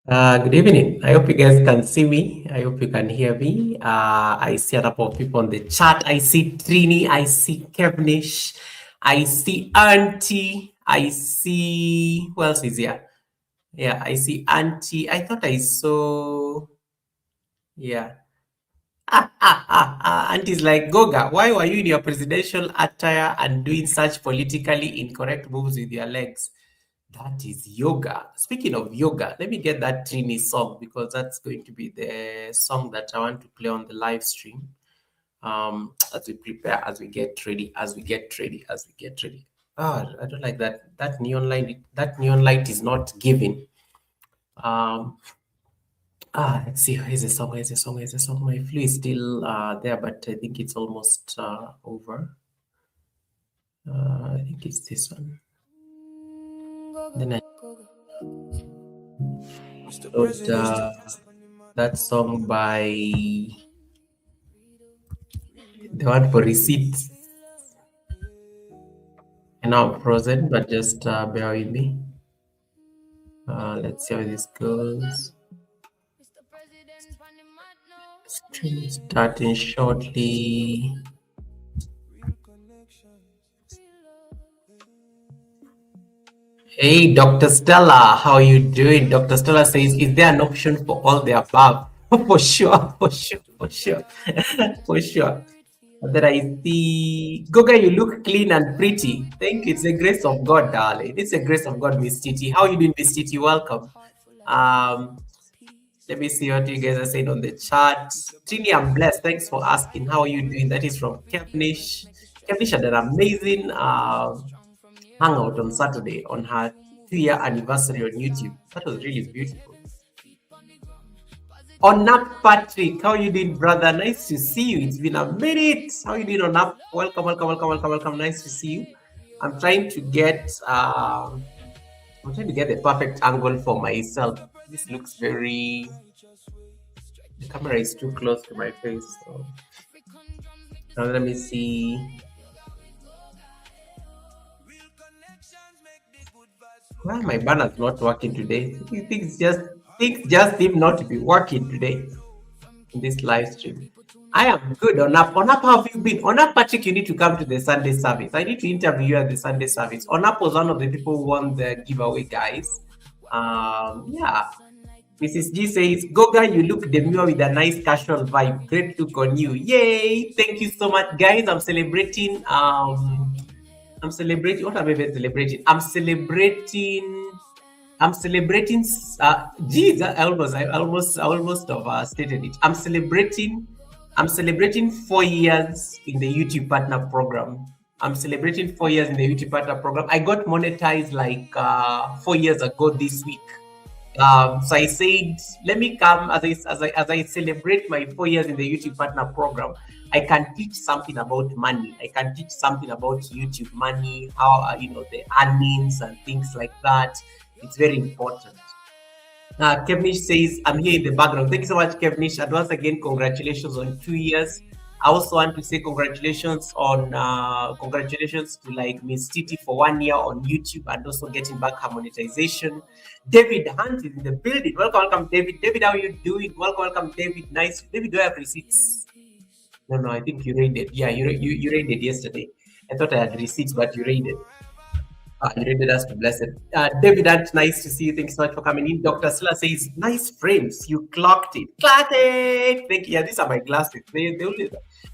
Good evening. I hope you guys can see me. I hope you can hear me. I see a couple of people on the chat. I see Trini. I see Kevnish. I see Auntie. I see who else is here? Yeah, I see Auntie. I thought I saw. Yeah. Auntie's like Goga. Why were you in your presidential attire and doing such politically incorrect moves with your legs? That is yoga. Speaking of yoga, let me get that Trini song because that's going to be the song that I want to play on the live stream. As we prepare, as we get ready, as we get ready, as we get ready. Oh, I don't like that. That neon light. That neon light is not giving. Let's see. Here's the song. Here's the song. Here's the song. My flu is still there, but I think it's almost over. I think it's this one. Then I wrote that song by the one for receipts. And now I'm frozen, but just bear with me. Let's see how this goes. Stream starting shortly. Hey, Dr. Stella, how are you doing? Dr. Stella says, is there an option for all the above? For sure, for sure, for sure, for sure. That I see. Goga, you look clean and pretty. Thank you. It's the grace of God, darling. It's the grace of God, Miss Titi. How are you doing, Miss Titi? Welcome. Let me see what you guys are saying on the chat. Trini, I'm blessed. Thanks for asking. How are you doing? That is from Kevnish. Kevnish had an amazing hangout on Saturday on her 2-year anniversary on YouTube. That was really beautiful. Onap Patrick, how you doing, brother? Nice to see you. It's been a minute. How you doing, Onap? Welcome, welcome, welcome, welcome, welcome. Nice to see you. I'm trying to get the perfect angle for myself. This looks very. The camera is too close to my face. So now let me see. Why my banner's not working today? Things just seem not to be working today in this live stream. I am good. Onap, how have you been? Onap, Patrick, you need to come to the Sunday service. I need to interview you at the Sunday service. Onap was one of the people who won the giveaway, guys. Yeah. Mrs. G says, Goga, you look demure with a nice casual vibe. Great look on you. Yay! Thank you so much, guys. I'm celebrating. What am I even celebrating? I'm celebrating. Geez, I almost stated it. I'm celebrating 4 years in the YouTube Partner Program. I'm celebrating 4 years in the YouTube Partner Program. I got monetized like 4 years ago this week. So I said, let me come as I celebrate my 4 years in the YouTube Partner Program. I can teach something about money. I can teach something about YouTube money, how the earnings and things like that. It's very important. Kevnish says, I'm here in the background. Thank you so much, Kevnish. And once again, congratulations on 2 years. I also want to say congratulations to like Miss Titi for 1 year on YouTube and also getting back her monetization. David Hunt is in the building. Welcome, David. David, how are you doing? Welcome, David. Nice. David, do I have receipts? No, I think you raided. Yeah, you raided yesterday. I thought I had receipts, but you raided. You raided us to bless it. David, that's nice to see you. Thanks so much for coming in. Dr. Silla says, nice frames. You clocked it. Clocked it. Thank you. Yeah, these are my glasses. They only,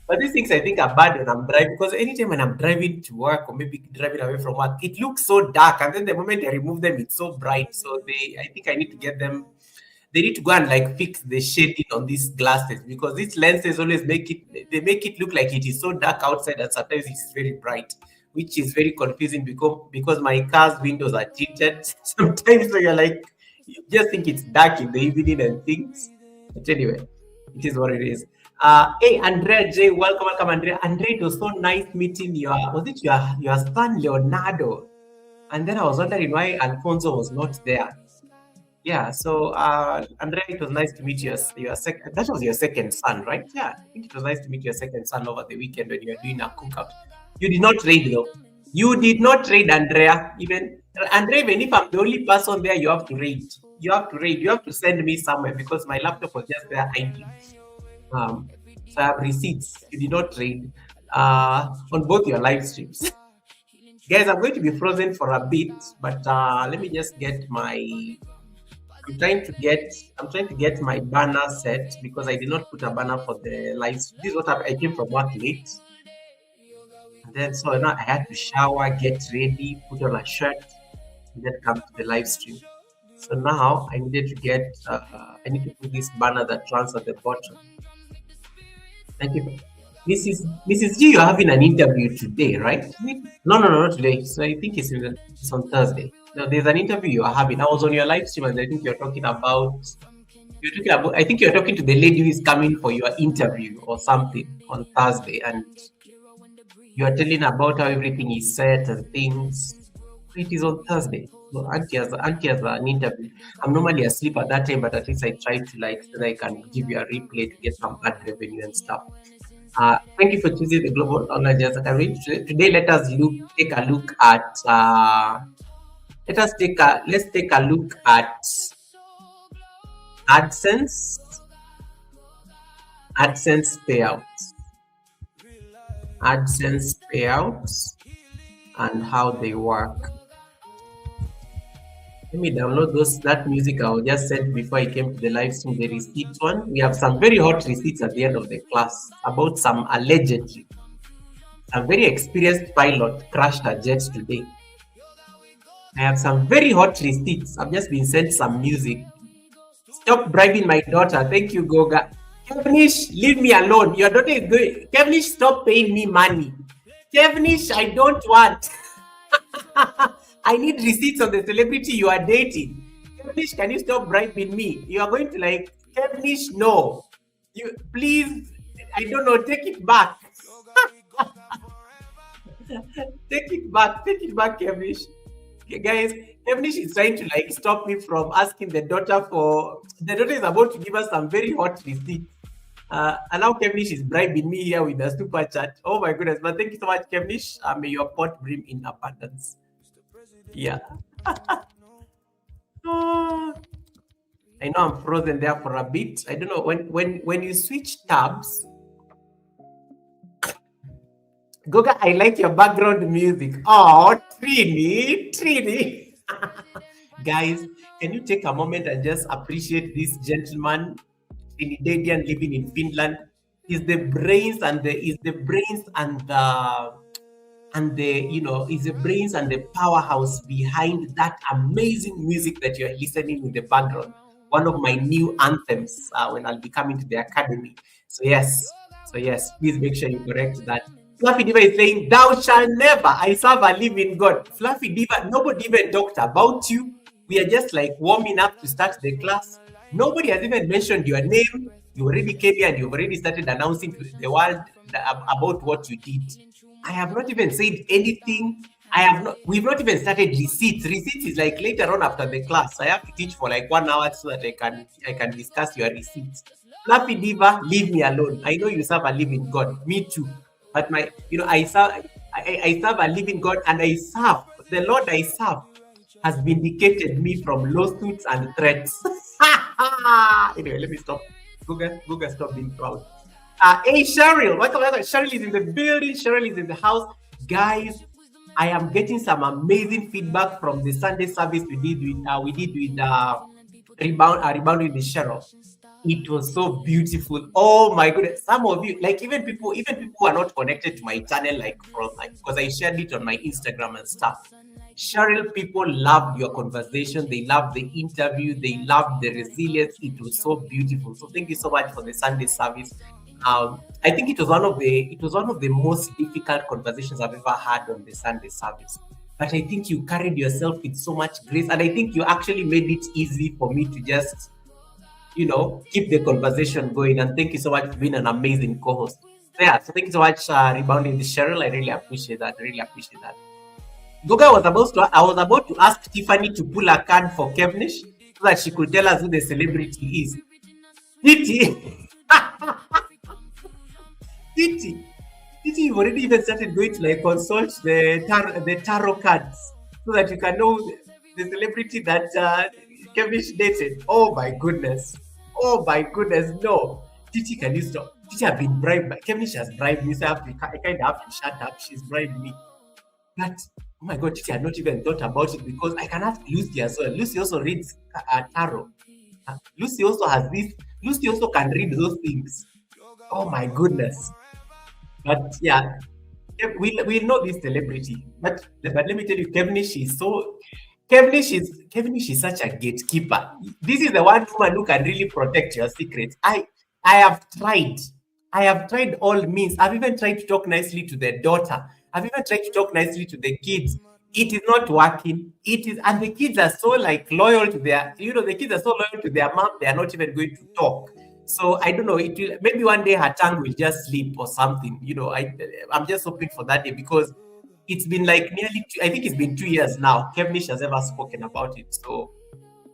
but these things I think are bad when I'm driving, because anytime when I'm driving to work or maybe driving away from work, it looks so dark. And then the moment I remove them, it's so bright. So I think I need to get them. They need to go and like fix the shading on these glasses, because these lenses always make it look like it is so dark outside and sometimes it's very bright, which is very confusing because my car's windows are tinted. Sometimes so you're like, you just think it's dark in the evening and things. But anyway, it is what it is. Hey, Andrea J, welcome, Andrea. Andrea, it was so nice meeting your son Leonardo? And then I was wondering why Alfonso was not there. Yeah, so Andrea, it was nice to meet you. That was your second son, right? Yeah, I think it was nice to meet your second son over the weekend when you were doing a cookout. You did not raid though. You did not raid, Andrea. Even if I'm the only person there, you have to raid. You have to raid. You have to send me somewhere because my laptop was just there idle. Um, so I have receipts. You did not raid on both your live streams. Guys, I'm going to be frozen for a bit, but let me just get my. I'm trying to get. I'm trying to get my banner set because I did not put a banner for the live. This is what I came from work late, and then so now I had to shower, get ready, put on a shirt, and then come to the live stream. So now I needed to get. I need to put this banner that runs at the bottom. Thank you. Mrs. G, you're having an interview today, right? No, no, no, not today. So I think it's on Thursday. No, there's an interview you're having. I was on your live stream and I think I think you're talking to the lady who is coming for your interview or something on Thursday, and you're telling about how everything is set and things. It is on Thursday. So Auntie has an interview. I'm normally asleep at that time, but at least I try to so that I can give you a replay to get some ad revenue and stuff. Thank you for choosing the Global Online Jazz Academy. Today, take a look at let's take a look at AdSense payouts. AdSense payouts and how they work. Let me download that music I just said before I came to the live stream, the receipt one. We have some very hot receipts at the end of the class about some allegedly. A very experienced pilot crashed a jet today. I have some very hot receipts. I've just been sent some music. Stop bribing my daughter. Thank you, Goga. Kevnish, leave me alone. Your daughter is good. Kevnish, stop paying me money. Kevnish, I don't want. I need receipts of the celebrity you are dating. Kevnish, can you stop bribing me? You are going to Kevnish, no. You please, I don't know, take it back. Take it back, Kevnish. Okay, guys, Kevnish is trying to stop me from asking the daughter for. The daughter is about to give us some very hot receipts. And now Kevnish is bribing me here with a super chat. Oh my goodness! But thank you so much, Kevnish. May your pot brim in abundance. Yeah. I know I'm frozen there for a bit. I don't know when you switch tabs. Goga, I like your background music. Oh, Trini. Guys, can you take a moment and just appreciate this gentleman, Trinidadian living in Finland? He's the brains and the powerhouse behind that amazing music that you're listening in the background. One of my new anthems when I'll be coming to the academy. So yes, please make sure you correct that. Fluffy Diva is saying, "Thou shalt never. I serve a living God." Fluffy Diva, nobody even talked about you. We are just warming up to start the class. Nobody has even mentioned your name. You already came here and you've already started announcing to the world about what you did. I have not even said anything. We've not even started receipts. Receipts is later on after the class. I have to teach for 1 hour so that I can discuss your receipts. Fluffy Diva, leave me alone. I know you serve a living God. Me too. But I serve a living God, and the Lord I serve has vindicated me from lawsuits and threats. Anyway, let me stop. Google, stop being proud. Hey, Cheryl. Cheryl is in the building. Cheryl is in the house. Guys, I am getting some amazing feedback from the Sunday service we did with Rebound with Cheryl. It was so beautiful. Oh my goodness. Some of you, even people who are not connected to my channel, because I shared it on my Instagram and stuff. Cheryl, people loved your conversation. They loved the interview. They loved the resilience. It was so beautiful. So thank you so much for the Sunday service. I think it was one of the most difficult conversations I've ever had on the Sunday service. But I think you carried yourself with so much grace, and I think you actually made it easy for me to just keep the conversation going. And thank you so much for being an amazing co-host. Yeah, so thank you so much, Rebounding with Cheryl. I really appreciate that. Goga, I was about to ask Tiffany to pull a card for Kevnish so that she could tell us who the celebrity is. Titi, you've already even started going to consult the tarot cards so that you can know the celebrity that Kevnish dated. Oh my goodness. Oh my goodness. No. Titi, can you stop? Titi have been bribed. Kevnish has bribed me. So I kind of have to shut up. She's bribed me. But oh my god, Titi had not even thought about it because I can ask Lucy as well. Lucy also reads tarot. Lucy also has this. Lucy also can read those things. Oh my goodness. But yeah, we know this celebrity. But let me tell you, Kevnish is such a gatekeeper. This is the one woman who can really protect your secrets. I have tried. I have tried all means. I've even tried to talk nicely to the daughter. I've even tried to talk nicely to the kids. It is not working. It is, and the kids are so like loyal to their, the kids are so loyal to their mom, they are not even going to talk. So I don't know. It will, maybe one day her tongue will just sleep or something. I'm just hoping for that day because it's been like I think it's been 2 years now. Kevnish has ever spoken about it. So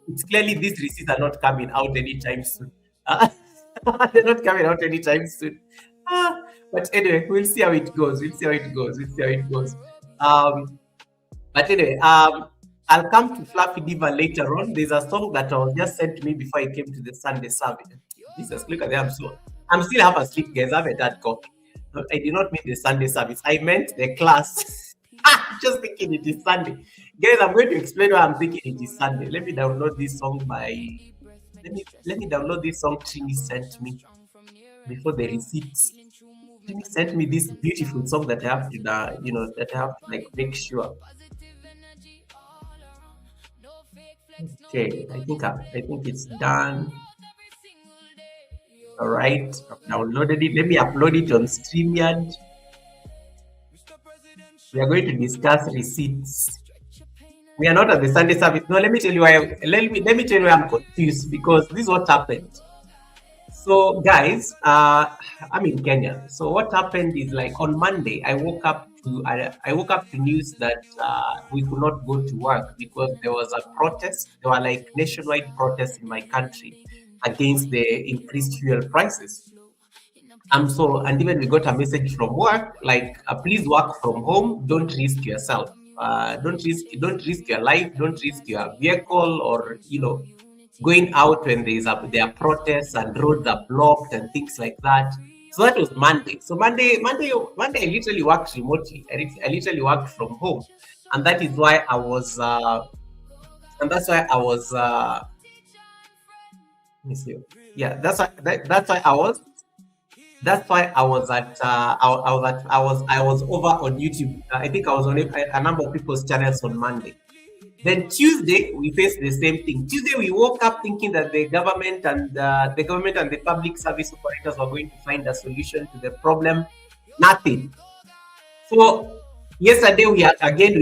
it's clearly these receipts are not coming out anytime soon. They're not coming out anytime soon. But anyway, we'll see how it goes. But anyway, I'll come to Fluffy Diva later on. There's a song that was just sent to me before I came to the Sunday service. Jesus, look at that. I'm still half asleep, guys. I haven't had coffee. No, I did not mean the Sunday service. I meant the class. Just thinking it is Sunday. Guys, I'm going to explain why I'm thinking it is Sunday. Let me download this song let me download this song Trini sent me before the receipts. Trini sent me this beautiful song that I have to that I have to like make sure. Okay, I think it's done. All right, I've downloaded it. Let me upload it on StreamYard. We are going to discuss receipts. We are not at the Sunday service. No, let me tell you why. Let me tell you why I'm confused because this is what happened. So, guys, I'm in Kenya. So what happened is like on Monday, I woke up to news that we could not go to work because there was a protest. There were like nationwide protests in my country against the increased fuel prices. And even we got a message from work like, please work from home. Don't risk yourself. Don't risk your life. Don't risk your vehicle or going out when there are protests and roads are blocked and things like that. So that was Monday. So Monday, I literally worked remotely. I literally worked from home, and that is why I was. That's why I was. Let me see. Yeah, that's why I was. That's why I was at. I was over on YouTube. I think I was on a number of people's channels on Monday. Then Tuesday, we faced the same thing. Tuesday, we woke up thinking that the government and the public service operators were going to find a solution to the problem. Nothing. So yesterday, we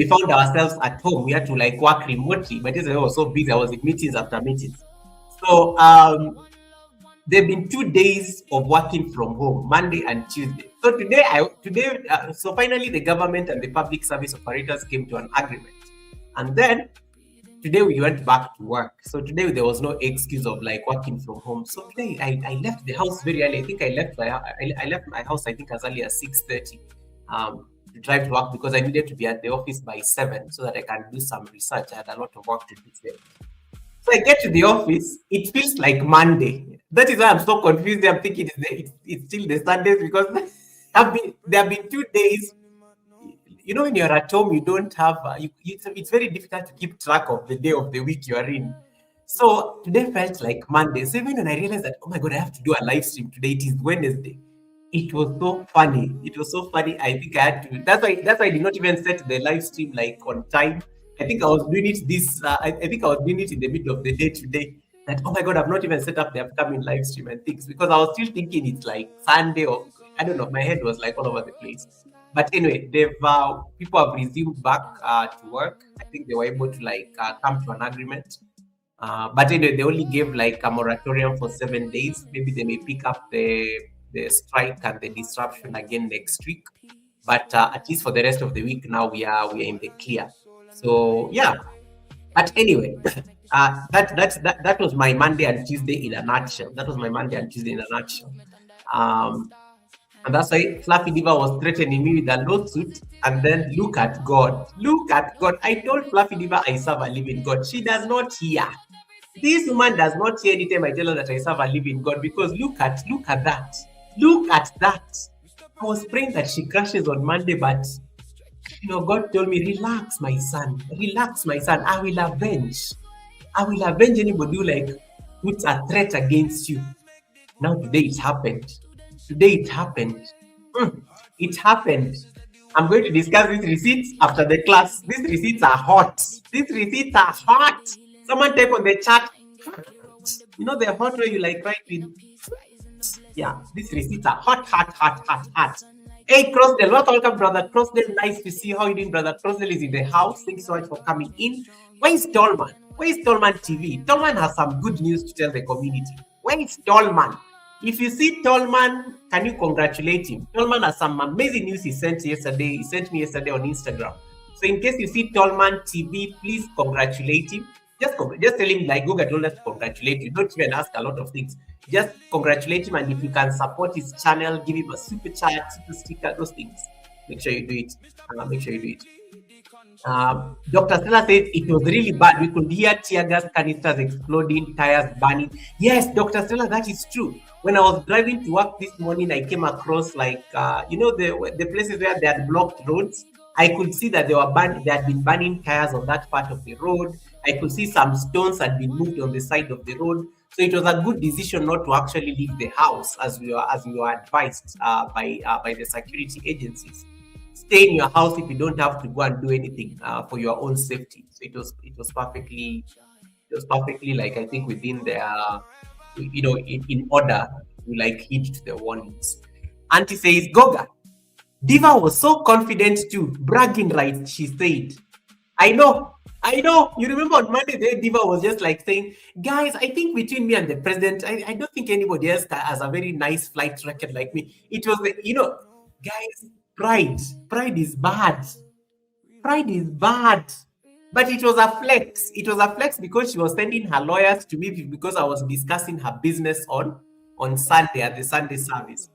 found ourselves at home. We had to like work remotely, but yesterday I was so busy. I was in meetings after meetings. So there've been 2 days of working from home, Monday and Tuesday. So so finally, the government and the public service operators came to an agreement. And then today we went back to work. So today there was no excuse of like working from home. So today I left the house very early. I think I left my house I think as early as 6:30 to drive to work because I needed to be at the office by 7 so that I can do some research. I had a lot of work to do today. So I get to the office, it feels like Monday. That is why I'm so confused. I'm thinking it's still the Sundays because there have been 2 days. When you're at home, you don't have, it's very difficult to keep track of the day of the week you are in. So today felt like Monday. So even when I realized that, oh my God, I have to do a live stream today, it is Wednesday. It was so funny. I think I had to, that's why I did not even set the live stream like on time. I think I was doing it I think I was doing it in the middle of the day today. That, oh my God, I've not even set up the upcoming live stream and things because I was still thinking it's like Sunday or, I don't know, my head was like all over the place. But anyway, people have resumed back to work. I think they were able to like come to an agreement. But anyway, they only gave like a moratorium for 7 days. Maybe they may pick up the strike and the disruption again next week. But at least for the rest of the week now, we are in the clear. So yeah. But anyway, that was my Monday and Tuesday in a nutshell. And that's why Fluffy Diva was threatening me with a lawsuit. And then look at God. I told Fluffy Diva I serve a living God. She does not hear. This woman does not hear anytime I tell her that I serve a living God, because look at that. Look at that. I was praying that she crashes on Monday, but God told me, relax, my son. Relax, my son. I will avenge. I will avenge anybody who puts a threat against you. Now today it happened. Today it happened. It happened. I'm going to discuss these receipts after the class. These receipts are hot. These receipts are hot. Someone type on the chat. The hot way you write with. Yeah, these receipts are hot, hot, hot, hot, hot. Hey, Crossdale, welcome, brother Crossdale. Nice to see you. How you doing, brother Crossdale is in the house. Thank you so much for coming in. Where is Tallman? Where is Tallman TV? Tallman has some good news to tell the community. Where is Tallman? If you see Tallman, can you congratulate him? Tallman has some amazing news he sent yesterday. He sent me yesterday on Instagram. So in case you see Tallman TV, please congratulate him. Just tell him Google told us to congratulate you. Don't even ask a lot of things. Just congratulate him, and if you can support his channel, give him a super chat, super sticker, those things. Make sure you do it. Dr. Stella said it was really bad. We could hear tear gas canisters exploding, tires burning. Yes, Dr. Stella, that is true. When I was driving to work this morning, I came across the places where they had blocked roads. I could see that they had been burning tires on that part of the road. I could see some stones had been moved on the side of the road. So it was a good decision not to actually leave the house as we were advised by the security agencies. Stay in your house if you don't have to go and do anything for your own safety. So it was perfectly I think within their in order to heed to the warnings. Auntie says, Goga, Diva was so confident too, bragging right, she said. I know. You remember on Monday, the Diva was just saying, guys, I think between me and the president, I don't think anybody else has a very nice flight record like me. It was, guys, pride is bad. Pride is bad. But it was a flex. It was a flex because she was sending her lawyers to me because I was discussing her business on Sunday at the Sunday service.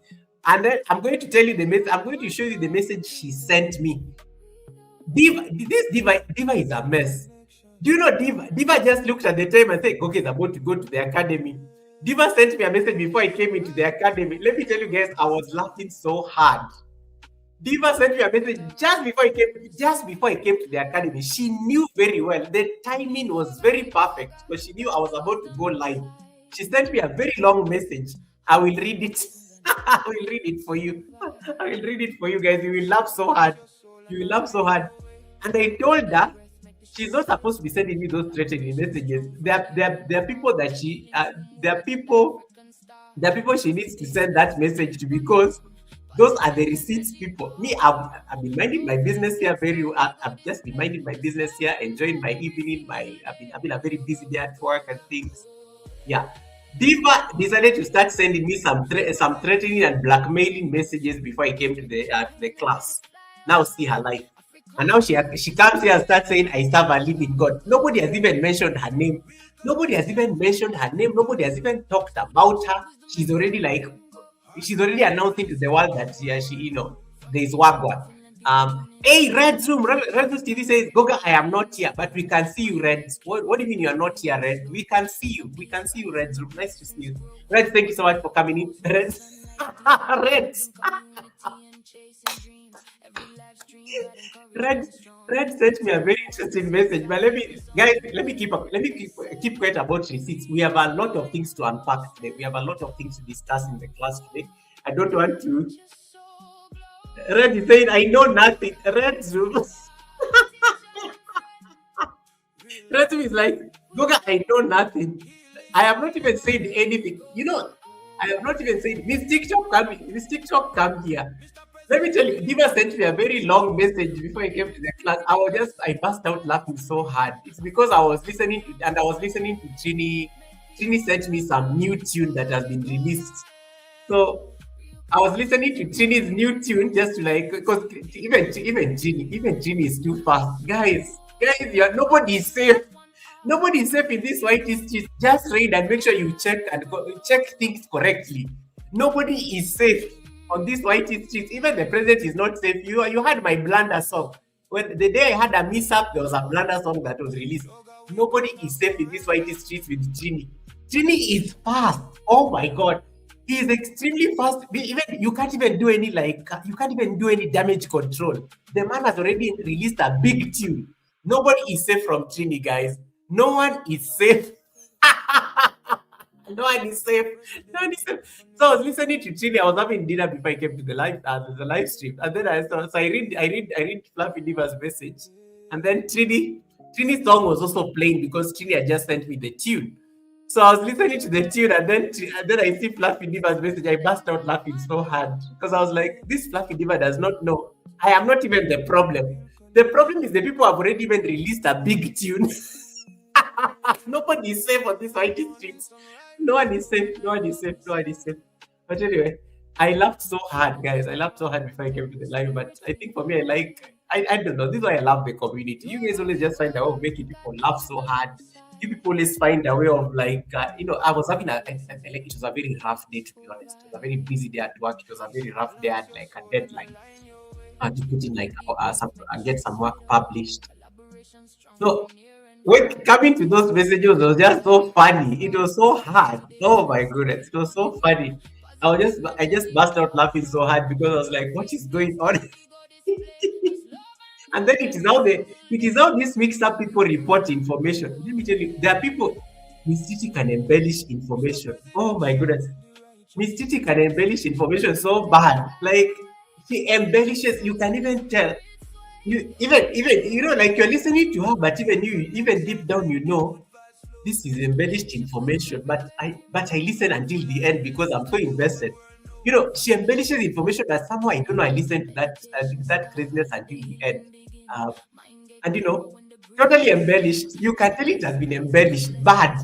And then I'm going to tell you I'm going to show you the message she sent me. Diva is a mess. Do you know Diva just looked at the time and said, okay, it's about to go to the academy. Diva sent me a message before I came into the academy. Let me tell you guys, I was laughing so hard. Diva sent me a message just before I came to the academy. She knew very well. The timing was very perfect because she knew I was about to go live. She sent me a very long message. I will read it. I will read it for you. I will read it for you guys. You will laugh so hard. And I told her she's not supposed to be sending me those threatening messages. There are people that there are people she needs to send that message to, because those are the receipts people. Me, I've been minding my business here very well. I've just been minding my business here, enjoying my evening. I've been a very busy day at work and things. Yeah. Diva decided to start sending me some threatening and blackmailing messages before I came to the class. Now see her life. And now she comes here and starts saying, I serve a living God. Nobody has even mentioned her name. Nobody has even talked about her. She's already announcing to the world that there's Wagwan. Hey, Red Zoom TV says, Goga, I am not here, but we can see you, Red. What do you mean you are not here, Red? We can see you. Red Zoom. Nice to see you. Red, thank you so much for coming in. Red. Red sent me a very interesting message, but let me keep quiet about receipts. We have a lot of things to unpack today. We have a lot of things to discuss in the class today. I don't want to. Red is saying, I know nothing. Red Zoom. Red Zoom is like, Goga, I know nothing. I have not even said anything. I have not even said, Miss TikTok, come here. Let me tell you, Diva sent me a very long message before I came to the class. I burst out laughing so hard. It's because I was listening to Trini. Trini sent me some new tune that has been released. So I was listening to Trini's new tune just to because even Trini is too fast. Guys, nobody is safe. Nobody is safe in this white street. Just read and make sure you check things correctly. Nobody is safe on this white street. Even the president is not safe. You had my blunder song. When the day I had a mishap, there was a blunder song that was released. Nobody is safe in these white streets with Trini. Trini is fast. Oh my god. He is extremely fast. Even you can't even do any you can't even do any damage control. The man has already released a big tune. Nobody is safe from Trini, guys. No one is safe. No one is safe. No one is safe. So I was listening to Trini. I was having dinner before I came to the live stream, and then I saw. So I read Fluffy Diva's message, and then Trini's song was also playing because Trini had just sent me the tune. So I was listening to the tune, and then I see Fluffy Diva's message. I burst out laughing so hard because I was like, "This Fluffy Diva does not know. I am not even the problem. The problem is the people have already even released a big tune." Nobody is safe on these white streets. No one is safe. No one is safe. No one is safe. But anyway, I laughed so hard, guys. I laughed so hard before I came to the live. But I think for me, I don't know. This is why I love the community. You guys always just find a way of making people laugh so hard. You people always find a way of I was having like it was a very rough day, to be honest. It was a very busy day at work. It was a very rough day. I had like a deadline to put in get some work published. So when coming to those messages was just so funny. It was so hard. Oh my goodness, it was so funny. I just burst out laughing so hard because I was like, what is going on? And then it is how this mixed up people report information. Let me tell you, there are people. Miss Titi can embellish information. Oh my goodness. Miss Titi can embellish information so bad. Like she embellishes, you can even tell. You even like you're listening to her, but even deep down this is embellished information, but I listen until the end because I'm so invested. She embellishes information that somehow I don't know. I listen to that craziness until the end, uh, and totally embellished. You can tell it has been embellished, bad.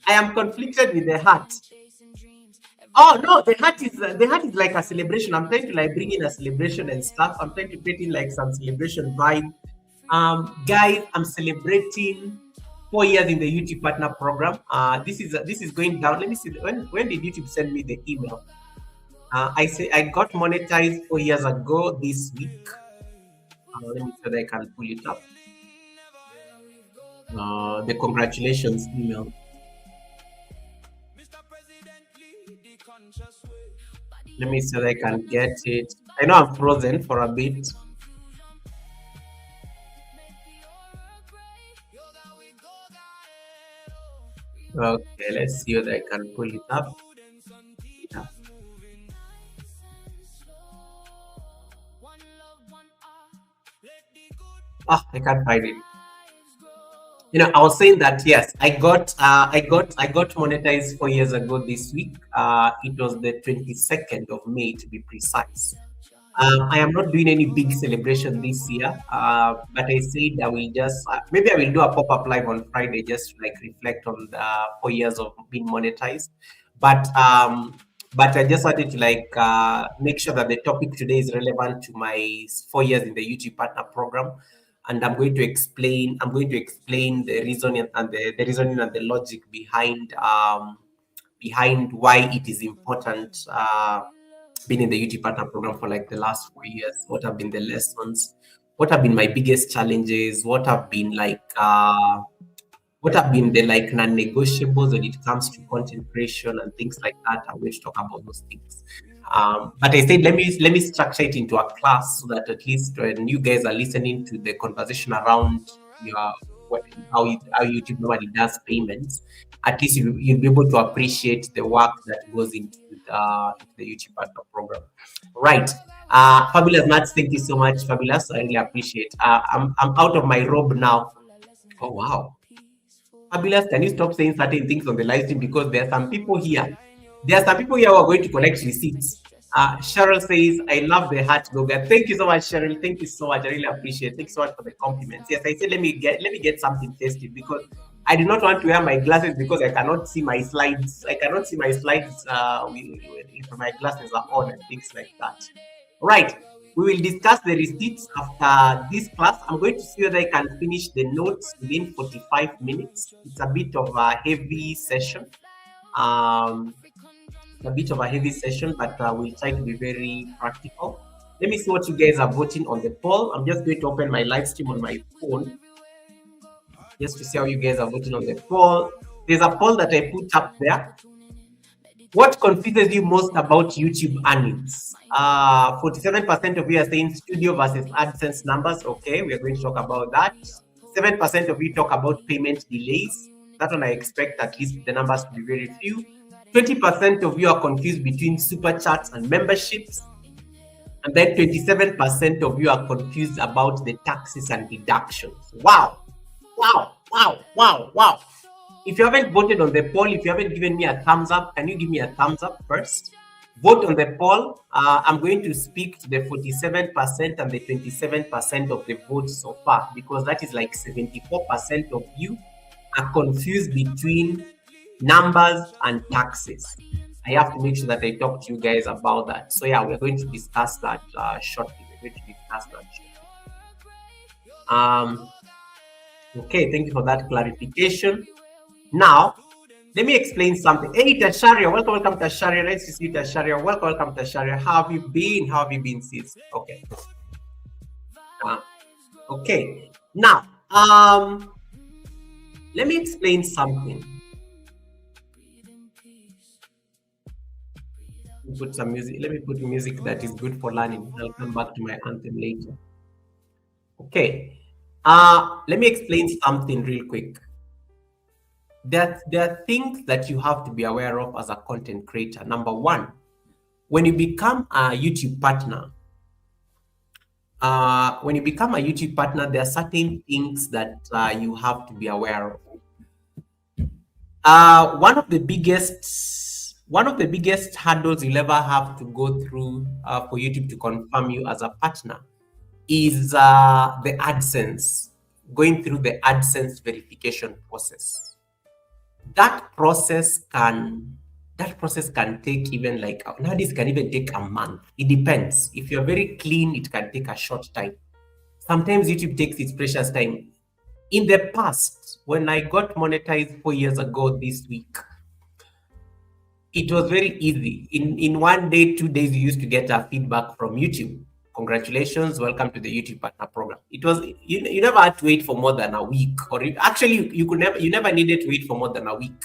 I am conflicted with the heart. Oh no, the heart is like a celebration. I'm trying to like bring in a celebration and stuff. I'm trying to create in like some celebration vibe. Guys, I'm celebrating 4 years in the YouTube partner program. This is going down. Let me see. When did YouTube send me the email? I say I got monetized 4 years ago this week. Let me see that I can pull it up. The congratulations email. Let me see that I can get it. I know I'm frozen for a bit. Okay, let's see whether I can pull it up. Yeah. I can't find it. I was saying that yes, I got monetized 4 years ago this week. It was the 22nd of May to be precise. I am not doing any big celebration this year, but I said I will just maybe I will do a pop-up live on Friday just to like reflect on the 4 years of being monetized. But I just wanted to make sure that the topic today is relevant to my 4 years in the YouTube partner program, and I'm going to explain the reasoning and the reasoning and the logic behind why it is important. Been in the YouTube partner program for like the last 4 years. What have been the lessons? What have been my biggest challenges? What have been the like non-negotiables when it comes to content creation and things like that? I'm going to talk about those things. But I said let me structure it into a class so that at least when you guys are listening to the conversation around how YouTube normally does payments, at least you'll be able to appreciate the work that goes into the YouTube partner program. Right. Fabulous Nats, thank you so much, Fabulous. I really appreciate. I'm out of my robe now. Oh wow. Fabulous, can you stop saying certain things on the live stream because there are some people here. There are some people here who are going to collect receipts. Cheryl says, I love the heart yoga. Thank you so much, Cheryl. Thank you so much. I really appreciate it. Thanks so much for the compliments. Yes, I said let me get something tasty because I do not want to wear my glasses because I cannot see my slides. I cannot see my slides if my glasses are on and things like that. Right. We will discuss the receipts after this class. I'm going to see whether I can finish the notes within 45 minutes. It's a bit of a heavy session. But we'll try to be very practical. Let me see what you guys are voting on the poll. I'm just going to open my live stream on my phone just to see how you guys are voting on the poll. There's a poll that I put up there. What confuses you most about YouTube earnings? 47% of you are saying studio versus AdSense numbers. Okay, we are going to talk about that. 7% of you talk about payment delays. That one I expect at least the numbers to be very few. 20% of you are confused between super chats and memberships. And then 27% of you are confused about the taxes and deductions. Wow. Wow. Wow. Wow. Wow. If you haven't voted on the poll, if you haven't given me a thumbs up, can you give me a thumbs up first? Vote on the poll. I'm going to speak to the 47% and the 27% of the votes so far, because that is like 74% of you are confused between numbers and taxes. I have to make sure that I talk to you guys about that. So yeah, we're going to discuss that shortly. We're going to discuss that shortly. Okay, thank you for that clarification. Now, let me explain something. Hey, Tasharia, welcome, Tasharia. Nice to see you, Tasharia. Welcome, Tasharia. How have you been? How have you been, sis? Okay. Okay. Now, let me explain something. Put some music. Let me put music that is good for learning. I'll come back to my anthem later. Okay. Let me explain something real quick. There are things that you have to be aware of as a content creator. Number one, when you become a YouTube partner, there are certain things that you have to be aware of. One of the biggest hurdles you'll ever have to go through for YouTube to confirm you as a partner is the AdSense, going through the AdSense verification process. That process can take even like, nowadays can even take a month. It depends. If you're very clean, it can take a short time. Sometimes YouTube takes its precious time. In the past, when I got monetized 4 years ago this week, it was very easy. In 1 day, 2 days, you used to get a feedback from YouTube. Congratulations, welcome to the YouTube partner program. It was you never had to wait for more than a week, or you never needed to wait for more than a week.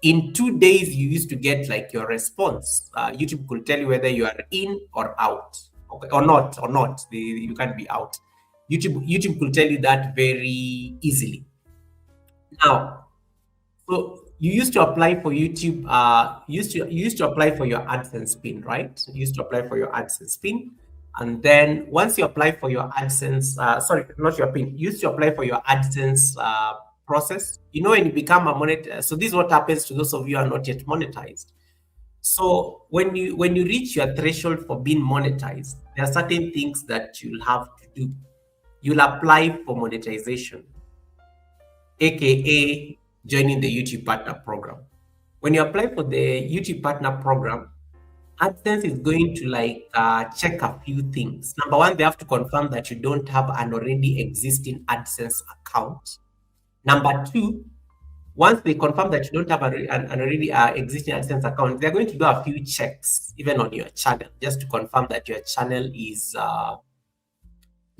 In 2 days, you used to get like your response. YouTube could tell you whether you are in or out, okay, or not. You can't be out. YouTube could tell you that very easily. Now, so you used to apply for YouTube. You used to apply for your AdSense pin, right? You used to apply for your AdSense pin, and then once you apply for your AdSense, sorry, not your pin. You used to apply for your AdSense process. You know, when you become a monetized. So this is what happens to those of you who are not yet monetized. So when you reach your threshold for being monetized, there are certain things that you'll have to do. You'll apply for monetization, aka joining the YouTube partner program. When you apply for the YouTube partner program, AdSense is going to check a few things. Number one, they have to confirm that you don't have an already existing AdSense account. Number two, once they confirm that you don't have an already existing AdSense account, they're going to do a few checks even on your channel, just to confirm that your channel is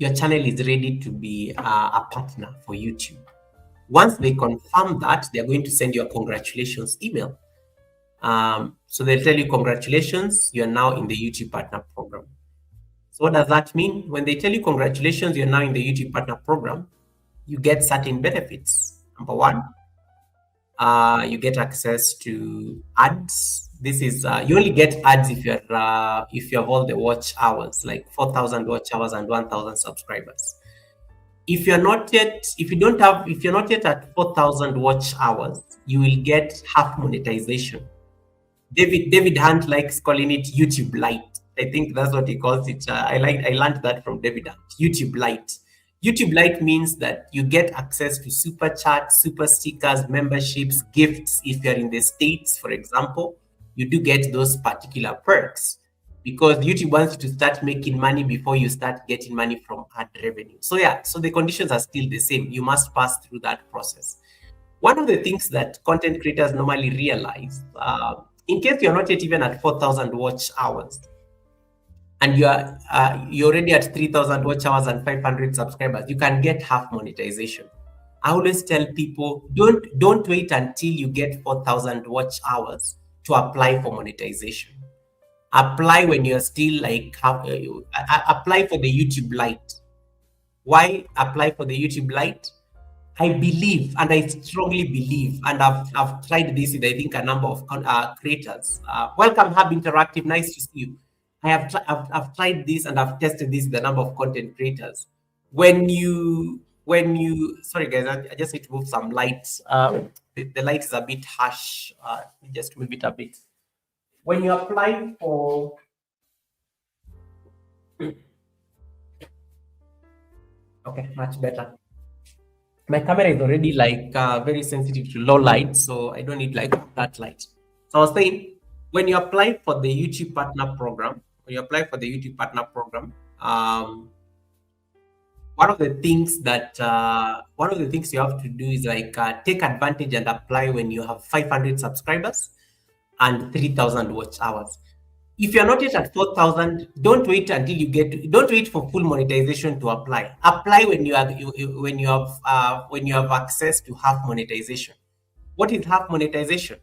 ready to be a partner for YouTube. Once they confirm that, they're going to send you a congratulations email. So they'll tell you, congratulations, you're now in the YouTube partner program. So what does that mean? When they tell you congratulations, you're now in the YouTube partner program, you get certain benefits. Number one, you get access to ads. This is you only get ads if you have all the watch hours, like 4,000 watch hours and 1,000 subscribers. If you're not yet at 4,000 watch hours, you will get half monetization. David Hunt likes calling it YouTube Lite. I think that's what he calls it. I learned that from David Hunt. YouTube Lite. YouTube Lite means that you get access to super chats, super stickers, memberships, gifts. If you're in the States, for example, you do get those particular perks, because YouTube wants you to start making money before you start getting money from ad revenue. So yeah, so the conditions are still the same. You must pass through that process. One of the things that content creators normally realize, in case you're not yet even at 4,000 watch hours, and you're already at 3,000 watch hours and 500 subscribers, you can get half monetization. I always tell people, don't wait until you get 4,000 watch hours to apply for monetization. Apply when you're still like apply for the YouTube Lite. Why apply for the YouTube Lite? I believe, and I strongly believe, and I've tried this with I think a number of creators. Welcome, Hub Interactive. Nice to see you. I've tried this and I've tested this with a number of content creators. When you sorry guys, I just need to move some lights. The light is a bit harsh. Just move it a bit. When you apply for okay, much better. My camera is already like very sensitive to low light, so I don't need like that light. So I was saying, when you apply for the YouTube Partner Program, one of the things you have to do is like take advantage and apply when you have 500 subscribers and 3,000 watch hours. If you're not yet at 4,000, don't wait for full monetization to apply. Apply when you have access to half monetization. What is half monetization?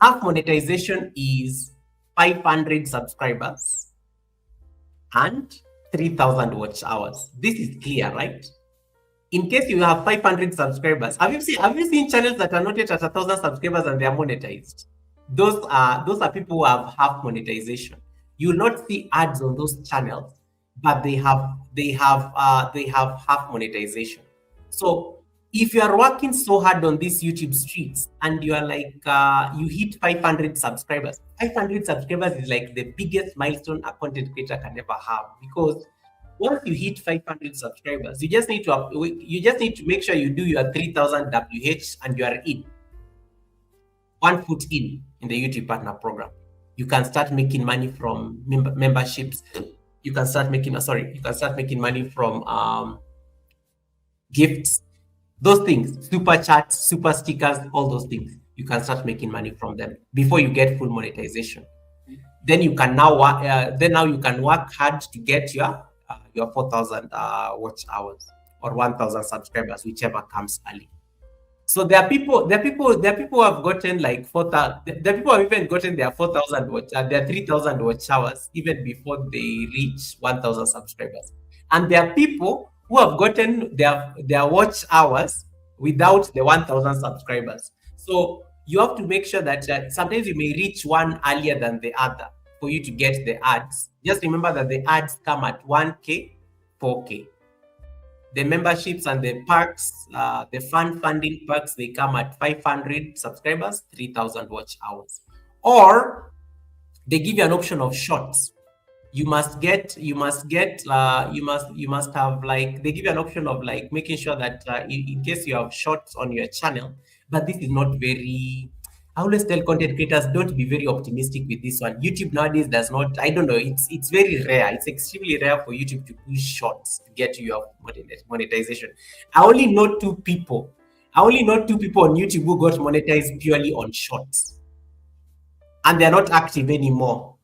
Half monetization is 500 subscribers and 3,000 watch hours. This is clear, right? In case you have 500 subscribers, have you seen channels that are not yet at 1,000 subscribers and they are monetized? Those are people who have half monetization. You will not see ads on those channels, but they have half monetization. So if you are working so hard on these YouTube streets and you are like you hit 500 subscribers, 500 subscribers is like the biggest milestone a content creator can ever have, because once you hit 500 subscribers, you just need to make sure you do your 3,000 WH and you are in. 1 foot in the YouTube Partner Program. You can start making money from memberships. You can start making money from gifts, those things, super chats, super stickers, all those things. You can start making money from them before you get full monetization. Then you can now work. Now you can work hard to get your 4,000 watch hours or 1,000 subscribers, whichever comes early. So there are people who have gotten like 4,000. There are people who have even gotten their 4,000 their 3,000 watch hours even before they reach 1,000 subscribers. And there are people who have gotten their watch hours without the 1,000 subscribers. So you have to make sure that sometimes you may reach one earlier than the other for you to get the ads. Just remember that the ads come at 1K, 4K. The memberships and the perks, the funding perks, they come at 500 subscribers, 3,000 watch hours. Or they give you an option of shorts. You must have like, they give you an option of like making sure that in case you have shorts on your channel, but this is not very, I always tell content creators, don't be very optimistic with this one. YouTube nowadays does not, I don't know, it's very rare. It's extremely rare for YouTube to push shorts to get to your monetization. I only know two people on YouTube who got monetized purely on shorts. And they're not active anymore.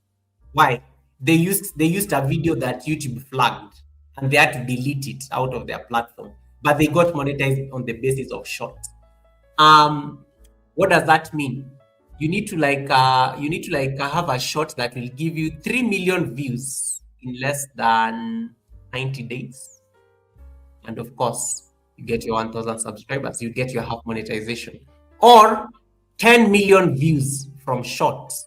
Why? They used a video that YouTube flagged and they had to delete it out of their platform. But they got monetized on the basis of shorts. What does that mean? You need to have a short that will give you 3 million views in less than 90 days. And of course, you get your 1,000 subscribers, you get your half monetization. Or 10 million views from shorts.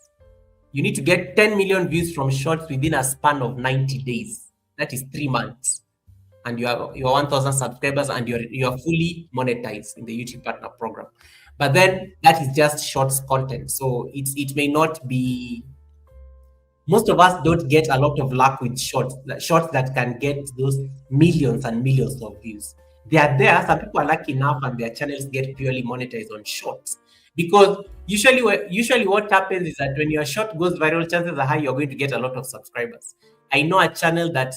You need to get 10 million views from shorts within a span of 90 days. That is 3 months. And you have your 1,000 subscribers and you're fully monetized in the YouTube Partner Program. But then that is just shorts content. So it may not be, most of us don't get a lot of luck with shorts that can get those millions and millions of views. They are there. Some people are lucky enough and their channels get purely monetized on shorts. Because usually what happens is that when your short goes viral, chances are high you're going to get a lot of subscribers. I know a channel that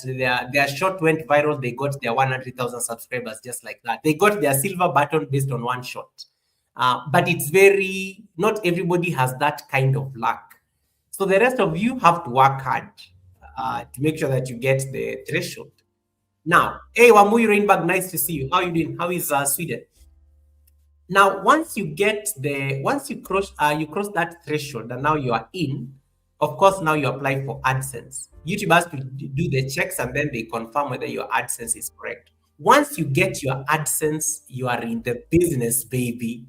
their short went viral, they got their 100,000 subscribers just like that. They got their silver button based on one shot. But not everybody has that kind of luck. So the rest of you have to work hard. to make sure that you get the threshold. Now, hey, Wamui Rainbag, nice to see you. How are you doing? How is Sweden? Now, once you cross that threshold, and now you are in. Of course, now you apply for AdSense. YouTube has to do the checks, and then they confirm whether your AdSense is correct. Once you get your AdSense, you are in the business, baby.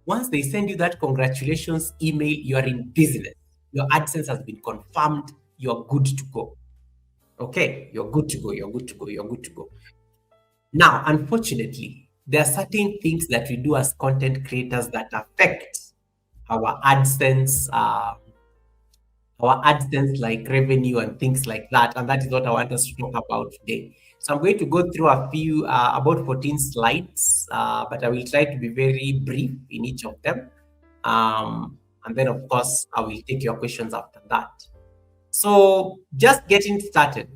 Once they send you that congratulations email, you are in business. Your AdSense has been confirmed. You're good to go. Okay, you're good to go. You're good to go. You're good to go. Now, unfortunately, there are certain things that we do as content creators that affect our AdSense, like revenue and things like that. And that is what I want us to talk about today. So I'm going to go through a few, about 14 slides, but I will try to be very brief in each of them. And then, of course, I will take your questions after that. So just getting started,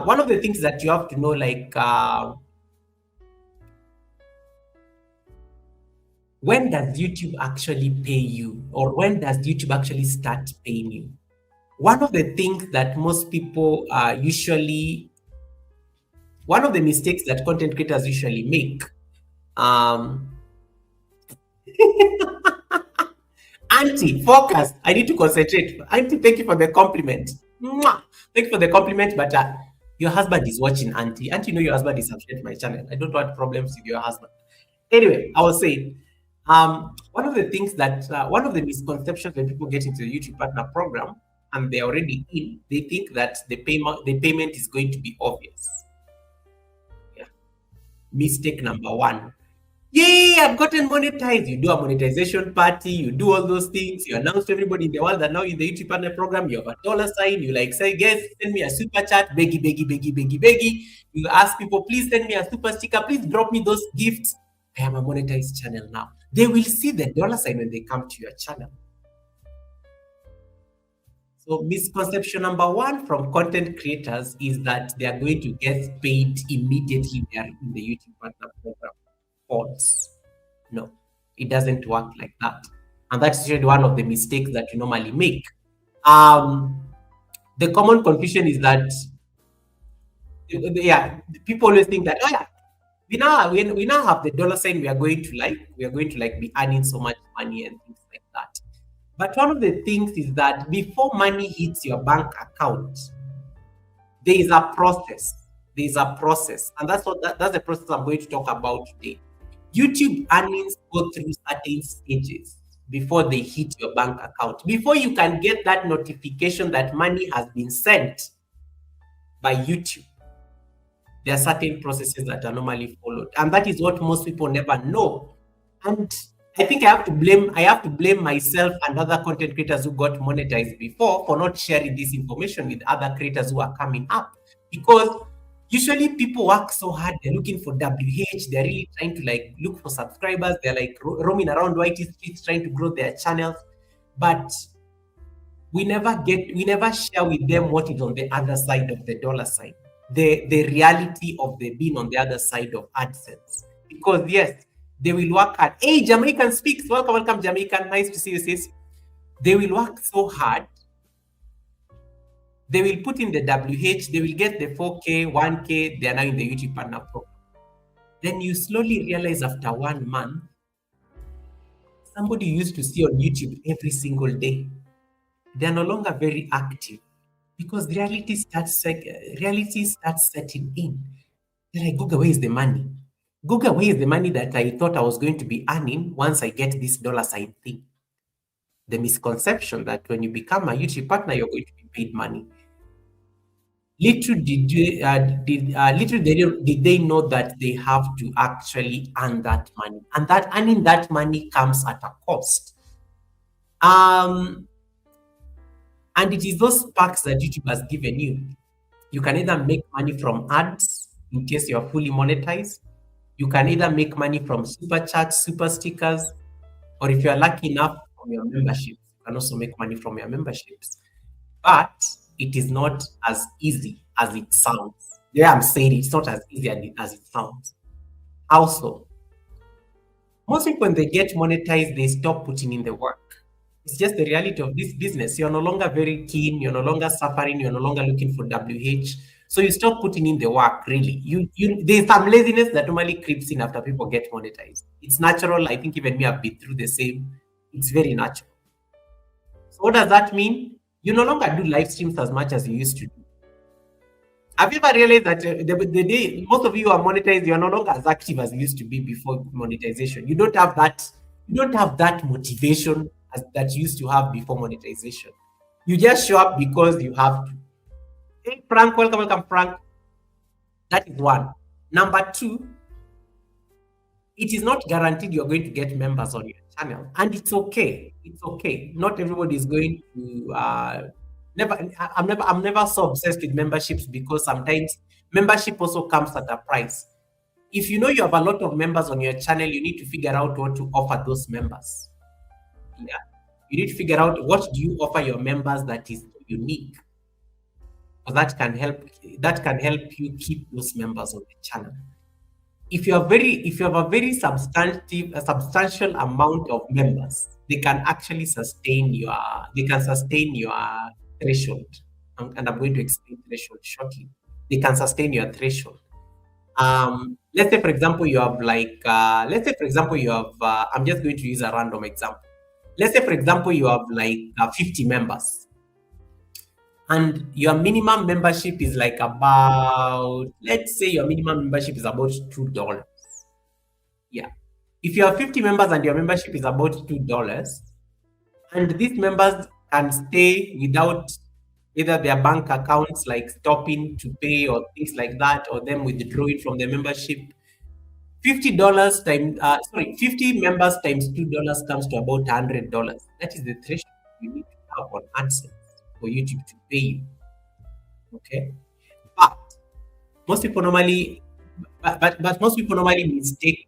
one of the things that you have to know, like, when does YouTube actually pay you, or when does YouTube actually start paying you? One of the things that most people one of the mistakes that content creators usually make, Auntie, focus. I need to concentrate. Auntie, thank you for the compliment. Mwah! Thank you for the compliment, but your husband is watching, Auntie. Auntie, you know your husband is subscribed to my channel. I don't want problems with your husband. Anyway, I was saying, one of the things that, one of the misconceptions when people get into the YouTube Partner Program and they're already in, they think that the payment is going to be obvious. Yeah. Mistake number one. Yay, I've gotten monetized. You do a monetization party, you do all those things, you announce to everybody in the world that now in the YouTube Partner Program, you have a dollar sign, you like say, guys, send me a super chat, beggy, beggy, beggy, beggy, beggy. You ask people, please send me a super sticker, please drop me those gifts. I am a monetized channel now. They will see the dollar sign when they come to your channel. So misconception number one from content creators is that they are going to get paid immediately they are in the YouTube Partner Program. False. No, it doesn't work like that. And that's usually one of the mistakes that you normally make. The common confusion is that, people always think that, oh yeah, we now have the dollar sign, we are going to be earning so much money and things like that. But one of the things is that before money hits your bank account, there is a process. And that's the process I'm going to talk about today. YouTube earnings go through certain stages before they hit your bank account. Before you can get that notification that money has been sent by YouTube, there are certain processes that are normally followed, and that is what most people never know. And I think I have to blame myself and other content creators who got monetized before for not sharing this information with other creators who are coming up, because usually people work so hard, they're looking for WH, they're really trying to like look for subscribers, they're like roaming around YT streets trying to grow their channels, but we never share with them what is on the other side of the dollar sign, the reality of the being on the other side of AdSense. Because yes, they will work hard. Hey, Jamaican speaks. Welcome, Jamaican. Nice to see you, sis. They will work so hard. They will put in the WH. They will get the 4K, 1K. They are now in the YouTube Partner Program. Then you slowly realize after 1 month, somebody you used to see on YouTube every single day, they are no longer very active, because reality starts setting in. They're like, Google, where is the money? Google, where is the money that I thought I was going to be earning once I get this dollar sign thing? The misconception that when you become a YouTube partner, you're going to be paid money. Little did they know that they have to actually earn that money, and that earning that money comes at a cost. And it is those perks that YouTube has given you. You can either make money from ads in case you're fully monetized. You can either make money from super chats, super stickers, or if you're lucky enough, from your memberships. You can also make money from your memberships. But it is not as easy as it sounds. Yeah, I'm saying it's not as easy as it sounds. Also, most people, when they get monetized, they stop putting in the work. It's just the reality of this business. You're no longer very keen. You're no longer suffering. You're no longer looking for WH. So you stop putting in the work. Really, there's some laziness that normally creeps in after people get monetized. It's natural. I think even me, I've been through the same. It's very natural. So what does that mean? You no longer do live streams as much as you used to do. Have you ever realized that the day most of you are monetized, you're no longer as active as you used to be before monetization? You don't have that. You don't have that motivation that you used to have before monetization. You just show up because you have to. Hey, Frank, welcome, welcome, Frank. That is one. Number two, it is not guaranteed you're going to get members on your channel, and it's okay. It's okay. Not everybody is going to. I'm never so obsessed with memberships because sometimes membership also comes at a price. If you know you have a lot of members on your channel, you need to figure out what to offer those members. Yeah, you need to figure out what do you offer your members that is unique, because that can help you keep those members on the channel. If you have a very substantial amount of members, they can actually sustain your threshold. And I'm going to explain threshold shortly. They can sustain your threshold. Let's say for example you have I'm just going to use a random example. Let's say for example you have 50 members, and your minimum membership is like about, let's say your minimum membership is about $2. Yeah. If you have 50 members and your membership is about $2, and these members can stay without either their bank accounts like stopping to pay or things like that, or them withdrawing from their membership, $50 times 50 members times $2 comes to about $100. That is the threshold you need to have on AdSense for YouTube to pay you. Okay. But most people normally mistake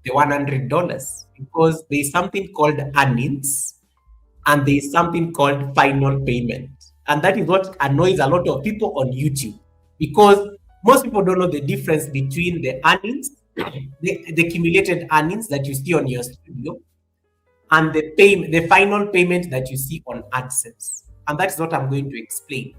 the $100 because there's something called earnings and there's something called final payment. And that is what annoys a lot of people on YouTube, because most people don't know the difference between the earnings, the accumulated earnings that you see on your studio, and the final payment that you see on AdSense. And that's what I'm going to explain.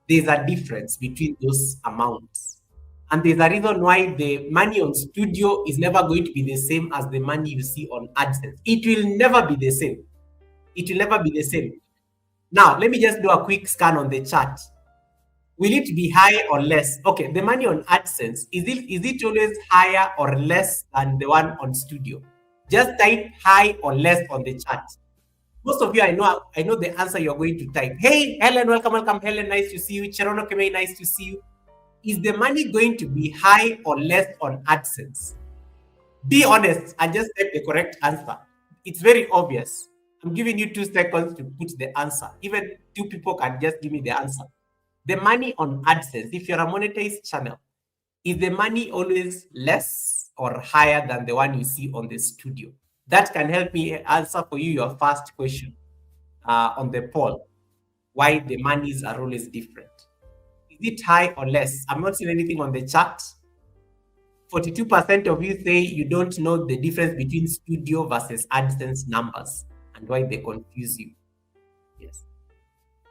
There's a difference between those amounts. And there's a reason why the money on studio is never going to be the same as the money you see on AdSense. It will never be the same. It will never be the same. Now, let me just do a quick scan on the chart. Will it be high or less? Okay, the money on AdSense, is it always higher or less than the one on studio? Just type high or less on the chart. Most of you, I know the answer you're going to type. Hey, Helen, welcome, Helen, nice to see you. Cherono Kemei, nice to see you. Is the money going to be high or less on AdSense? Be honest and just type the correct answer. It's very obvious. I'm giving you 2 seconds to put the answer. Even 2 people can just give me the answer. The money on AdSense, if you're a monetized channel, is the money always less or higher than the one you see on the studio? That can help me answer for you your first question on the poll. Why the monies are always different. Is it high or less? I'm not seeing anything on the chat. 42% of you say you don't know the difference between studio versus AdSense numbers and why they confuse you. Yes.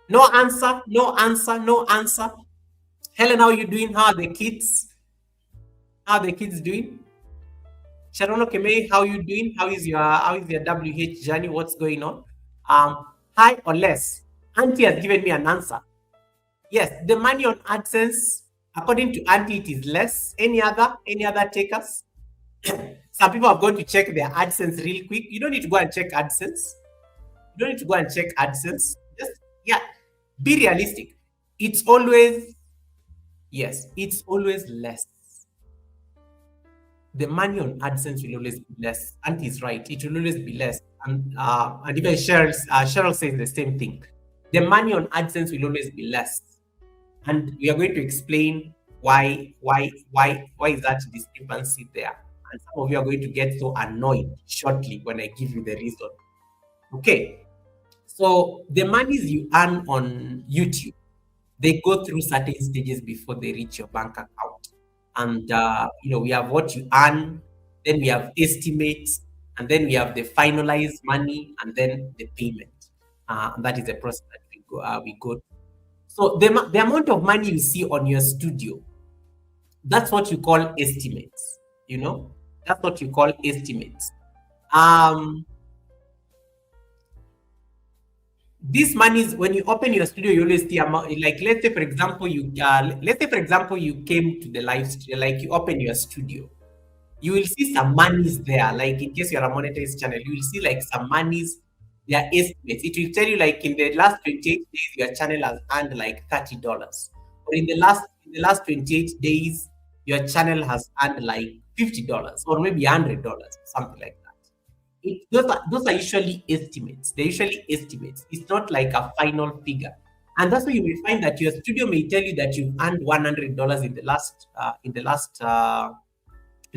No answer, no answer, no answer. Helen, how are you doing? How are the kids? How are the kids doing? Sharon Okeme, how are you doing? How is your WH journey? What's going on? High or less? Auntie has given me an answer. Yes, the money on AdSense, according to Auntie, it is less. Any other takers? Some people have gone to check their AdSense real quick. You don't need to go and check AdSense. Just be realistic. It's always less. The money on AdSense will always be less. Auntie is right. It will always be less. And even Cheryl says the same thing. The money on AdSense will always be less. And we are going to explain why is that discrepancy there. And some of you are going to get so annoyed shortly when I give you the reason. Okay. So the monies you earn on YouTube, they go through certain stages before they reach your bank account. And we have what you earn, then we have estimates, and then we have the finalized money, and then the payment. And that is the process that we go. So the amount of money you see on your studio, that's what you call estimates. You know, that's what you call estimates. Um, this money is when you open your studio, you always see amount. Like let's say for example you came to the live stream, like you open your studio, you will see some monies there. Like in case you're a monetized channel, you will see like some monies, their estimates. It will tell you like in the last 28 days, your channel has earned like $30. Or in the last 28 days, your channel has earned like $50 or maybe $100, something like that. Those are usually estimates. They're usually estimates. It's not like a final figure. And that's why you will find that your studio may tell you that you've earned $100 in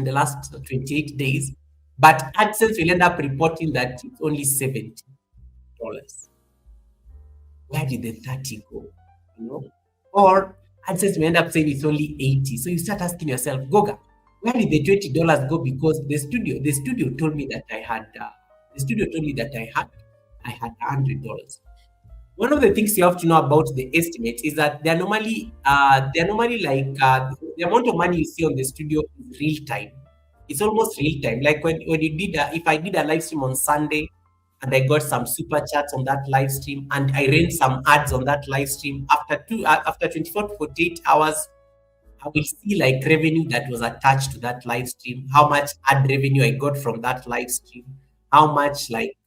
the last 28 days, but AdSense will end up reporting that it's only $70. Where did the 30 go? You know? Or AdSense may end up saying it's only 80. So you start asking yourself, Goga, where did the $20 go? Because the studio told me that I had $100. One of the things you have to know about the estimates is that they're normally like the amount of money you see on the studio is real time. It's almost real time. Like when you did if I did a live stream on Sunday and I got some super chats on that live stream and I ran some ads on that live stream, after 24 to 48 hours, I will see like revenue that was attached to that live stream, how much ad revenue I got from that live stream, how much like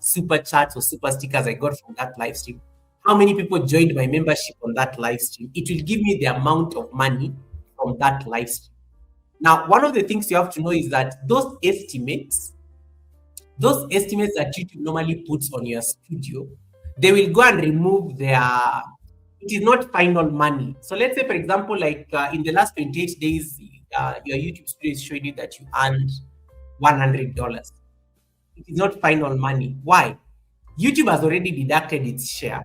super chats or super stickers I got from that live stream, how many people joined my membership on that live stream. It will give me the amount of money from that live stream. Now, one of the things you have to know is that those estimates that YouTube normally puts on your studio, they will go and remove it is not final money. So let's say, for example, like in the last 28 days, your YouTube studio is showing you that you earned $100. It is not final money. Why? YouTube has already deducted its share.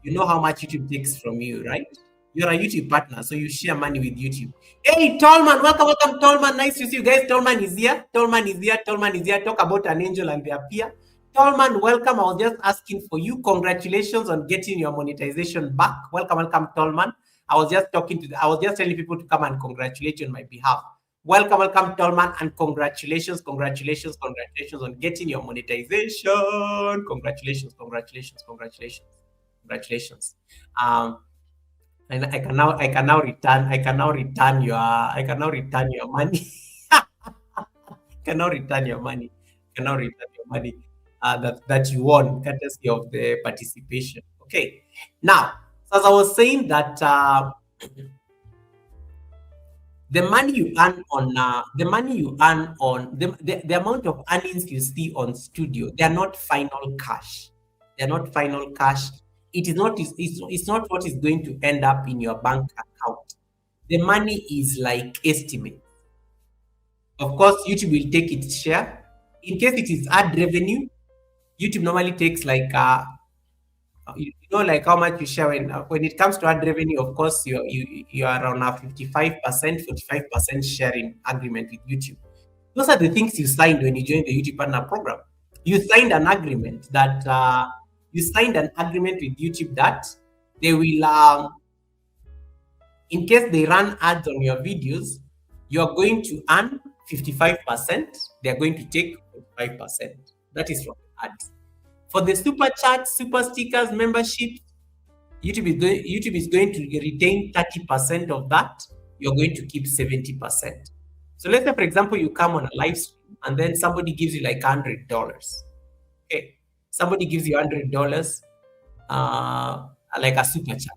You know how much YouTube takes from you, right? You're a YouTube partner, so you share money with YouTube. Hey, Tallman, welcome, Tallman. Nice to see you guys. Tallman is here. Talk about an angel and their peer. Tallman, welcome. I was just asking for you. Congratulations on getting your monetization back. Welcome, Tallman. I was just telling people to come and congratulate you on my behalf. Welcome, Tallman, and congratulations on getting your monetization. Congratulations. And I can now return your money. Can now return your money. That you won, courtesy of the participation. Okay. Now, as I was saying that the money you earn on the amount of earnings you see on studio, they are not final cash. It is not. It's not what is going to end up in your bank account. The money is like estimate. Of course, YouTube will take its share. In case it is ad revenue, YouTube normally takes like like how much you share when it comes to ad revenue. Of course, you are on a 45% sharing agreement with YouTube. Those are the things you signed when you joined the YouTube Partner Program. You signed an agreement with YouTube that they will, in case they run ads on your videos, you're going to earn 55%. They're going to take 45%. That is from ads. For the super chats, super stickers, memberships, YouTube is going to retain 30% of that. You're going to keep 70%. So let's say, for example, you come on a live stream and then somebody gives you like $100. Okay, somebody gives you $100, like a super chat.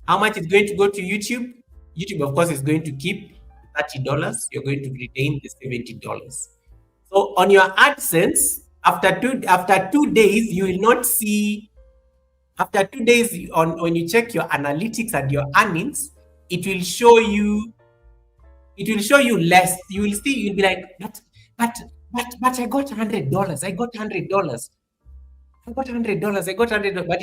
How much is going to go to YouTube? YouTube, of course, is going to keep $30. You're going to retain the $70. So on your AdSense, after 2 days, you will not see. After 2 days, when you check your analytics and your earnings, it will show you less. You will see. You'll be like, but I got $100. I got $100. But it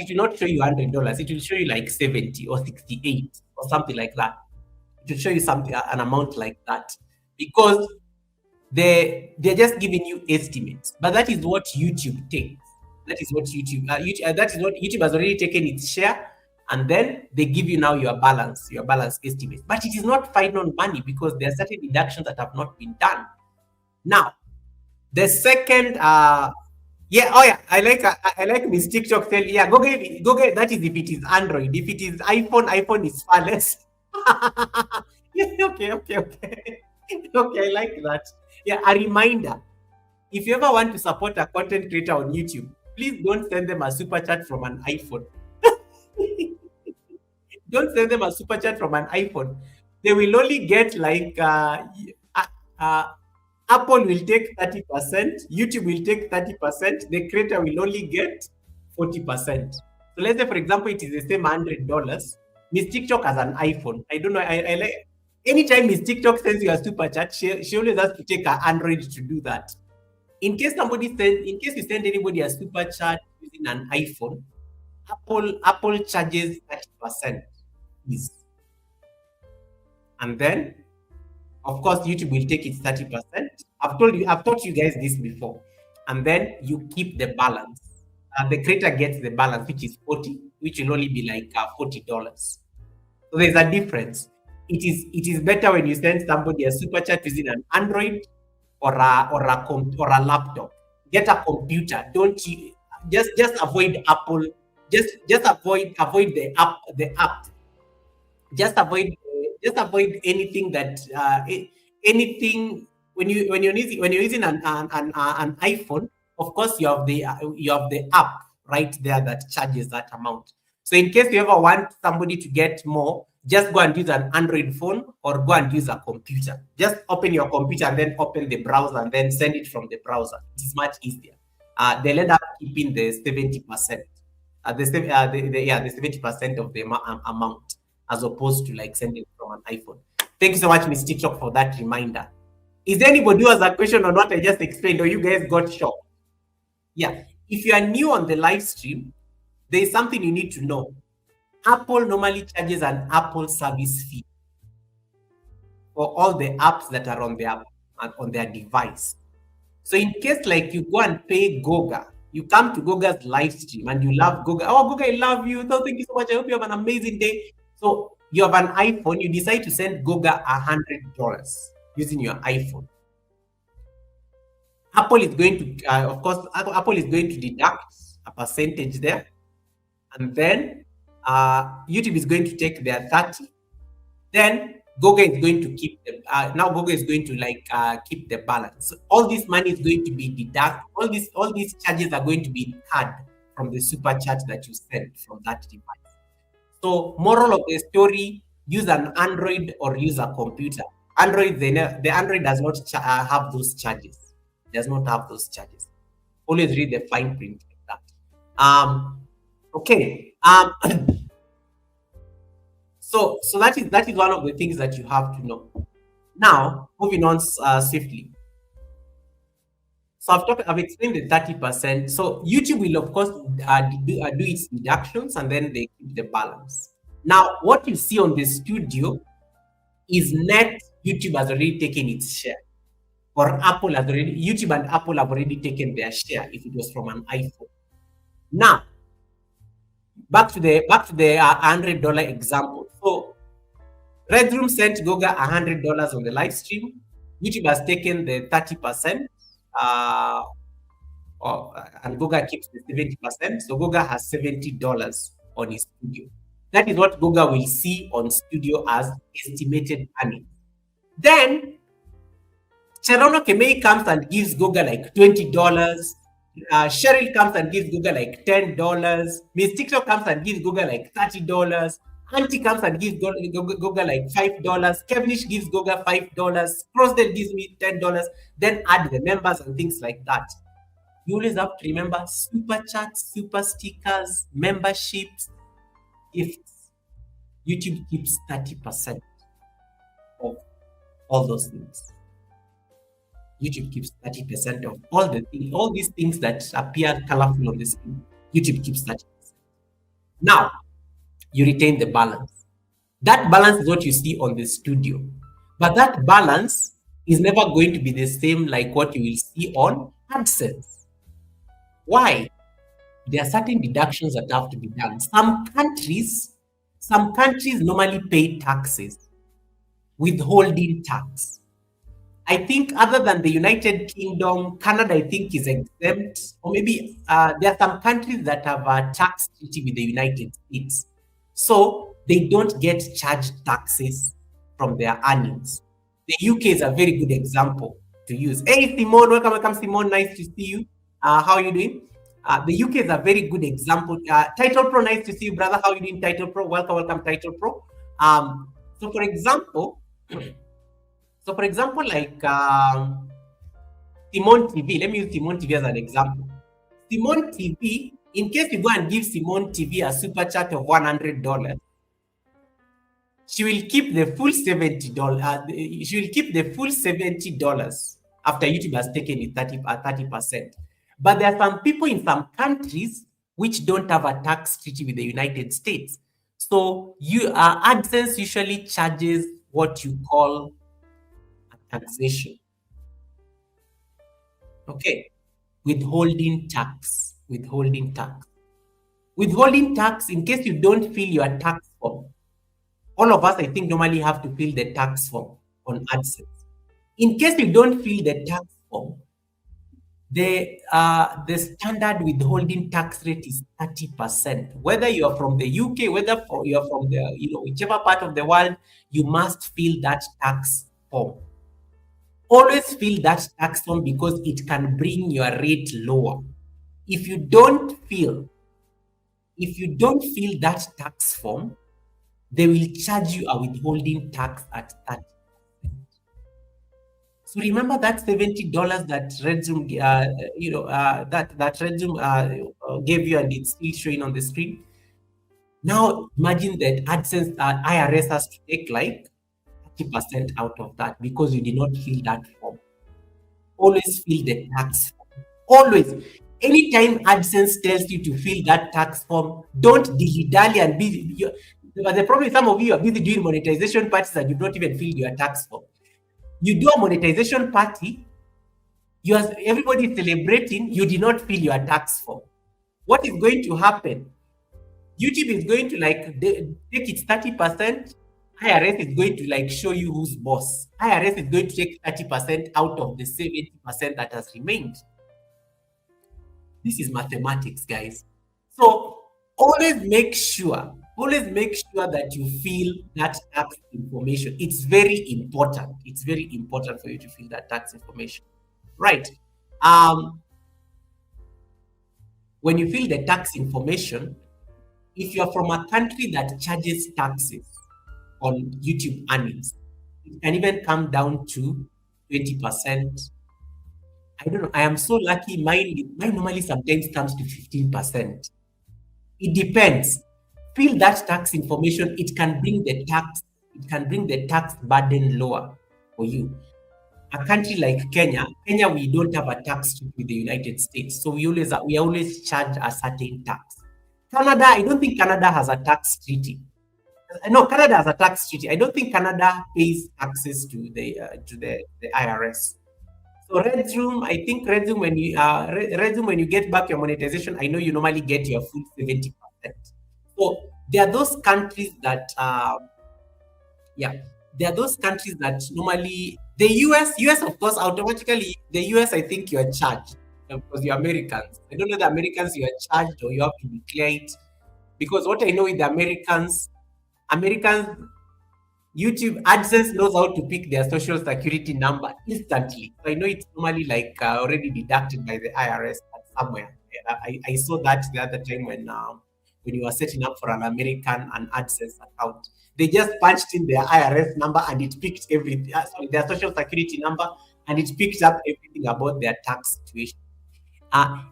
will not show you $100. It will show you like 70 or 68 or something like that. It will show you an amount like that, because they're just giving you estimates, but that is what YouTube takes. That is what that is what YouTube has already taken its share, and then they give you now your balance estimate. But it is not final money because there are certain deductions that have not been done. Now, the second, yeah, oh yeah, I like Miss TikTok tell, yeah, go get that is if it is Android. If it is iPhone, iPhone is far less. Yeah, okay. Okay, I like that. Yeah, a reminder. If you ever want to support a content creator on YouTube, please don't send them a super chat from an iPhone. Don't send them a super chat from an iPhone. They will only get like uh, uh, Apple will take 30%, YouTube will take 30%, the creator will only get 40%. So let's say, for example, it is the same $100. Miss TikTok has an iPhone. I don't know. I like anytime Miss TikTok sends you a super chat, she always has to take her Android to do that. In case you send anybody a super chat using an iPhone, Apple charges 30% fees. And then of course, YouTube will take its 30%. I've taught you guys this before. And then you keep the balance. The creator gets the balance, which is 40, which will only be like $40. So there's a difference. It is better when you send somebody a super chat using an Android or a laptop. Get a computer. Don't you just avoid Apple. Just avoid the app. Just avoid anything that anything when you're using an iPhone. Of course, you have the app right there that charges that amount. So in case you ever want somebody to get more, just go and use an Android phone or go and use a computer. Just open your computer and then open the browser and then send it from the browser. It is much easier. They'll end up keeping the 70%. The 70% of the amount, as opposed to like sending from an iPhone. Thank you so much, Miss TikTok, for that reminder. Is there anybody who has a question on what I just explained, or you guys got shocked? Yeah. If you are new on the live stream, there is something you need to know. Apple normally charges an Apple service fee for all the apps that are on their device. So in case like you go and pay Goga, you come to Goga's live stream and you love Goga. Oh, Goga, I love you. So thank you so much. I hope you have an amazing day. So you have an iPhone. You decide to send Goga $100 using your iPhone. Apple is going to, of course, Apple is going to deduct a percentage there, and then YouTube is going to take their 30. Then Goga is going to keep the now Goga is going to like keep the balance. All this money is going to be deducted. All these charges are going to be cut from the super chat that you sent from that device. So moral of the story: use an Android or use a computer. Android, the Android does not have those charges. Does not have those charges. Always read the fine print like that. Okay. So that is one of the things that you have to know. Now, moving on swiftly. So I've explained the 30%. So YouTube will of course do its deductions and then they keep the balance. Now, what you see on the studio is net. YouTube has already taken its share, or YouTube and Apple have already taken their share if it was from an iPhone. Now, back to the $100 example. So Red Room sent Goga $100 on the live stream. YouTube has taken the 30%, and Goga keeps the 70%. So Goga has $70 on his studio. That is what Goga will see on studio as estimated earnings. Then Cherono Kemei comes and gives Goga like $20. Cheryl comes and gives Goga like $10. Miss TikTok comes and gives Goga like $30. Auntie comes and gives Goga like $5. Kevinish gives Goga $5. Crossdale gives me $10. Then add the members and things like that. You always have to remember super chats, super stickers, memberships, gifts. YouTube keeps 30% of all those things. YouTube keeps 30% of all these things that appear colorful on the screen. YouTube keeps 30%. Now, you retain the balance. That balance is what you see on the studio. But that balance is never going to be the same like what you will see on AdSense. Why? There are certain deductions that have to be done. Some countries normally pay taxes, withholding tax. I think other than the United Kingdom, Canada, I think is exempt, or maybe there are some countries that have a tax treaty with the United States, so they don't get charged taxes from their earnings. The UK is a very good example to use. Hey, Simone, welcome, Simone. Nice to see you. How are you doing? The UK is a very good example. Title Pro, nice to see you, brother. How are you doing, Title Pro? Welcome, Title Pro. So, for example, like Simone TV, let me use Simone TV as an example. Simone TV, in case you go and give Simone TV a super chat of $100, she will keep the full $70. She will keep the full $70 after YouTube has taken it 30%. But there are some people in some countries which don't have a tax treaty with the United States. So AdSense usually charges what you call taxation. Okay. Withholding tax. Withholding tax. Withholding tax, in case you don't fill your tax form. All of us, I think, normally have to fill the tax form on AdSense. In case you don't fill the tax form, the standard withholding tax rate is 30%. Whether you are from the UK, whether you are from the whichever part of the world, you must fill that tax form. Always fill that tax form because it can bring your rate lower. If you don't fill that tax form, they will charge you a withholding tax at 30%. So remember that $70 that RedZoom, that RedZoom gave you, and it's still showing on the screen. Now imagine that AdSense IRS has to take like 30% out of that because you did not fill that form. Always fill the tax form. Always. Anytime AdSense tells you to fill that tax form, don't dilly-dally and be. But the problem is some of you are busy doing monetization parties and you don't even fill your tax form. You do a monetization party, everybody is celebrating, you did not fill your tax form. What is going to happen? YouTube is going to take its 30%. IRS is going to show you who's boss. IRS is going to take 30% out of the 70% that has remained. This is mathematics, guys. So always make sure that you fill that tax information. It's very important. It's very important for you to fill that tax information. Right. When you fill the tax information, if you're from a country that charges taxes on YouTube earnings, it can even come down to 20%. I don't know. I am so lucky. Mine normally sometimes comes to 15%. It depends. Fill that tax information. It can bring the tax burden lower for you. A country like Kenya, we don't have a tax treaty with the United States, so we always charge a certain tax. Canada, I don't think Canada has a tax treaty. No, Canada has a tax treaty. I don't think Canada pays taxes to the IRS. So RedZoom, I think RedZoom when you get back your monetization, I know you normally get your full 70%. So there are those countries that normally the US of course automatically the US, I think you are charged because you're Americans. I don't know the Americans you are charged or you have to declare it, because what I know with the Americans, YouTube AdSense knows how to pick their social security number instantly. So I know it's normally already deducted by the IRS somewhere. I saw that the other time when you were setting up for an American and AdSense account. They just punched in their IRS number and it picked their social security number, and it picked up everything about their tax situation.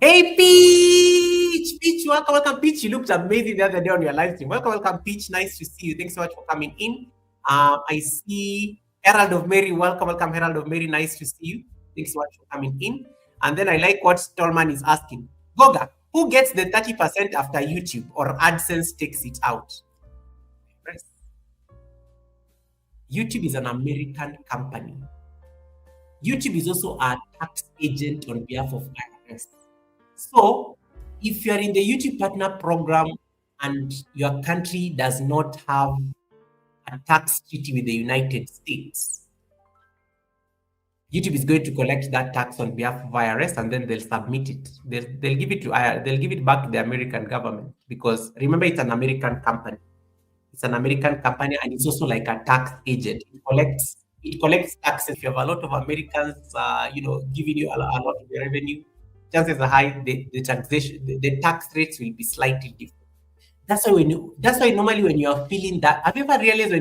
Hey Peach, welcome, Peach. You looked amazing the other day on your live stream. Welcome, Peach. Nice to see you. Thanks so much for coming in. I see Herald of Mary. Welcome, Herald of Mary. Nice to see you. Thanks so much for coming in. And then I like what Stallman is asking. Goga, who gets the 30% after YouTube or AdSense takes it out? YouTube is an American company. YouTube is also a tax agent on behalf of IRS. So, if you are in the YouTube partner program and your country does not have a tax treaty with the United States, YouTube is going to collect that tax on behalf of IRS and then they'll submit it. They'll give it to IRS, they'll give it back to the American government because remember it's an American company. It's an American company and it's also like a tax agent. It collects taxes. If you have a lot of Americans, giving you a lot of the revenue, chances are high the taxation, the tax rates will be slightly different. That's why normally when you are filling that, have you ever realized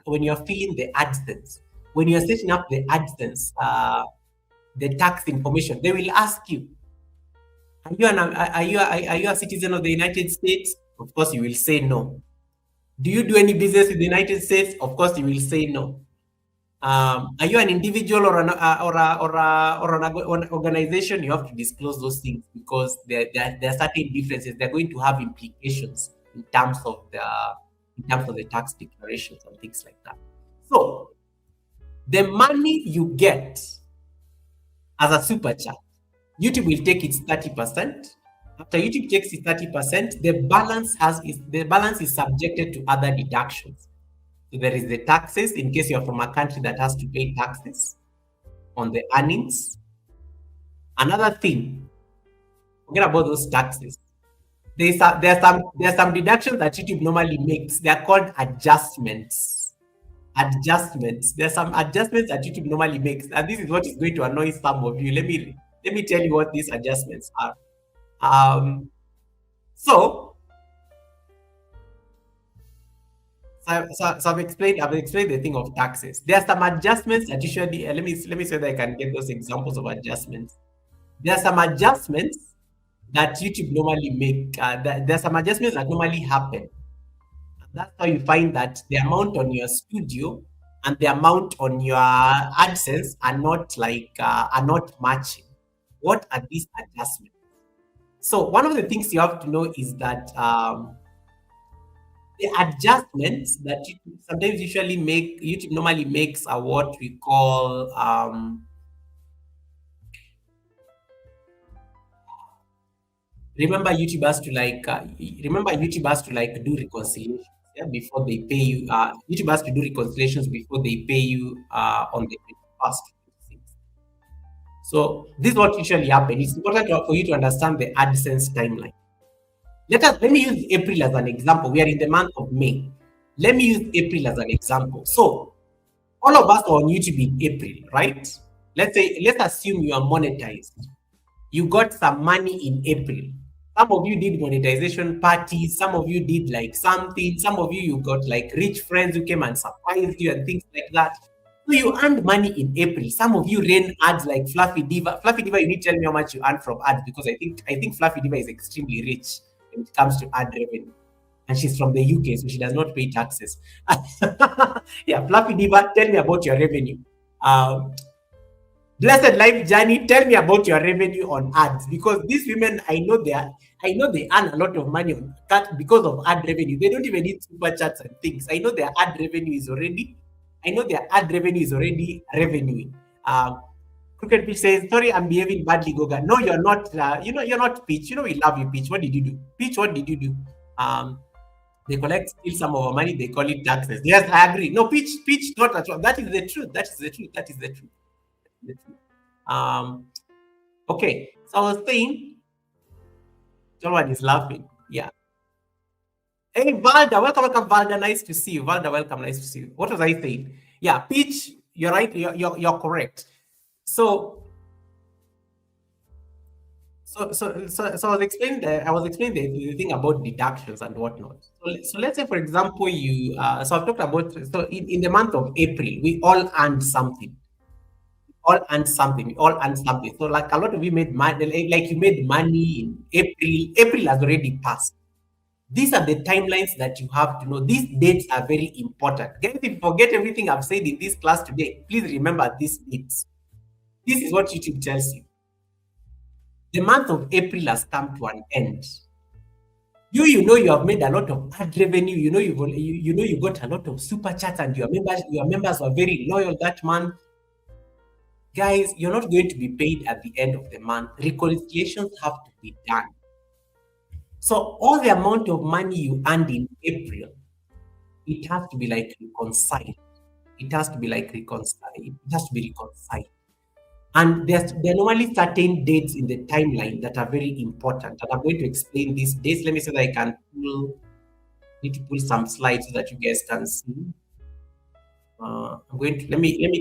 when you're filling the AdSense, when you're setting up the AdSense, the tax information, they will ask you, are you a citizen of the United States? Of course, you will say no. Do you do any business with the United States? Of course, you will say no. Are you an individual or an organization? You have to disclose those things because there are certain differences. They're going to have implications in terms of the tax declarations and things like that. So the money you get as a super chat, YouTube will take its 30%. After YouTube takes its 30%, the balance is subjected to other deductions. So there is the taxes in case you're from a country that has to pay taxes on the earnings. Another thing, forget about those taxes. There's some deductions that YouTube normally makes. They're called adjustments. Adjustments. There's some adjustments that YouTube normally makes, and this is what is going to annoy some of you. Let me tell you what these adjustments are. So I've explained the thing of taxes. There are some adjustments that usually let me say that I can get those examples of adjustments. There are some adjustments that YouTube normally make. There are some adjustments that normally happen. That's how you find that the amount on your studio and the amount on your AdSense are not matching. What are these adjustments? So one of the things you have to know is that the adjustments that YouTube normally makes are what we call remember YouTube has to do reconciliations, yeah, before they pay you. YouTube has to do reconciliations before they pay you on the 21st. So this is what usually happens. It's important for you to understand the AdSense timeline. Let me use April as an example. We are in the month of May. Let me use April as an example. So all of us are on YouTube in April, right? Let's assume you are monetized. You got some money in April. Some of you did monetization parties. Some of you did like something. Some of you got like rich friends who came and surprised you and things like that. So you earned money in April. Some of you ran ads like Fluffy Diva. Fluffy Diva, you need to tell me how much you earned from ads because I think Fluffy Diva is extremely rich when it comes to ad revenue. And she's from the UK, so she does not pay taxes. Yeah, Fluffy Diva, tell me about your revenue. Blessed Life Journey, tell me about your revenue on ads because these women, I know they earn a lot of money on that because of ad revenue. They don't even need super chats and things. I know their ad revenue is already revenuing. Crooked Peach says, sorry, I'm behaving badly, Goga. No, you're not. You're not Peach. We love you, Peach. What did you do? Peach, what did you do? They steal some of our money. They call it taxes. Yes, I agree. No, Peach, not at all. That is the truth. Okay. So I was saying, someone is laughing. Yeah. Hey, Valda, welcome, Valda. Nice to see you. Valda, welcome. Nice to see you. What was I saying? Yeah, Peach, you're right. You're correct. So I was explaining the thing about deductions and whatnot. So let's say, for example, so I've talked about, so in the month of April, we all earned something. We all earned something. So like a lot of you made money, like you made money in April. April has already passed. These are the timelines that you have to know. These dates are very important. Guys, if you forget everything I've said in this class today, please remember these dates. This is what YouTube tells you. The month of April has come to an end. You have made a lot of ad revenue. You got a lot of super chats, and your members were very loyal that month. Guys, you're not going to be paid at the end of the month. Reconciliations have to be done. So all the amount of money you earned in April, it has to be like reconciled. It has to be like reconciled. It has to be reconciled. And there are normally certain dates in the timeline that are very important. And I'm going to explain these dates. Let me see that I can need to pull some slides so that you guys can see. I'm going to let me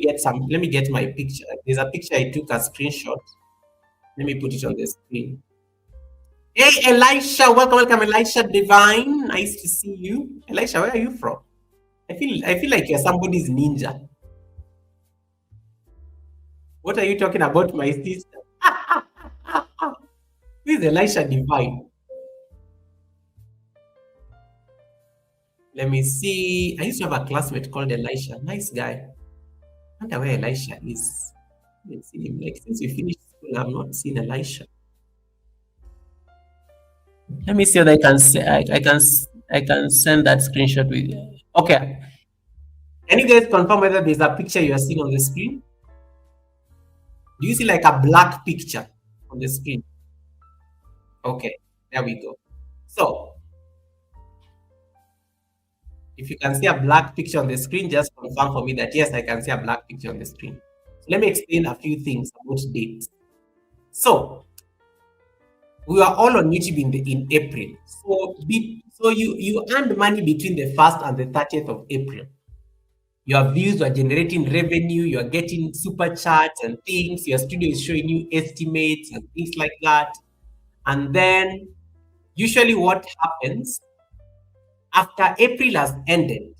get my picture. There's a picture I took a screenshot. Let me put it on the screen. Hey Elisha, welcome Elisha Divine. Nice to see you. Elisha, where are you from? I feel like you're somebody's ninja. What are you talking about, my sister? Who is Elisha Divine? Let me see. I used to have a classmate called Elisha. Nice guy. I wonder where Elisha is. I haven't seen him. Like since we finished school, I've not seen Elisha. Let me see if I can say I can send that screenshot with you. Okay. Can you guys confirm whether there's a picture you are seeing on the screen? Do you see like a black picture on the screen? Okay, there we go. So if you can see a black picture on the screen, just confirm for me that yes, I can see a black picture on the screen. So let me explain a few things about dates. So we are all on YouTube in April. So you earned money between the 1st and the 30th of April. Your views are generating revenue, you are getting super chats and things, your studio is showing you estimates and things like that. And then usually what happens after April has ended,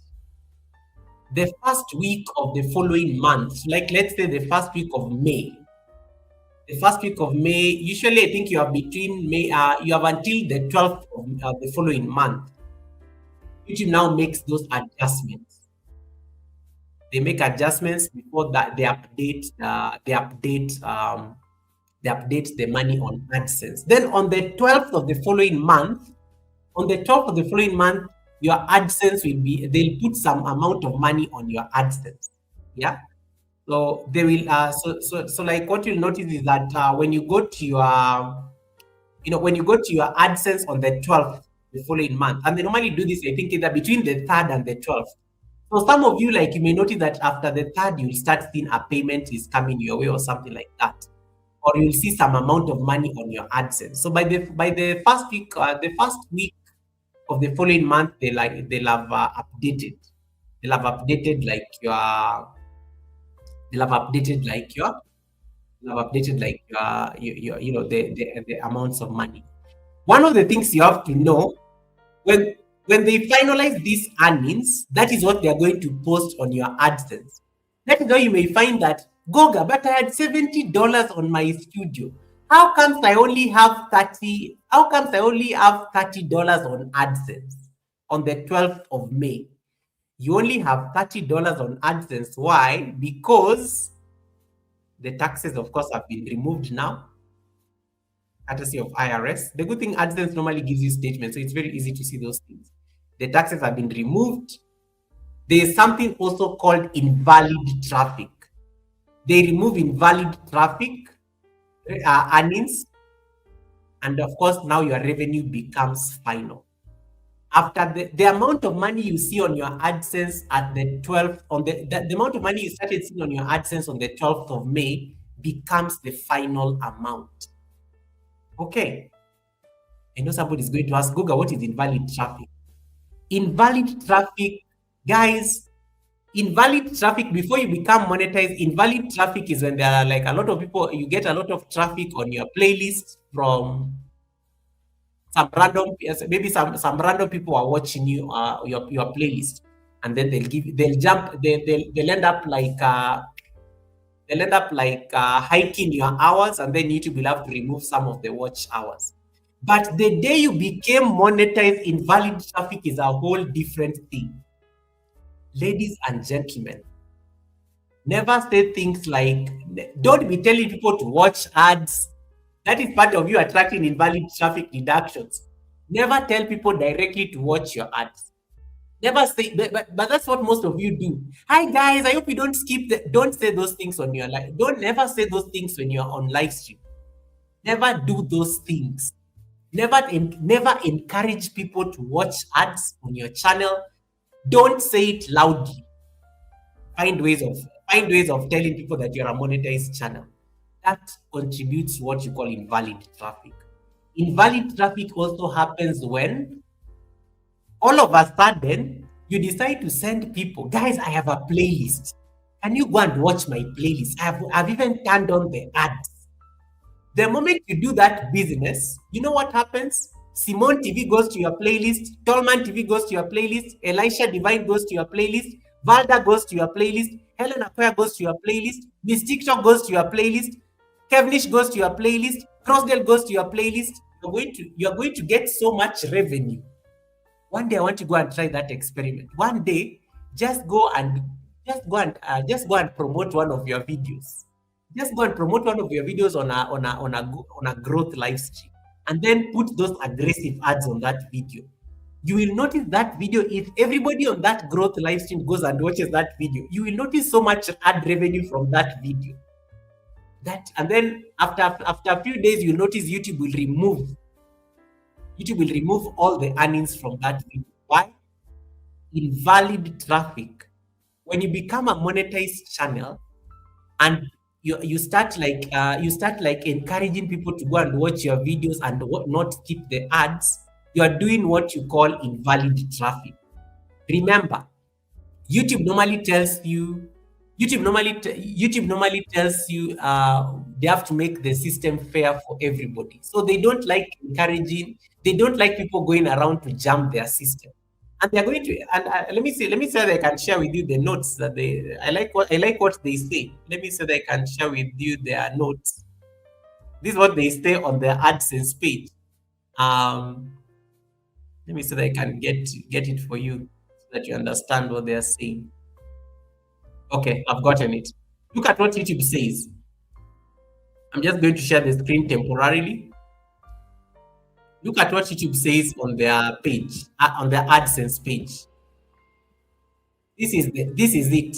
the first week of the following month, like let's say the first week of May, usually I think you are between May, you have until the 12th of the following month. YouTube now makes those adjustments. They make adjustments before that they update the money on AdSense. Then on the 12th of the following month, your AdSense they'll put some amount of money on your AdSense. Yeah. So they will so like what you'll notice is that when you go to your AdSense on the 12th the following month, and they normally do this, I think either between the 3rd and the 12th. So some of you, like, you may notice that after the 3rd, you'll start seeing a payment is coming your way or something like that, or you'll see some amount of money on your AdSense. So by the first week, of the following month, they'll have updated. They'll have updated like your. They'll have updated like your. They'll have updated like your the amounts of money. One of the things you have to know when they finalize these earnings, that is what they are going to post on your AdSense. That is why you may find that, Goga, but I had $70 on my studio. How comes I only have $30 on AdSense on the 12th of May? You only have $30 on AdSense. Why? Because the taxes, of course, have been removed now, courtesy of IRS. The good thing, AdSense normally gives you statements, so it's very easy to see those things. The taxes have been removed. There is something also called invalid traffic. They remove invalid traffic earnings, and of course, now your revenue becomes final. After the amount of money you see on your AdSense at the 12th, the amount of money you started seeing on your AdSense on the 12th of May becomes the final amount. Okay. I know somebody's going to ask, Google, what is invalid traffic? Invalid traffic, guys, invalid traffic, before you become monetized, invalid traffic is when there are like a lot of people, you get a lot of traffic on your playlist from some random, maybe some random people are watching you, your playlist, and then they'll end up like hiking your hours, and then YouTube will have to remove some of the watch hours. But the day you became monetized, invalid traffic is a whole different thing. Ladies and gentlemen, never say things like, don't be telling people to watch ads. That is part of you attracting invalid traffic deductions. Never tell people directly to watch your ads. Never say, but that's what most of you do. Hi guys, I hope you don't skip the. Don't say those things on your live. Don't never say those things when you're on live stream. Never do those things. Never encourage people to watch ads on your channel. Don't say it loudly. Find ways of find ways of telling people that you're a monetized channel. That contributes to what you call invalid traffic. Invalid traffic also happens when all of a sudden you decide to send people, guys, I have a playlist. Can you go and watch my playlist? I've even turned on the ads. The moment you do that business, you know what happens? Simone TV goes to your playlist, Tolman TV goes to your playlist, Elisha Divine goes to your playlist, Valda goes to your playlist, Helen Akoya goes to your playlist, Miss TikTok goes to your playlist, Kevnish goes to your playlist, Crossdale goes to your playlist. You're going to get so much revenue. One day I want to go and try that experiment. One day, just go and just go and promote one of your videos. Just go and promote one of your videos on a growth live stream, and then put those aggressive ads on that video. You will notice that video. If everybody on that growth live stream goes and watches that video, you will notice so much ad revenue from that video. That and then after a few days, you'll notice YouTube will remove all the earnings from that video. Why? Invalid traffic. When you become a monetized channel and you start like encouraging people to go and watch your videos and not skip the ads, you are doing what you call invalid traffic. Remember, YouTube normally tells you YouTube normally tells you they have to make the system fair for everybody. So they don't like people going around to jam their system. And they're going to and let me see that I can share with you the notes that they I like what they say. Let me see that I can share with you their notes. This is what they say on their AdSense page. Um let me see that I can get it for you so that you understand what they are saying. Okay, I've gotten it. Look at what YouTube says. I'm just going to share the screen temporarily. Look at what YouTube says on their page, on their AdSense page. This is it.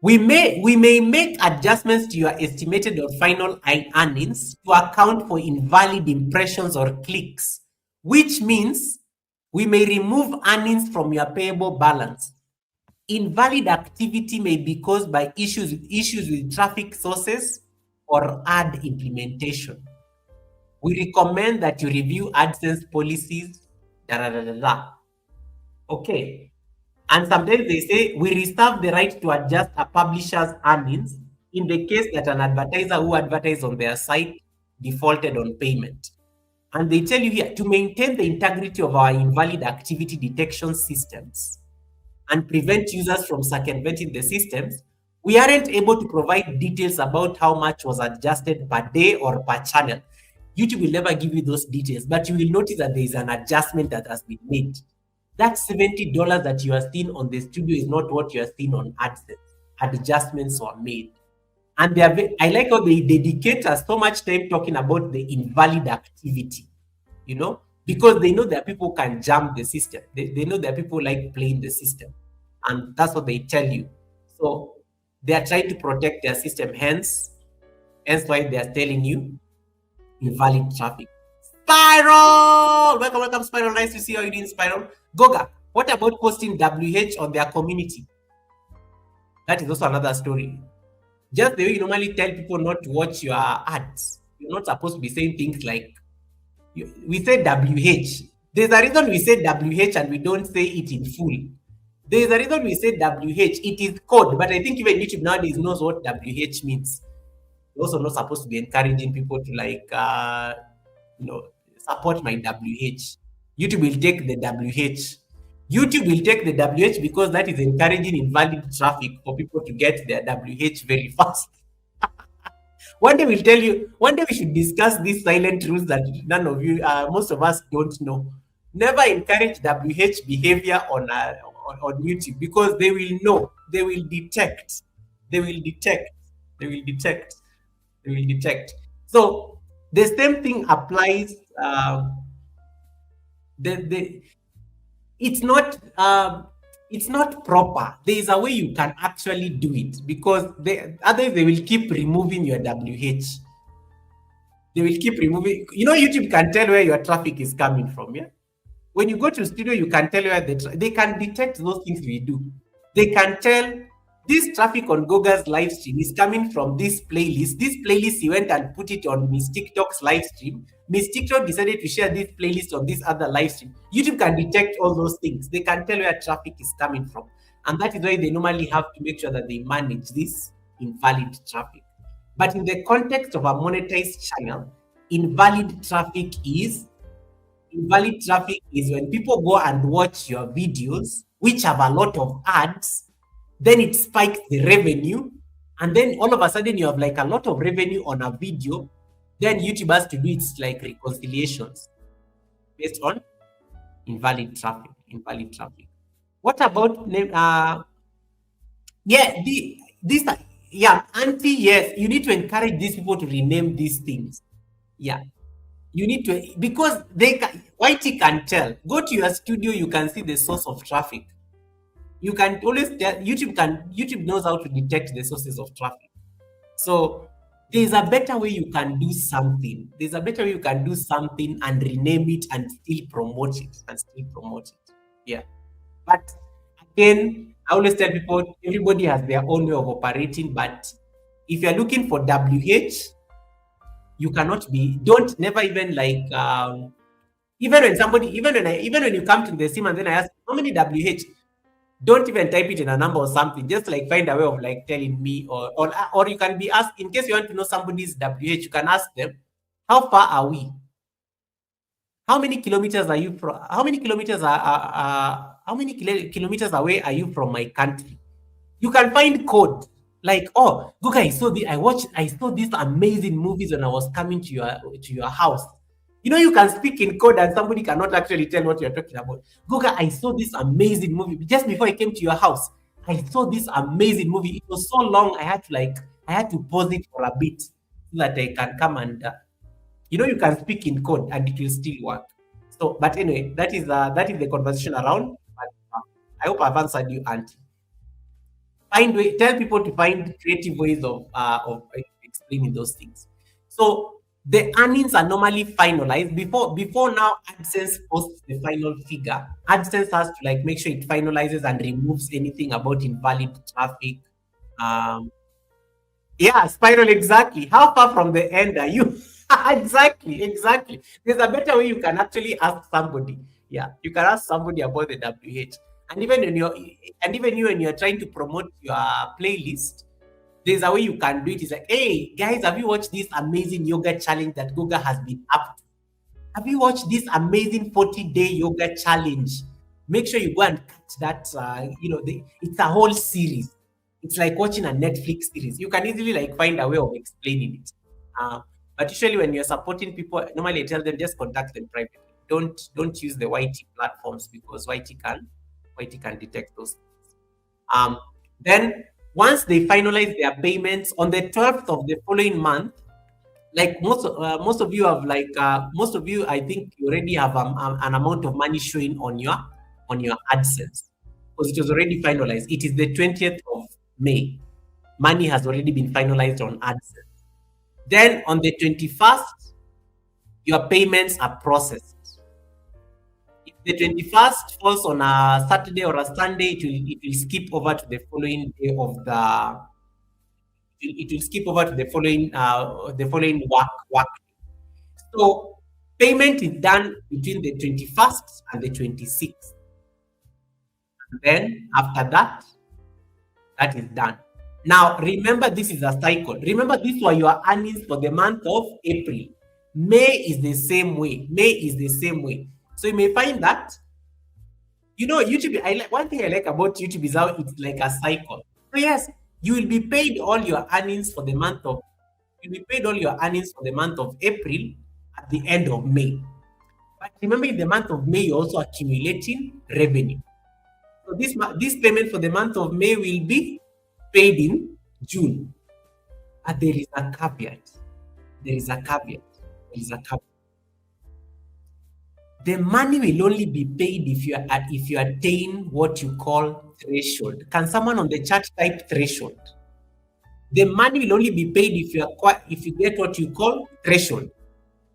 We may make adjustments to your estimated or final earnings to account for invalid impressions or clicks, which means we may remove earnings from your payable balance. Invalid activity may be caused by issues with traffic sources or ad implementation. We recommend that you review AdSense policies. Da, da, da, da, da. Okay. And sometimes they say we reserve the right to adjust a publisher's earnings in the case that an advertiser who advertised on their site defaulted on payment. And they tell you here to maintain the integrity of our invalid activity detection systems and prevent users from circumventing the systems, we aren't able to provide details about how much was adjusted per day or per channel. YouTube will never give you those details, but you will notice that there is an adjustment that has been made. That $70 that you are seeing on the studio is not what you are seeing on AdSense. Adjustments were made. And I like how they dedicate us so much time talking about the invalid activity, because they know that people can jam the system. They know that people like playing the system. And that's what they tell you. So they are trying to protect their system. Hence why they are telling you invalid traffic. Spiral! Welcome, Spiral. Nice to see how you doing, Spiral. Goga, what about posting WH on their community? That is also another story. Just the way you normally tell people not to watch your ads, you're not supposed to be saying things like, we say WH. There's a reason we say WH and we don't say it in full. There's a reason we say WH. It is code, but I think even YouTube nowadays knows what WH means. You're also not supposed to be encouraging people to support my WH. YouTube will take the WH. YouTube will take the WH because that is encouraging invalid traffic for people to get their WH very fast. One day we'll tell you, one day we should discuss these silent rules that most of us don't know. Never encourage WH behavior on YouTube because they will know, they will detect, they will detect, they will detect, they will detect. So the same thing applies. The it's not it's not proper. There is a way you can actually do it, because others, they will keep removing your WH. They will keep removing. YouTube can tell where your traffic is coming from. Yeah. When you go to studio, you can tell where they can detect those things we do. They can tell this traffic on Goga's live stream is coming from this playlist. This playlist, he went and put it on Miss TikTok's live stream. Miss TikTok decided to share this playlist on this other live stream. YouTube can detect all those things. They can tell where traffic is coming from. And that is why they normally have to make sure that they manage this invalid traffic. But in the context of a monetized channel, invalid traffic is invalid traffic is when people go and watch your videos, which have a lot of ads, then it spikes the revenue, and then all of a sudden you have like a lot of revenue on a video. Then YouTube has to do its like reconciliations based on invalid traffic. Invalid traffic. What about yeah, this yeah, anti, yes, you need to encourage these people to rename these things. Yeah. You need to, because YT can tell. Go to your studio, you can see the source of traffic. You can always tell. YouTube knows how to detect the sources of traffic. So there's a better way you can do something. There's a better way you can do something and rename it and still promote it Yeah. But again, I always tell people everybody has their own way of operating. But if you're looking for WH, you cannot be, don't never even like even when somebody, even when you come to the sim and then I ask how many WH, don't even type it in a number or something. Just like find a way of like telling me, or you can be asked, in case you want to know somebody's WH, you can ask them, how far are we? How many kilometers are you from? How many kilometers how many kilometers away are you from my country? You can find code like, oh, Guga, I saw these amazing movies when I was coming to your house. You can speak in code and somebody cannot actually tell what you're talking about. Guga, I saw this amazing movie just before I came to your house. I saw this amazing movie. It was so long, I had to pause it for a bit so that I can come and you can speak in code and it will still work. So, but anyway, that is the conversation around. But, I hope I've answered you, Auntie. Tell people to find creative ways of explaining those things. So the earnings are normally finalized before now. AdSense posts the final figure. AdSense has to like make sure it finalizes and removes anything about invalid traffic. um yeah, spiral, exactly. How far from the end are you? Exactly. There's a better way you can actually ask somebody. Yeah, you can ask somebody about the WH. And even you when you're trying to promote your playlist, there's a way you can do it. It's like, hey guys, have you watched this amazing yoga challenge that Goga has been up to? Have you watched this amazing 40-day yoga challenge? Make sure you go and catch that. It's a whole series. It's like watching a Netflix series. You can easily like find a way of explaining it. But usually when you're supporting people, normally I tell them just contact them privately. Don't use the YT platforms, because YT can detect those. Um, then once they finalize their payments on the 12th of the following month, like most of you have like most of you, I think you already have an amount of money showing on your AdSense, because it was already finalized. It is the 20th of May. Money has already been finalized on AdSense. Then on the 21st, your payments are processed. If the 21st falls on a Saturday or a Sunday, it will skip over to the following day of the it will skip over to the following work. So payment is done between the 21st and the 26th. And then after that, that is done. Now remember, this is a cycle. Remember, these were your earnings for the month of April. May is the same way. So you may find that YouTube. One thing I like about YouTube is how it's like a cycle. So yes, you will be paid all your earnings for the month of you'll be paid all your earnings for the month of April at the end of May. But remember, in the month of May, you're also accumulating revenue. So this payment for the month of May will be paid in June. But there is a caveat. There is a caveat. The money will only be paid if you attain what you call threshold. Can someone on the chat type threshold? The money will only be paid if you get what you call threshold.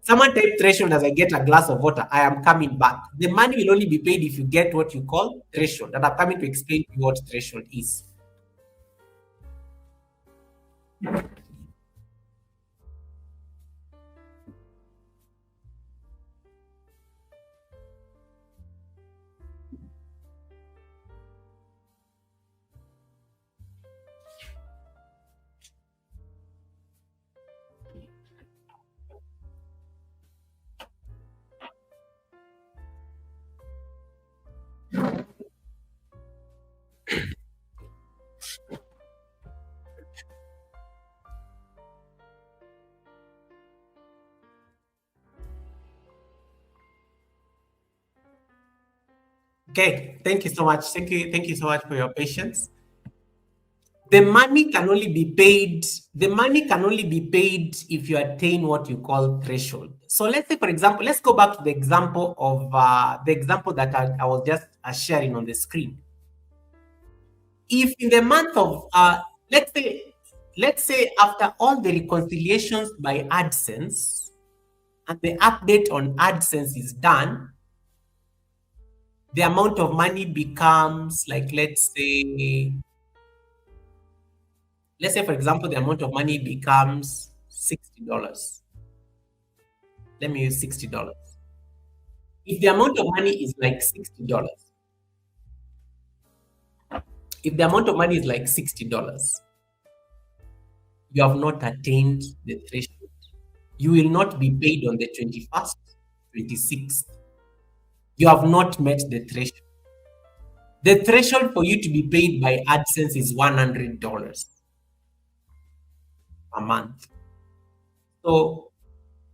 Someone type threshold as I get a glass of water. I am coming back. The money will only be paid if you get what you call threshold. And I'm coming to explain to you what threshold is. Okay, thank you so much. Thank you so much for your patience. The money can only be paid. The money can only be paid if you attain what you call threshold. So let's say, for example, let's go back to the example of the example that I was just sharing on the screen. If in the month of let's say after all the reconciliations by AdSense and the update on AdSense is done, the amount of money becomes like let's say for example the amount of money becomes $60. Let me use $60. If the amount of money is like $60, if the amount of money is like $60, you have not attained the threshold. You will not be paid on the 21st, 26th. You have not met the threshold. The threshold for you to be paid by AdSense is $100 a month. So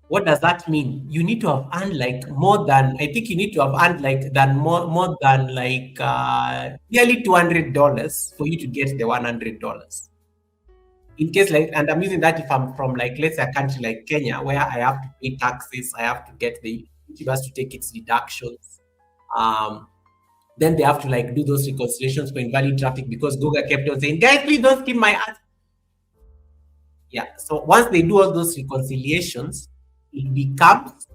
what does that mean? You need to have earned like more than, I think you need to have earned like more than like nearly $200 for you to get the $100. In case like, and I'm using that if I'm from like, let's say a country like Kenya, where I have to pay taxes, I have to get the YouTube has to take its deductions. Then they have to like do those reconciliations for invalid traffic because Google kept on saying, guys, please don't skip my ads. Yeah. So once they do all those reconciliations, it becomes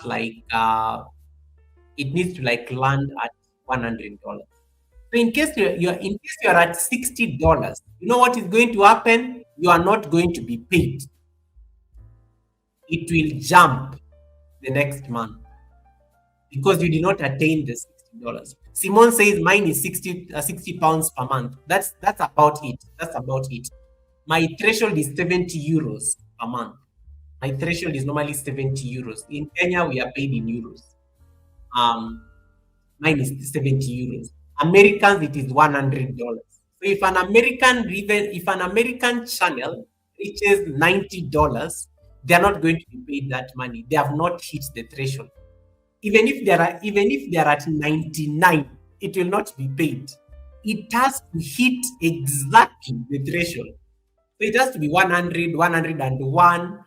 like it needs to like land at $100. So in case you're at $60, you know what is going to happen? You are not going to be paid. It will jump the next month because you did not attain the $60. Simone says mine is 60 pounds per month. That's about it. That's about it. My threshold is 70 euros a month. My threshold is normally 70 euros. In Kenya, we are paid in euros. Mine is 70 euros. Americans, it is $100. So if an American channel reaches $90, they are not going to be paid that money. They have not hit the threshold. Even if they are at 99, it will not be paid. It has to hit exactly the threshold. So it has to be 100, 101.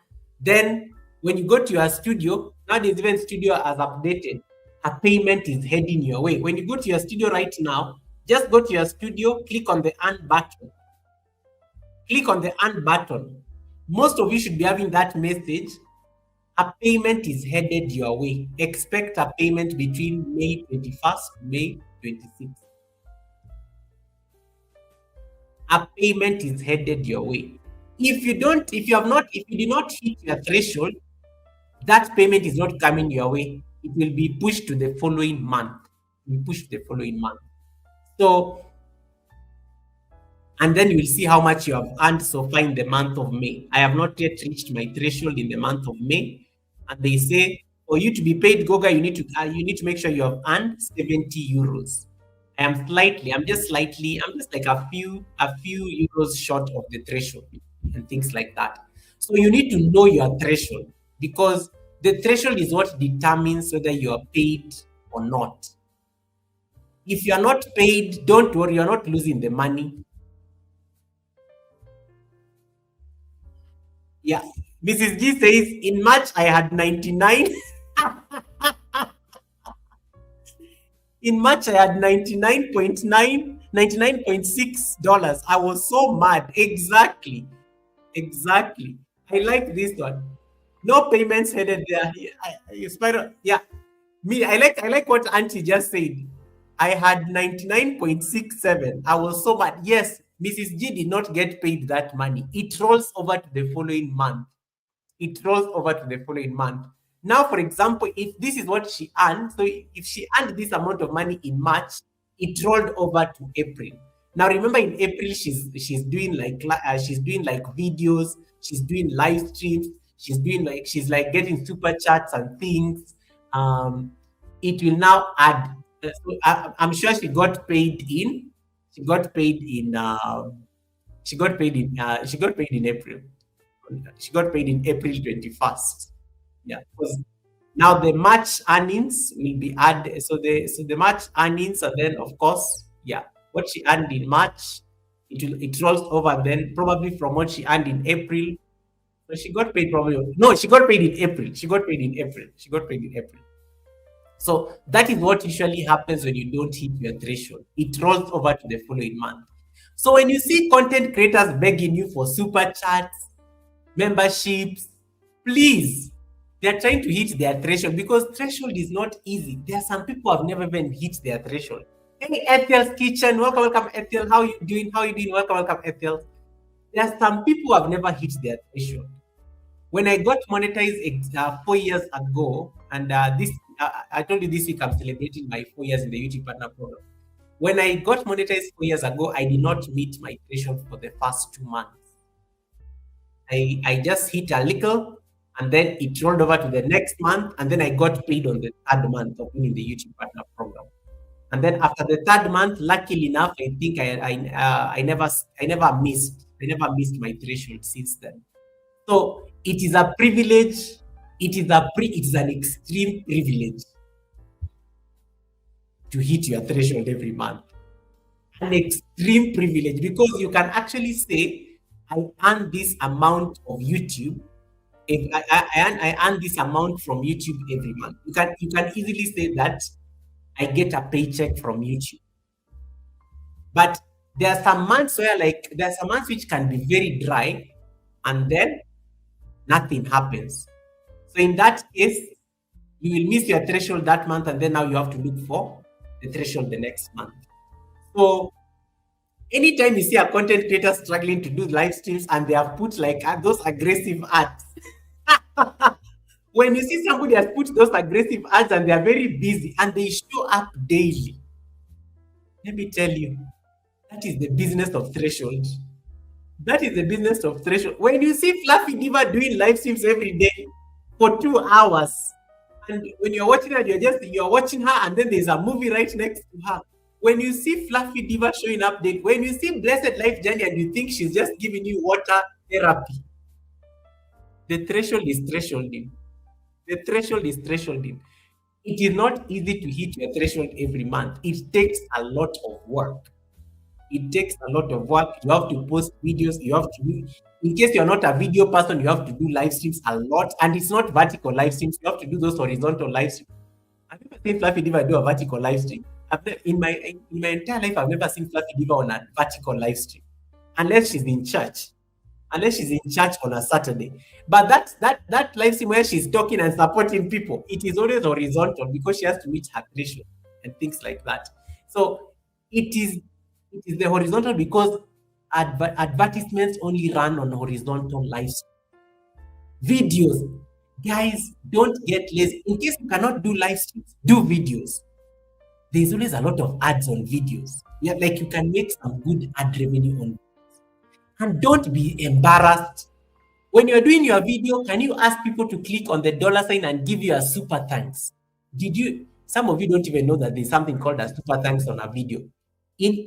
Then when you go to your studio, nowadays even studio has updated. A payment is heading your way. When you go to your studio right now, just go to your studio, click on the earn button. Click on the earn button. Most of you should be having that message. A payment is headed your way. Expect a payment between May 21st, May 26th. A payment is headed your way. If you did not hit your threshold, that payment is not coming your way. It will be pushed to the following month. So, and then you will see how much you have earned so far in the month of May. I have not yet reached my threshold in the month of May, and they say for you to be paid, Goga, you need to make sure you have earned 70 euros. I'm just like a few euros short of the threshold and things like that. So you need to know your threshold because the threshold is what determines whether you are paid or not. If you are not paid, don't worry, you're not losing the money. Yeah. Mrs. G says, in March, I had 99. In March, I had 99.6 dollars. I was so mad. Exactly. Exactly. I like this one. No payments headed there. Yeah. Me, I like what Auntie just said. I had 99.67. I was so mad. Yes, Mrs. G did not get paid that money. It rolls over to the following month. It rolls over to the following month. Now, for example, if this is what she earned, so if she earned this amount of money in March, it rolled over to April. Now, remember, in April, she's doing like videos, she's doing live streams, she's like getting super chats and things. Um, it will now add. I'm sure she got paid in. She got paid in. She got paid in April. She got paid in April 21st. Yeah. Because now the March earnings will be added. So the March earnings, and then of course, yeah, what she earned in March, it rolls over then probably from what she earned in April. So she got paid probably no, she got paid in April. She got paid in April. She got paid in April. So that is what usually happens when you don't hit your threshold. It rolls over to the following month. So when you see content creators begging you for super chats, memberships, please, they're trying to hit their threshold because threshold is not easy. There are some people who have never even hit their threshold. Hey, Ethel's Kitchen, welcome, welcome, Ethel. How you doing? How you doing? Welcome, welcome, Ethel. There are some people who have never hit their threshold. When I got monetized 4 years ago, and I told you this week I'm celebrating my 4 years in the YouTube partner program. When I got monetized 4 years ago, I did not meet my threshold for the first 2 months. I just hit a little, and then it rolled over to the next month, and then I got paid on the third month of being in the YouTube partner program. And then after the third month, luckily enough, I think I never missed my threshold since then. So it is a privilege. It is an extreme privilege to hit your threshold every month. An extreme privilege because you can actually say, I earn this amount of YouTube. If I earn this amount from YouTube every month. You can easily say that I get a paycheck from YouTube. But there are some months which can be very dry, and then nothing happens. So in that case, you will miss your threshold that month, and then now you have to look for the threshold the next month. So anytime you see a content creator struggling to do live streams and they have put like those aggressive ads, when you see somebody has put those aggressive ads and they are very busy and they show up daily, let me tell you, that is the business of threshold. That is the business of threshold. When you see Fluffy Diva doing live streams every day for 2 hours, and when you're watching her, you're watching her, and then there's a movie right next to her. When you see Fluffy Diva showing up, when you see Blessed Life Journey and you think she's just giving you water therapy, the threshold is thresholding. The threshold is thresholding. It is not easy to hit your threshold every month. It takes a lot of work. It takes a lot of work. You have to post videos. You have to do, in case you're not a video person, you have to do live streams a lot. And it's not vertical live streams. You have to do those horizontal live streams. I've never seen Fluffy Diva do a vertical live stream. In my entire life, I've never seen Fluffy Diva on a vertical live stream, unless she's in church. Unless she's in church on a Saturday. But that live stream where she's talking and supporting people, it is always horizontal because she has to meet her threshold and things like that. So it is the horizontal because advertisements only run on horizontal live stream. Videos, guys, don't get lazy. In case you cannot do live streams, do videos. There's always a lot of ads on videos. Yeah, like you can make some good ad revenue on. And don't be embarrassed. When you're doing your video, can you ask people to click on the dollar sign and give you a super thanks? Some of you don't even know that there's something called a super thanks on a video.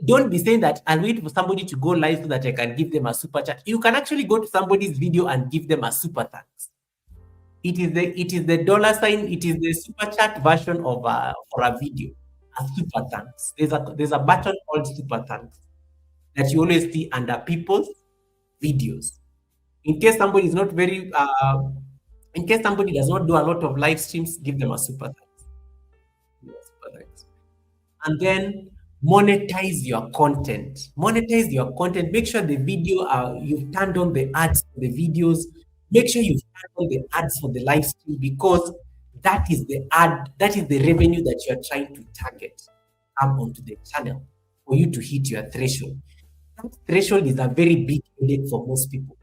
Don't be saying that I'll wait for somebody to go live so that I can give them a super chat. You can actually go to somebody's video and give them a super thanks. It is the dollar sign. It is the super chat version of for a video. A super thanks. There's a button called super thanks that you always see under people's videos. In case somebody is not very, in case somebody does not do a lot of live streams, give them a super thanks. Super thanks. And then monetize your content. Monetize your content. Make sure the video you've turned on the ads for the videos. Make sure you've turned on the ads for the live stream, because that is the revenue that you are trying to target come onto the channel for you to hit your threshold. That threshold is a very big headache for most people.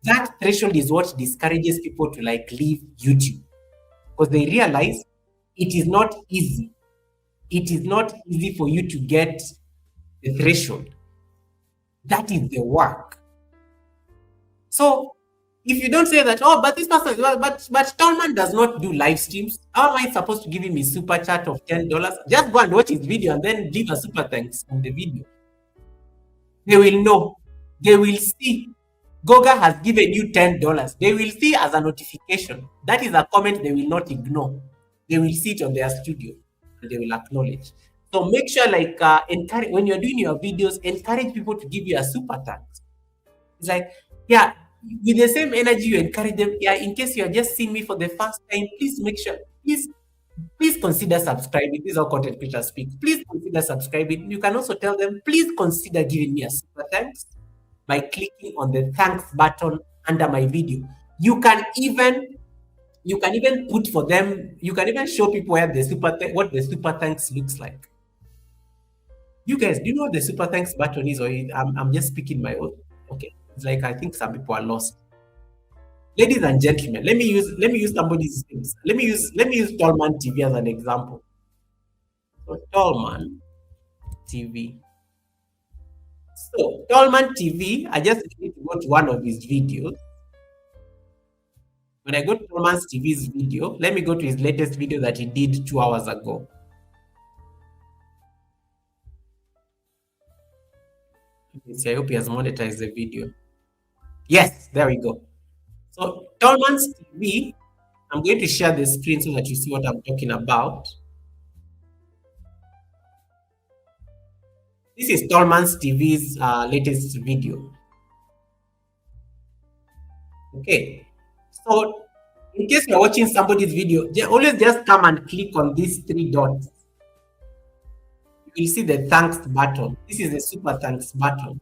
That threshold is what discourages people to like leave YouTube, because they realize it is not easy. It is not easy for you to get the threshold. That is the work. So if you don't say that, oh, but this person, but Tolman does not do live streams. How am I supposed to give him a super chat of $10? Just go and watch his video and then give a super thanks on the video. They will know. They will see. Goga has given you $10. They will see as a notification. That is a comment they will not ignore. They will see it on their studio and they will acknowledge. So make sure, like, encourage when you're doing your videos, encourage people to give you a super thanks. It's like, yeah, with the same energy you encourage them. Yeah, in case you are just seeing me for the first time, please make sure, please consider subscribing. This is how content creators speak. Please consider subscribing. You can also tell them, please consider giving me a super thanks by clicking on the thanks button under my video. You can even put for them. You can even show people where the what the super thanks looks like. You guys, do you know what the super thanks button is, or I'm just speaking my own? Okay, it's like I think some people are lost. Ladies and gentlemen, let me use somebody's names. Let me use Tallman TV as an example. So Tallman TV. So Tallman TV, I just need to go to one of his videos. When I go to Tallman TV's video, let me go to his latest video that he did 2 hours ago. I hope he has monetized the video. Yes, there we go. So Tallman's TV, I'm going to share the screen so that you see what I'm talking about. This is Tallman's TV's latest video. Okay, so in case you're watching somebody's video, always just come and click on these 3 dots. You will see the thanks button. This is the super thanks button.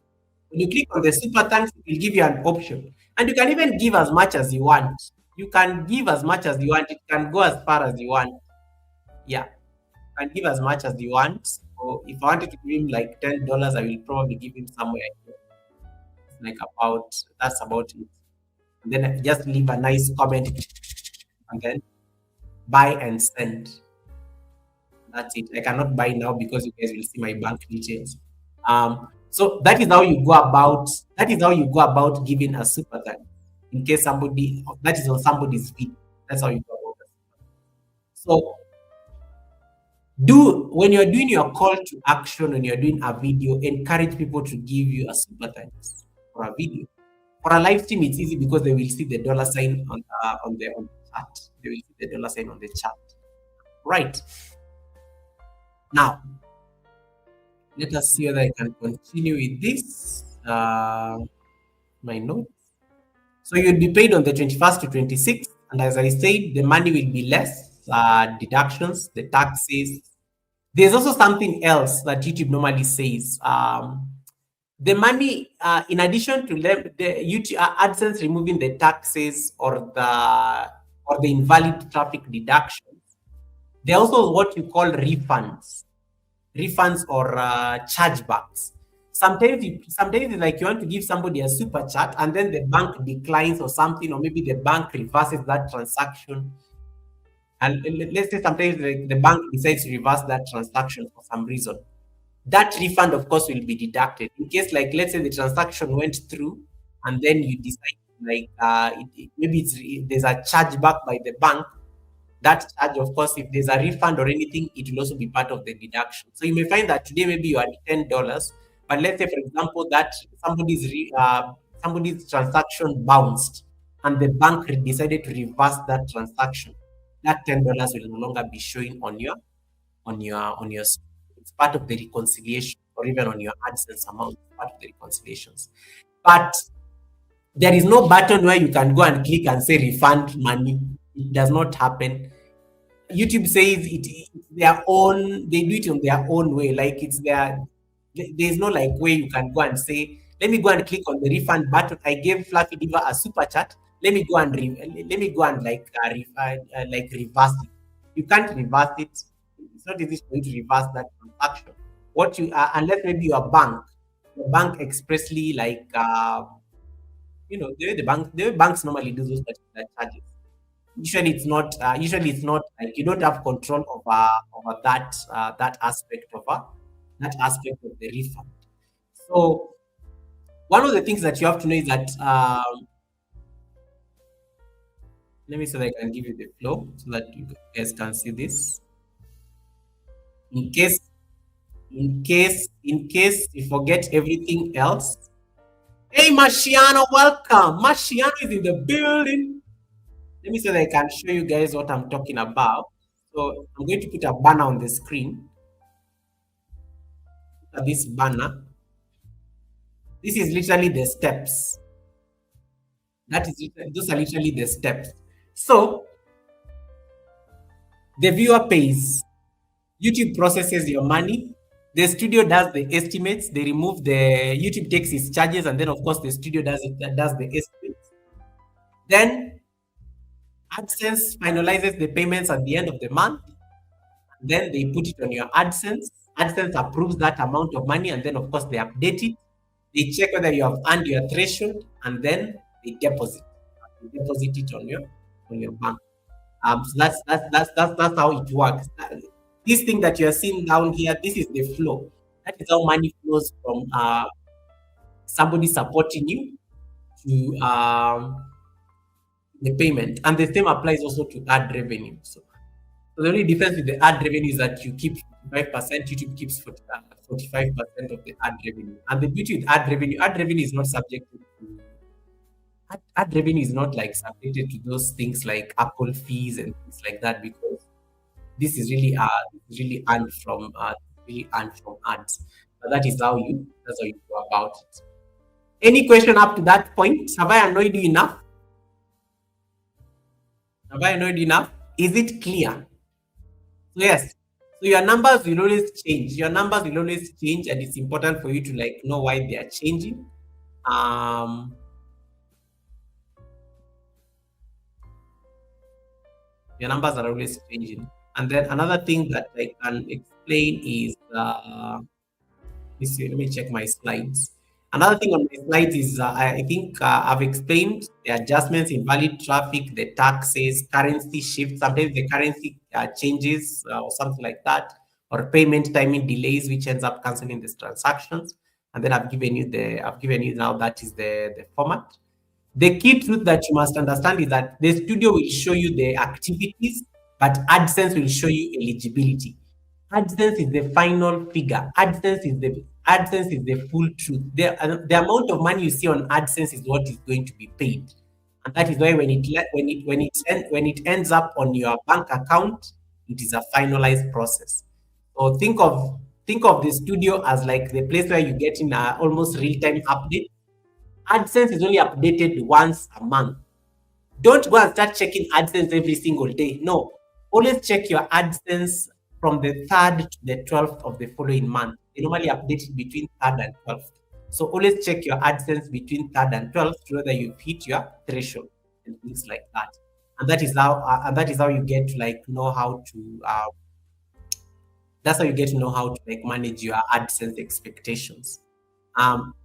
When you click on the super thanks, it will give you an option. And you can even give as much as you want. You can give as much as you want. It can go as far as you want. Yeah. You can give as much as you want. So if I wanted to give him like $10, I will probably give him somewhere here. Like that's about it. And then I just leave a nice comment and then buy and send. That's it. I cannot buy now because you guys will see my bank details. So that is how you go about giving a super thank. In case that is on somebody's video. That's how you go about it. So when you're doing your call to action, when you're doing a video, encourage people to give you a super thanks for a video. For a live stream, it's easy because they will see the dollar sign on the chat. They will see the dollar sign on the chat. Right. Now, let us see whether I can continue with this. My notes. So you'll be paid on the 21st to 26th. And as I said, the money will be less, deductions, the taxes. There's also something else that YouTube normally says. The money, in addition to the YouTube Adsense removing the taxes or the invalid traffic deductions, there are also what you call refunds or chargebacks. Sometimes it's like you want to give somebody a super chat and then the bank declines or something, or maybe the bank reverses that transaction. And let's say sometimes the bank decides to reverse that transaction for some reason. That refund, of course, will be deducted. In case, like, let's say the transaction went through and then you decide, like, there's a chargeback by the bank. That charge, of course, if there's a refund or anything, it will also be part of the deduction. So you may find that today maybe you are $10, but let's say, for example, that somebody's transaction bounced and the bank decided to reverse that transaction. That $10 will no longer be showing on your. It's part of the reconciliation, or even on your AdSense amount, part of the reconciliations. But there is no button where you can go and click and say refund money. It does not happen. YouTube says it's their own. They do it on their own way. Like it's their. There's no like way you can go and say, let me go and click on the refund button. I gave Fluffy Diva a super chat. Let me go and let me go and like reverse it. You can't reverse it. It's not easy for you to reverse that transaction. What you unless maybe your bank expressly like the way banks normally do those particular charges. Usually it's not like you don't have control over that aspect of the refund. So one of the things that you have to know is that let me so that I can give you the flow so that you guys can see this. In case in case you forget everything else. Hey Marciano, welcome. Marciano is in the building. Let me so that I can show you guys what I'm talking about. So I'm going to put a banner on the screen. This banner. This is literally the steps. Those are literally the steps. So the viewer pays, YouTube processes your money, the studio does the estimates, they remove the YouTube takes its charges, and then of course the studio does the estimates. Then AdSense finalizes the payments at the end of the month. Then they put it on your AdSense. AdSense approves that amount of money, and then of course they update it. They check whether you have earned your threshold, and then they deposit. They deposit it on your bank. So that's how it works. This thing that you are seeing down here, this is the flow. That is how money flows from somebody supporting you to the payment, and the same applies also to ad revenue. So the only difference with the ad revenue is that you keep 55%, YouTube keeps 45% of the ad revenue. And the beauty with ad revenue is not subjected to ad revenue is not like subjected to those things like Apple fees and things like that, because this is really earned from ads. So that's how you go about it. Any question up to that point? Have I annoyed you enough? Have I annoyed you enough? Is it clear? So yes. So your numbers will always change. Your numbers will always change, and it's important for you to like know why they are changing. Um, your numbers are always changing. And then another thing that I can explain is let me check my slides. Another thing on my slides is I think I've explained the adjustments in valid traffic, the taxes, currency shifts. Sometimes the currency changes or something like that, or payment timing delays, which ends up canceling these transactions. And then I've given you now that is the format. The key truth that you must understand is that the studio will show you the activities, but AdSense will show you eligibility. AdSense is the final figure. AdSense is the full truth. The amount of money you see on AdSense is what is going to be paid, and that is why when it ends up on your bank account, it is a finalized process. So think of the studio as like the place where you get in a almost real time update. AdSense is only updated once a month. Don't go and start checking AdSense every single day. No, always check your AdSense from the 3rd to the 12th of the following month. They normally update it between 3rd and 12th. So always check your AdSense between 3rd and 12th to whether you've hit your threshold and things like that. And that is how you get to like know how to that's how you get to know how to like manage your AdSense expectations.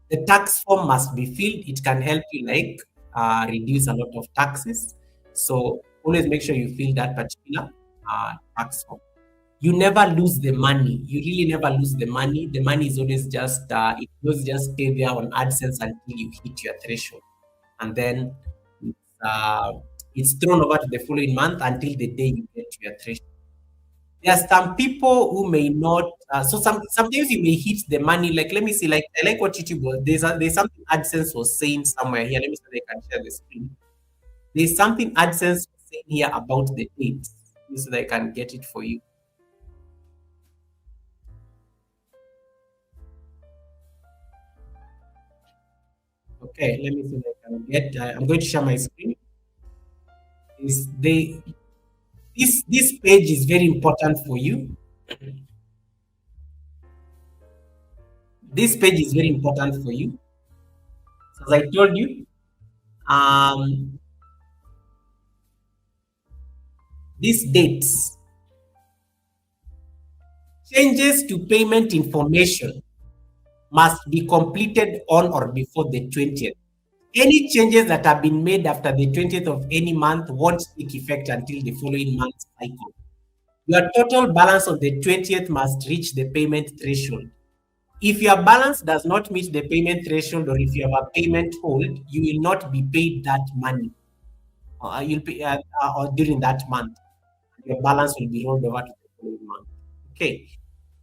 The tax form must be filled. It can help you like reduce a lot of taxes. So always make sure you fill that particular tax form. You never lose the money. You really never lose the money. The money is always it will just stay there on AdSense until you hit your threshold, and then uh, it's thrown over to the following month until the day you get to your threshold. There are some people who may not. Sometimes you may hit the money. Like let me see. Like I like what YouTube was. There's something AdSense was saying somewhere here. Let me see if I can share the screen. There's something AdSense was saying here about the dates. Let me see if I can get it for you. Okay, let me see if I can get. I'm going to share my screen. Is they This page is very important for you. This page is very important for you. As I told you, um, these dates, changes to payment information must be completed on or before the 20th. Any changes that have been made after the 20th of any month won't take effect until the following month's cycle. Your total balance on the 20th must reach the payment threshold. If your balance does not meet the payment threshold, or if you have a payment hold, you will not be paid that money. You'll pay or during that month. Your balance will be rolled over to the following month. Okay.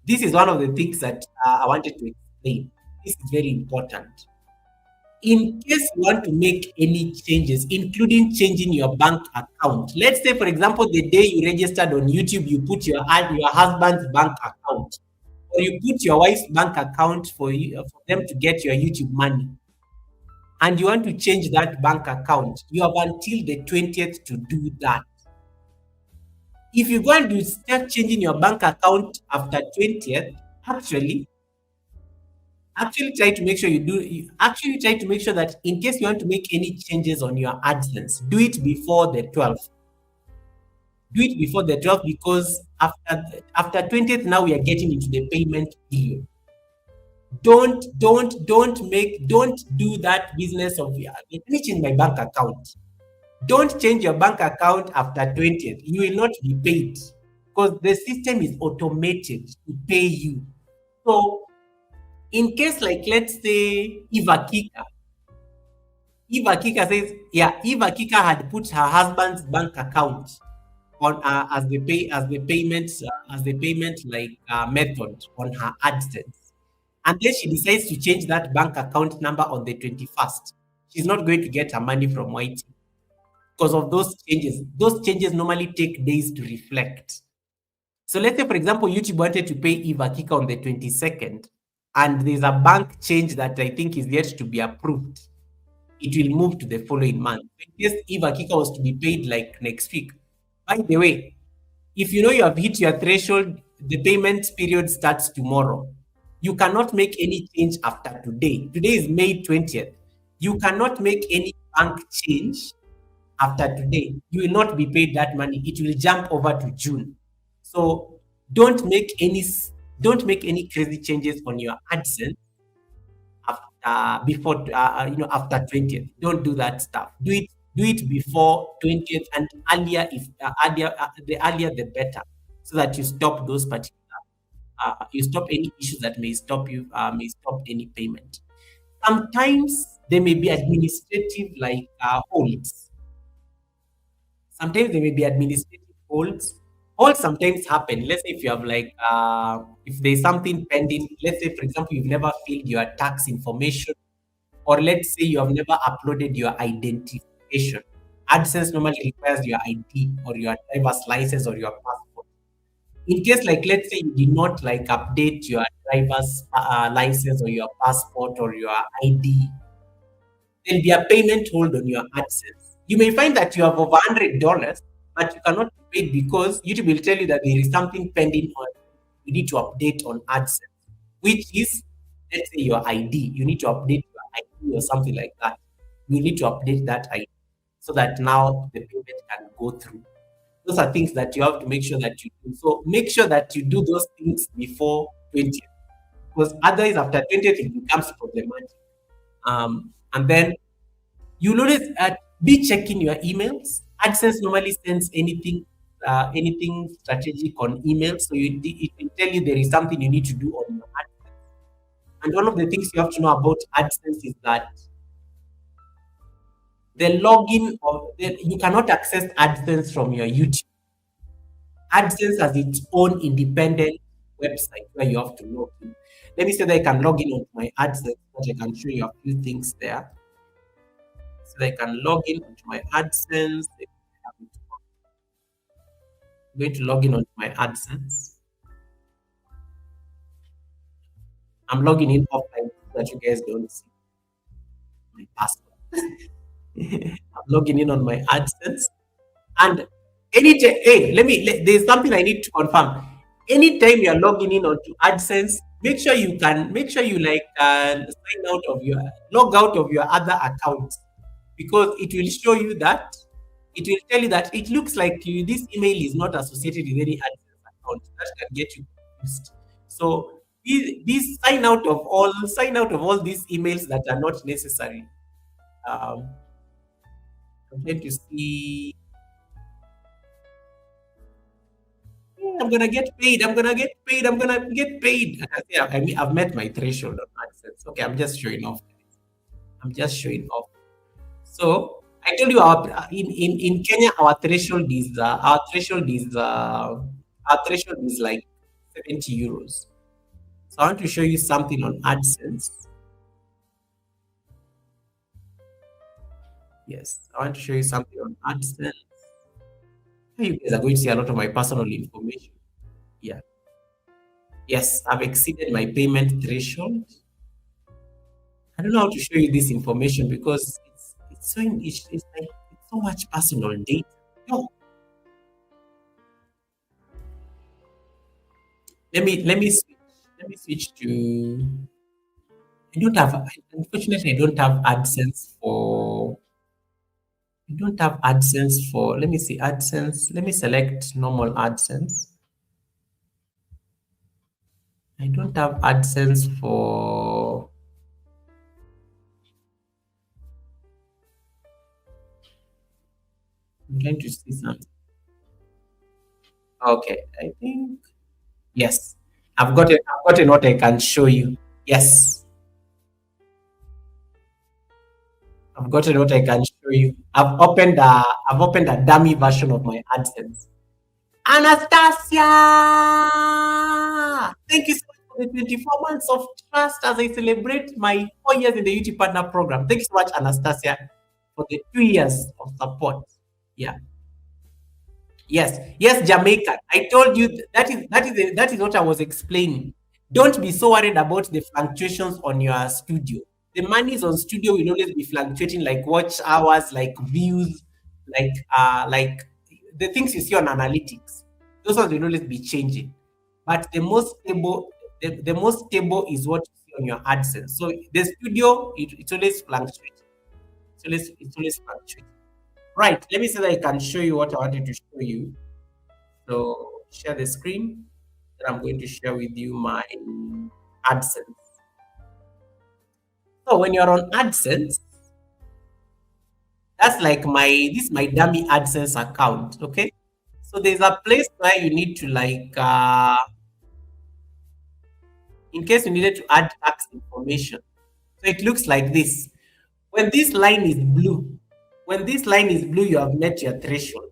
This is one of the things that I wanted to explain. This is very important. In case you want to make any changes, including changing your bank account. Let's say, for example, the day you registered on YouTube, you put your husband's bank account, or you put your wife's bank account for them to get your YouTube money, and you want to change that bank account. You have until the 20th to do that. If you go and you start changing your bank account after 20th, actually actually try to make sure actually try to make sure that in case you want to make any changes on your AdSense, do it before the 12th. Do it before the 12th, because after 20th, now we are getting into the payment period. Don't do that business of, yeah, let me change my bank account. Don't change your bank account after 20th. You will not be paid, because the system is automated to pay you. So in case, like, let's say Eva Kika says, yeah, Eva Kika had put her husband's bank account on as the payment method on her AdSense, and then she decides to change that bank account number on the 21st. She's not going to get her money from YT because of those changes. Those changes normally take days to reflect. So let's say, for example, YouTube wanted to pay Eva Kika on the 22nd, and there's a bank change that I think is yet to be approved. It will move to the following month. In case Eva Kika was to be paid like next week. By the way, if you know you have hit your threshold, the payment period starts tomorrow. You cannot make any change after today. Today is May 20th. You cannot make any bank change after today. You will not be paid that money. It will jump over to June. So don't make any crazy changes on your AdSense after 20th. Don't do that stuff. Do it before 20th, and the earlier the better, so that you stop those particular you stop any issues that may stop any payment. Sometimes there may be administrative holds. Sometimes there may be administrative holds. Holds sometimes happen. Let's say if you have if there's something pending. Let's say, for example, you've never filled your tax information, or let's say you have never uploaded your identification. AdSense normally requires your ID or your driver's license or your passport. In case, like, let's say you did not update your driver's license or your passport or your ID, there'll be a payment hold on your AdSense. You may find that you have over $100, but you cannot be paid because YouTube will tell you that there is something pending on you need to update on AdSense, which is, let's say, your ID. You need to update your ID or something like that. You need to update that ID so that now the payment can go through. Those are things that you have to make sure that you do. So make sure that you do those things before 20th, because otherwise after 20th it becomes problematic. And then you notice be checking your emails. AdSense normally sends anything strategic on email, so it will tell you there is something you need to do on your AdSense. And one of the things you have to know about AdSense is that you cannot access AdSense from your YouTube. AdSense has its own independent website where you have to log in. Let me say that I can log in onto my AdSense, but I can show you a few things there. So I can log in onto my AdSense. I'm going to log in onto my AdSense. I'm logging in offline so that you guys don't see my password. I'm logging in on my AdSense, and Anytime, hey, there's something I need to confirm. Anytime you're logging in onto AdSense, make sure you like sign out of your log out of your other accounts, because it will show you that it will tell you that it looks like this email is not associated with any AdSense account. That can get you confused. So these sign out of all these emails that are not necessary. Um, I'm trying to see. I'm gonna get paid. I'm gonna get paid. I'm gonna get paid. And I say, I mean, I've met my threshold on AdSense. Okay, I'm just showing off. I'm just showing off. So I told you in Kenya our threshold is like 70 euros. So I want to show you something on AdSense. Yes, I want to show you something on AdSense. You guys are going to see a lot of my personal information. Yeah. Yes, I've exceeded my payment threshold. I don't know how to show you this information because it's like it's so much personal data. No, let me switch to. I don't have unfortunately I don't have AdSense for. I don't have AdSense for. Let me see AdSense. Let me select normal AdSense. I don't have AdSense for. I'm trying to see something. Okay, I think yes. I've got it. I've gotten what I can show you. Yes, I've gotten what I can show you. I've opened a dummy version of my AdSense. Anastasia! Thank you so much for the 24 months of trust as I celebrate my 4 years in the YouTube Partner Program. Thank you so much, Anastasia, for the 2 years of support. Yeah. Yes, yes, Jamaica. I told you that is what I was explaining. Don't be so worried about the fluctuations on your studio. The monies on studio will always be fluctuating, like watch hours, like views, like the things you see on analytics. Those ones will always be changing. But the most stable is what you see on your AdSense. So the studio, it's always fluctuating. It's always fluctuating. Right. Let me see that I can show you what I wanted to show you. So share the screen. Then I'm going to share with you my AdSense. So when you're on AdSense, that's like this is my dummy AdSense account. Okay. So there's a place where you need to in case you needed to add tax information. So it looks like this. When this line is blue, you have met your threshold.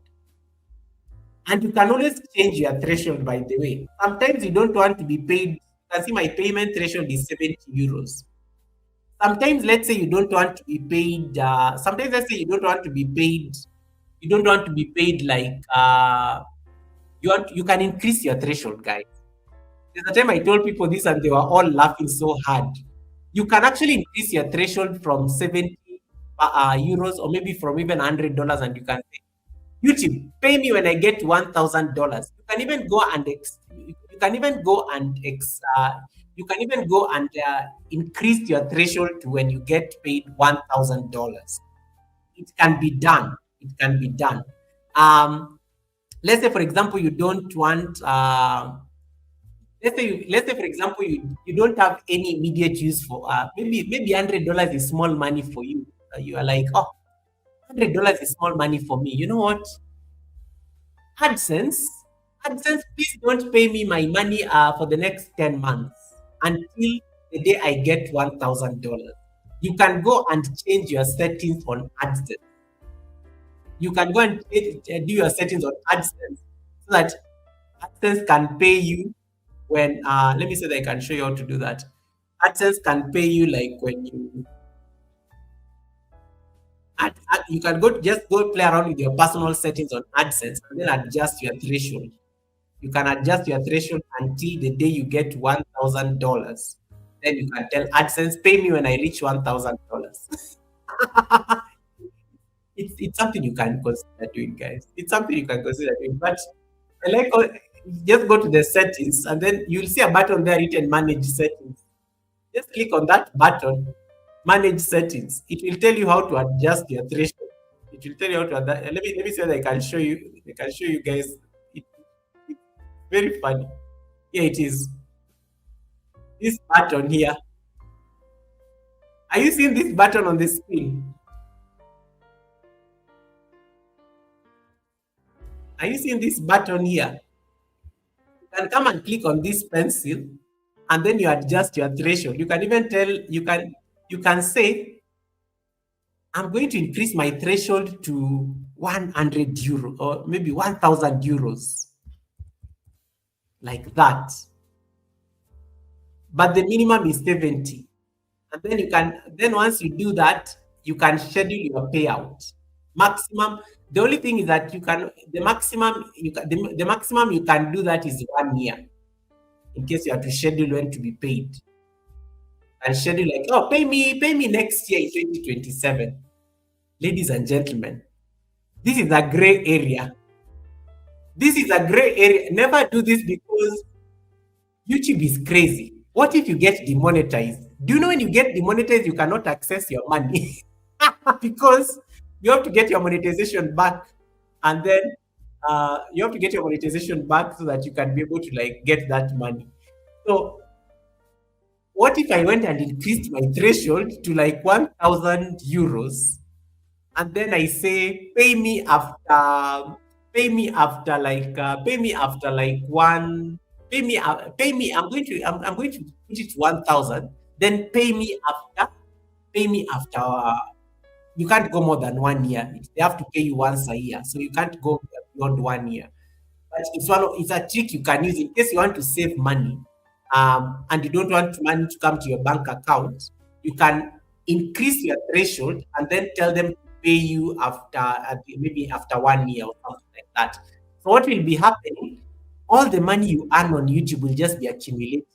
And you can always change your threshold, by the way. Sometimes you don't want to be paid. You can see my payment threshold is 70 euros. Sometimes, let's say you don't want to be paid. Sometimes, let's say you don't want to be paid like, you can increase your threshold, guys. There's a time I told people this and they were all laughing so hard. You can actually increase your threshold from 70 euros or maybe from even $100, and you can say, YouTube, pay me when I get $1,000. You can even go and you can even go and you can even go and increase your threshold to when you get paid $1,000. It can be done. It can be done. Let's say, for example, you don't want. Let's say, for example, you don't have any immediate use for. Maybe $100 is small money for you. You are like, oh, $100 is small money for me. You know what? AdSense, AdSense, please don't pay me my money for the next 10 months until the day I get $1,000. You can go and change your settings on AdSense. You can go and do your settings on AdSense so that AdSense can pay you when, let me say that I can show you how to do that. AdSense can pay you like when you can just go play around with your personal settings on AdSense and then adjust your threshold. You can adjust your threshold until the day you get $1,000. Then you can tell AdSense, pay me when I reach $1,000. it's something you can consider doing, guys. It's something you can consider doing. But I like just go to the settings and then you'll see a button there written manage settings. Just click on that button, manage settings. It will tell you how to adjust your threshold. It will tell you how to adjust. Let me see that I can show you. I can show you guys. It's very funny. Here it is. This button here. Are you seeing this button on the screen? Are you seeing this button here? You can come and click on this pencil, and then you adjust your threshold. You can even tell you can say, I'm going to increase my threshold to 100 euro or maybe 1,000 euros, like that. But the minimum is 70. And then then once you do that, you can schedule your payout. Maximum. The only thing is that the maximum you can do that is 1 year in case you have to schedule when to be paid. And schedule like, oh, pay me next year in 2027. Ladies and gentlemen, this is a gray area. This is a gray area. Never do this because YouTube is crazy. What if you get demonetized? Do you know when you get demonetized, you cannot access your money because you have to get your monetization back, and then you have to get your monetization back so that you can be able to like get that money. So, what if I went and increased my threshold to like 1,000 euros, and then I say pay me after like one pay me I'm going to put it 1,000, then pay me after you can't go more than 1 year. They have to pay you once a year, so you can't go beyond 1 year. But it's a trick you can use in case you want to save money, and you don't want money to come to your bank account. You can increase your threshold and then tell them to pay you maybe after 1 year or something like that. So what will be happening? All the money you earn on YouTube will just be accumulated.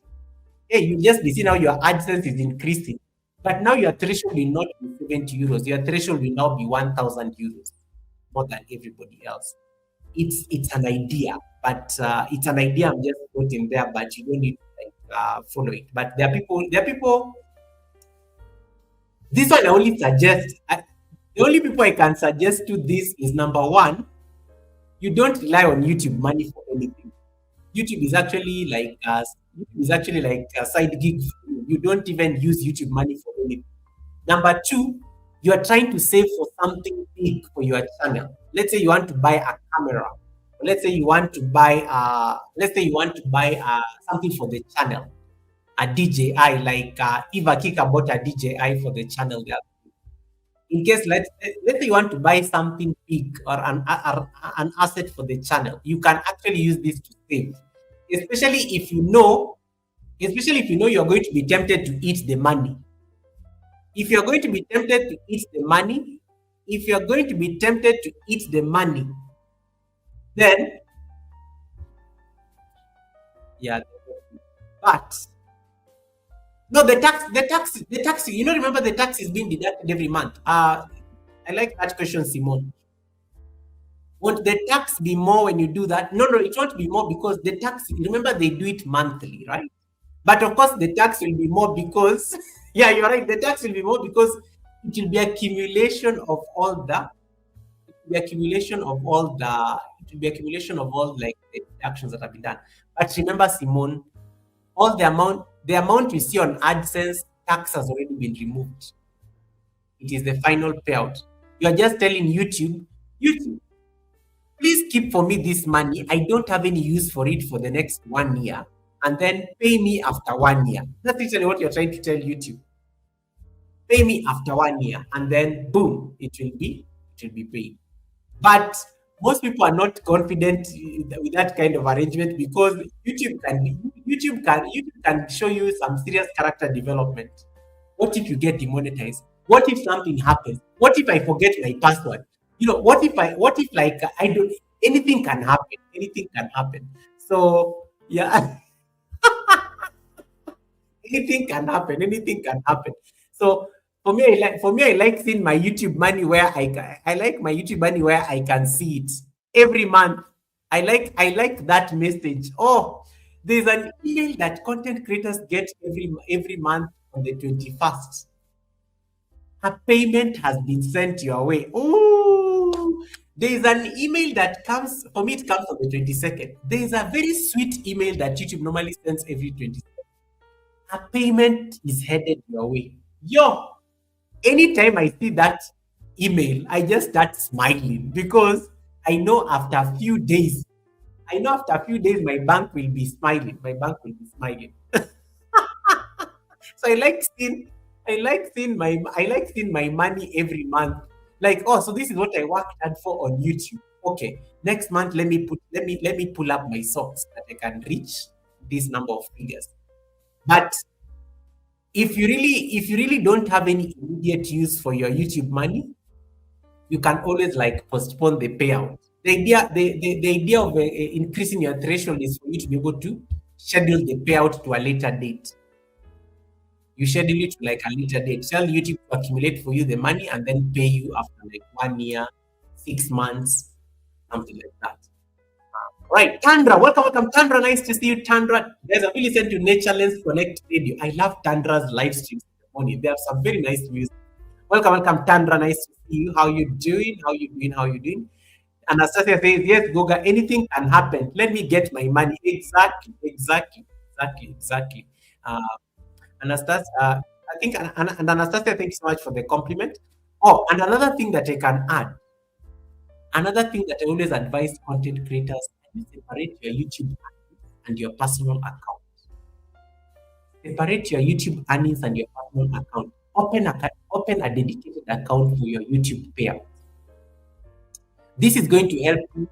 Hey, you'll just be seeing how your AdSense is increasing. But now your threshold will not be 70 euros. Your threshold will now be 1,000 euros more than everybody else. It's an idea, but it's an idea I'm just putting there, but you don't need to like follow it. But there are people. This one I only suggest. The only people I can suggest to this is number one, you don't rely on YouTube money for anything. YouTube is actually like a side gig. You don't even use YouTube money for anything. Number two, you are trying to save for something big for your channel. Let's say you want to buy a camera. Or let's say you want to buy something for the channel, a DJI, like Eva Kika bought a DJI for the channel. In case let's say you want to buy something big or an asset for the channel, you can actually use this to save. Especially if you know, you're going to be tempted to eat the money. If you're going to be tempted to eat the money, if you're going to be tempted to eat the money, then yeah, but no, the tax. Remember the tax is being deducted every month. I like that question, Simone. Won't the tax be more when you do that? No, it won't be more because the tax. Remember, they do it monthly, right? But of course, the tax will be more because yeah, you're right. The tax will be more because it will be accumulation of all the accumulation of all the it will be accumulation of all like the actions that have been done. But remember, Simone, all the amount you see on AdSense, tax has already been removed. It is the final payout. You are just telling YouTube, please keep for me this money. I don't have any use for it for the next 1 year. And then pay me after 1 year. That's literally what you're trying to tell YouTube. Pay me after 1 year. And then boom, it will be paid. But most people are not confident with that kind of arrangement because YouTube can show you some serious character development. What if you get demonetized? What if something happens? What if I forget my password? What if like I don't anything can happen. Anything can happen. So yeah, anything can happen. Anything can happen. So I like seeing my YouTube money where I like my YouTube money where I can see it every month. I like that message. Oh, there's an email that content creators get every month on the 21st. A payment has been sent your way. Oh, there is an email that comes, for me, it comes on the 22nd. There is a very sweet email that YouTube normally sends every 22nd. A payment is headed your way. Yo, anytime I see that email, I just start smiling because I know after a few days, my bank will be smiling. My bank will be smiling. So I like seeing my money every month. Like, oh, so this is what I worked hard for on YouTube. Okay, next month let me pull up my socks that I can reach this number of figures. But if you really don't have any immediate use for your YouTube money, you can always like postpone the payout. The idea of increasing your threshold is for you to be able to schedule the payout to a later date. You schedule it to like a later date. Tell YouTube to accumulate for you the money and then pay you after like 1 year, 6 months, something like that. Right, Tandra, welcome, Tandra. Nice to see you, Tandra. Guys, have you listened to Nature Lens Connect Radio? I love Tandra's live streams in the morning. They have some very nice music. Welcome, Tandra. Nice to see you. How you doing? How you doing? Anastasia says, yes, Goga, anything can happen. Let me get my money. Exactly. Uh, Anastasia, I think, and Anastasia, thank you so much for the compliment. Oh, and another thing that I can add, another thing that I always advise content creators, separate your YouTube and your personal account. Separate your YouTube earnings and your personal account. Open a dedicated account for your YouTube payout. This is going to help you.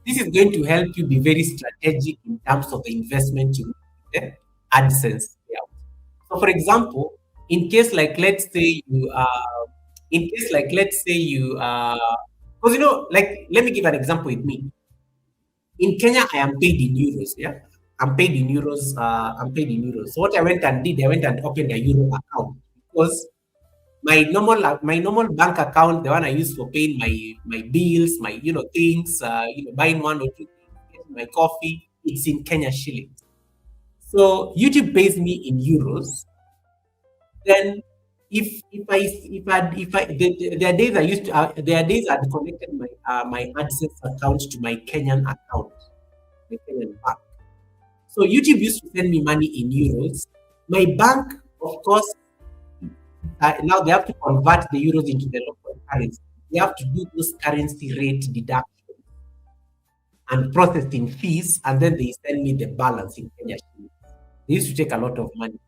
This is going to help you be very strategic in terms of the investment you make in the AdSense payout. So, for example, in case like let's say you in case like let's say you because like let me give an example with me. In Kenya, I am paid in euros. Yeah, I'm paid in euros. I'm paid in euros. So what I went and did, I went and opened a euro account because my normal bank account, the one I use for paying my bills, my things, buying one or two things, getting my coffee, it's in Kenya shillings. So YouTube pays me in euros. Then if I there are days I used to there are days I'd connected my AdSense account to my Kenyan account, my Kenyan bank. So YouTube used to send me money in euros. My bank, of course, now they have to convert the euros into the local currency. They have to do those currency rate deductions and processing fees, and then they send me the balance in Kenya shillings. They used to take a lot of money.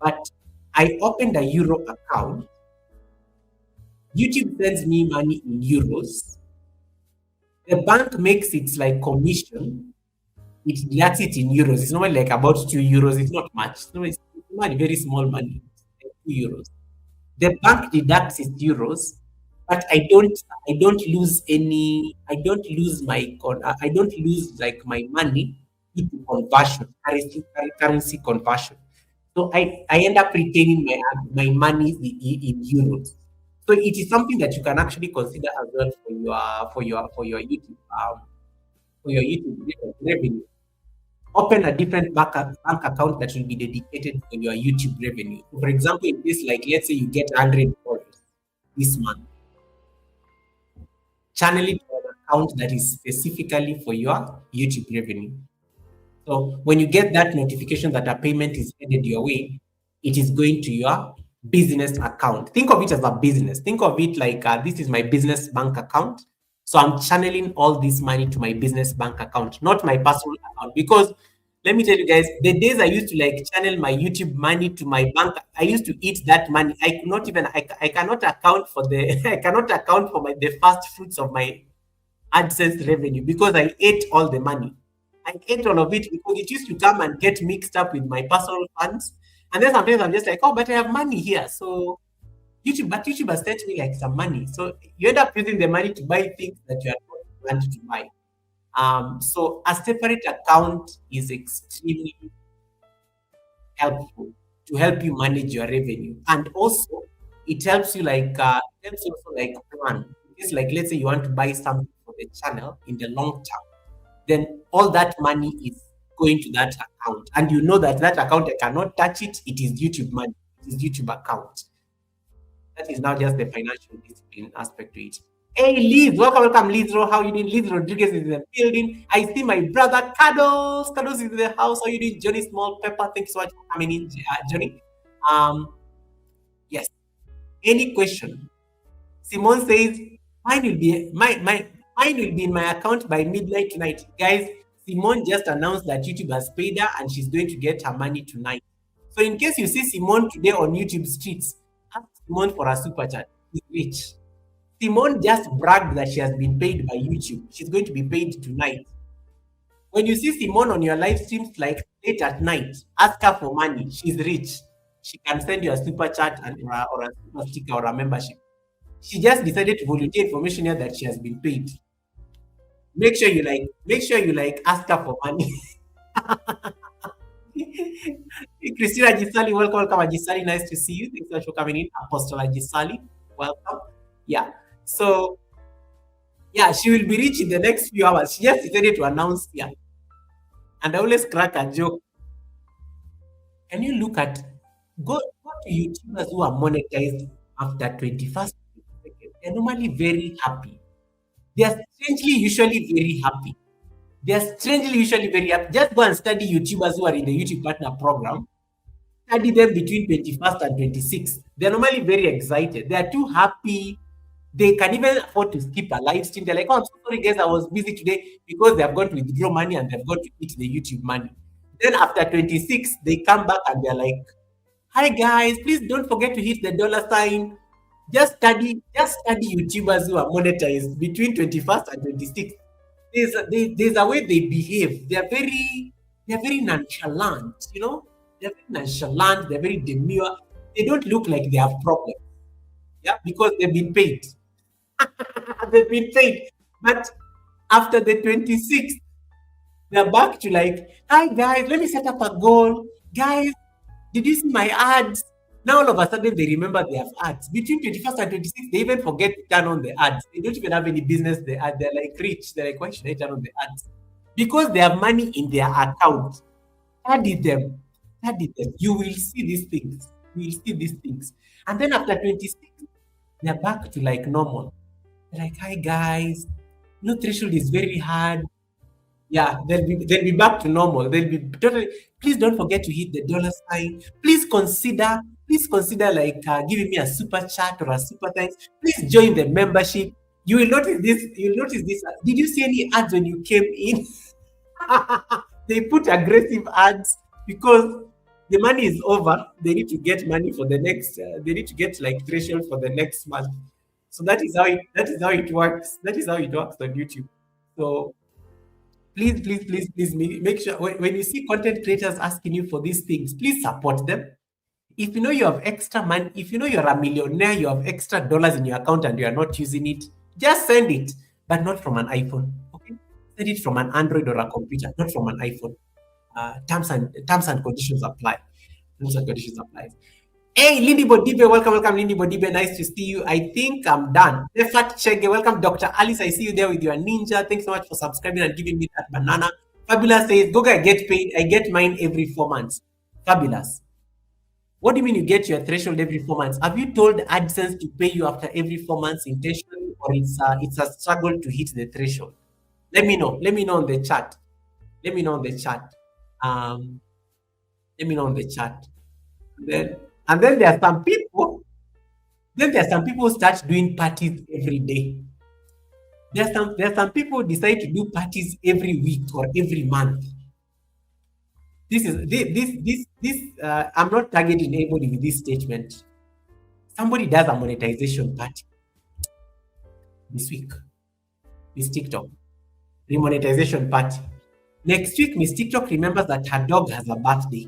But I opened a euro account. YouTube sends me money in euros. The bank makes its like commission. It deducts it in euros. It's normally like about 2 euros. It's not much. So it's normally very small money. Like 2 euros. The bank deducts its euros, but I don't lose any. I don't lose like my money into conversion, currency conversion. So I end up retaining my money in euros. So it is something that you can actually consider as well for your YouTube revenue. Open a different bank account that will be dedicated for your YouTube revenue. For example, in this, like let's say you get $100 this month, channel it to an account that is specifically for your YouTube revenue. So when you get that notification that a payment is headed your way, it is going to your business account. Think of it as a business. Think of it like this is my business bank account. So I'm channeling all this money to my business bank account, not my personal account. Because let me tell you guys, the days I used to like channel my YouTube money to my bank, I used to eat that money. I could not even I cannot account for the I cannot account for the first fruits of my AdSense revenue because I ate all the money. I ate all of it because it used to come and get mixed up with my personal funds. And then sometimes I'm just like, oh, but I have money here. So YouTube has sent me like some money. So you end up using the money to buy things that you are not planned to buy. So a separate account is extremely helpful to help you manage your revenue. And also, It helps you it helps you also like plan. It's like let's say you want to buy something for the channel in the long term, then all that money is going to that account, and you know that that account I cannot touch it. It is YouTube money. It is YouTube account. That is now just the financial discipline aspect to it. Hey, Liz, welcome, welcome, Liz. How you doing? Liz Rodriguez is in the building. I see my brother Carlos. Carlos is in the house. How you doing, Johnny Small Pepper? Thanks so much for coming in, Johnny. Um, yes. Any question? Simone says mine will be in my account by midnight tonight. Guys, Simone just announced that YouTube has paid her and she's going to get her money tonight. So in case you see Simone today on YouTube streets, ask Simone for a super chat. She's rich. Simone just bragged that she has been paid by YouTube. She's going to be paid tonight. When you see Simone on your live streams like late at night, ask her for money. She's rich. She can send you a super chat or a super sticker or a membership. She just decided to volunteer information here that she has been paid. Make sure you ask her for money. Christina Gisali, welcome Gisali. Nice to see you. Thanks so much for coming in. Apostle Gisali, welcome. Yeah. So yeah, she will be rich in the next few hours. She just decided to announce here. And I always crack a joke. Can you look at go to YouTubers who are monetized after 21st? They're normally very happy. They are strangely usually very happy. They are strangely usually very happy. Just go and study YouTubers who are in the YouTube Partner Program. Study them between 21st and 26th. They're normally very excited. They are too happy. They can even afford to skip a live stream. They're like, oh, I'm so sorry, guys, I was busy today because they have got to withdraw money and they've got to eat the YouTube money. Then after 26, they come back and they're like, hi guys, please don't forget to hit the dollar sign. Just study YouTubers who are monetized between 21st and 26th. There's a way they behave. They're very nonchalant, you know? They're very nonchalant, they're very demure. They don't look like they have problems. Yeah, because they've been paid. They've been paid. But after the 26th, they're back to like, hi guys, let me set up a goal. Guys, did you see my ads? Now all of a sudden they remember they have ads. Between 21st and 26th, they even forget to turn on the ads. They don't even have any business they add. They're like rich. They're like, why should I turn on the ads? Because they have money in their account. Study them. Study them. You will see these things. You will see these things. And then after 26, they're back to like normal. They're like, hi guys. Threshold is very hard. Yeah, they'll be back to normal. They'll be totally. Please don't forget to hit the dollar sign. Please consider like giving me a super chat or a super thanks. Please join the membership. You will notice this. You will notice this. Did you see any ads when you came in? They put aggressive ads because the money is over. They need to get money for the next. They need to get like threshold for the next month. So that is how it works. That is how it works on YouTube. So please make sure when you see content creators asking you for these things, please support them. If you know you have extra money, if you know you're a millionaire, you have extra dollars in your account and you are not using it, just send it, but not from an iPhone. Okay, send it from an Android or a computer, not from an iPhone. Terms and conditions apply. Terms and conditions apply. Hey, Lindy Bodibe, welcome, Lindy Bodibe. Nice to see you. I think I'm done. Efat Chege, welcome, Dr. Alice. I see you there with your ninja. Thanks so much for subscribing and giving me that banana. Fabulous says, Goga, I get paid. I get mine every 4 months. Fabulous. What do you mean you get your threshold every 4 months? Have you told AdSense to pay you after every 4 months intentionally, or it's a struggle to hit the threshold? Let me know. Let me know on the chat. Let me know on the chat. Let me know on the chat. And then there are some people. Then there are some people who start doing parties every day. There are some people who decide to do parties every week or every month. This is this. I'm not targeting anybody with this statement. Somebody does a monetization party this week. Miss TikTok, remonetization party. Next week, Miss TikTok remembers that her dog has a birthday.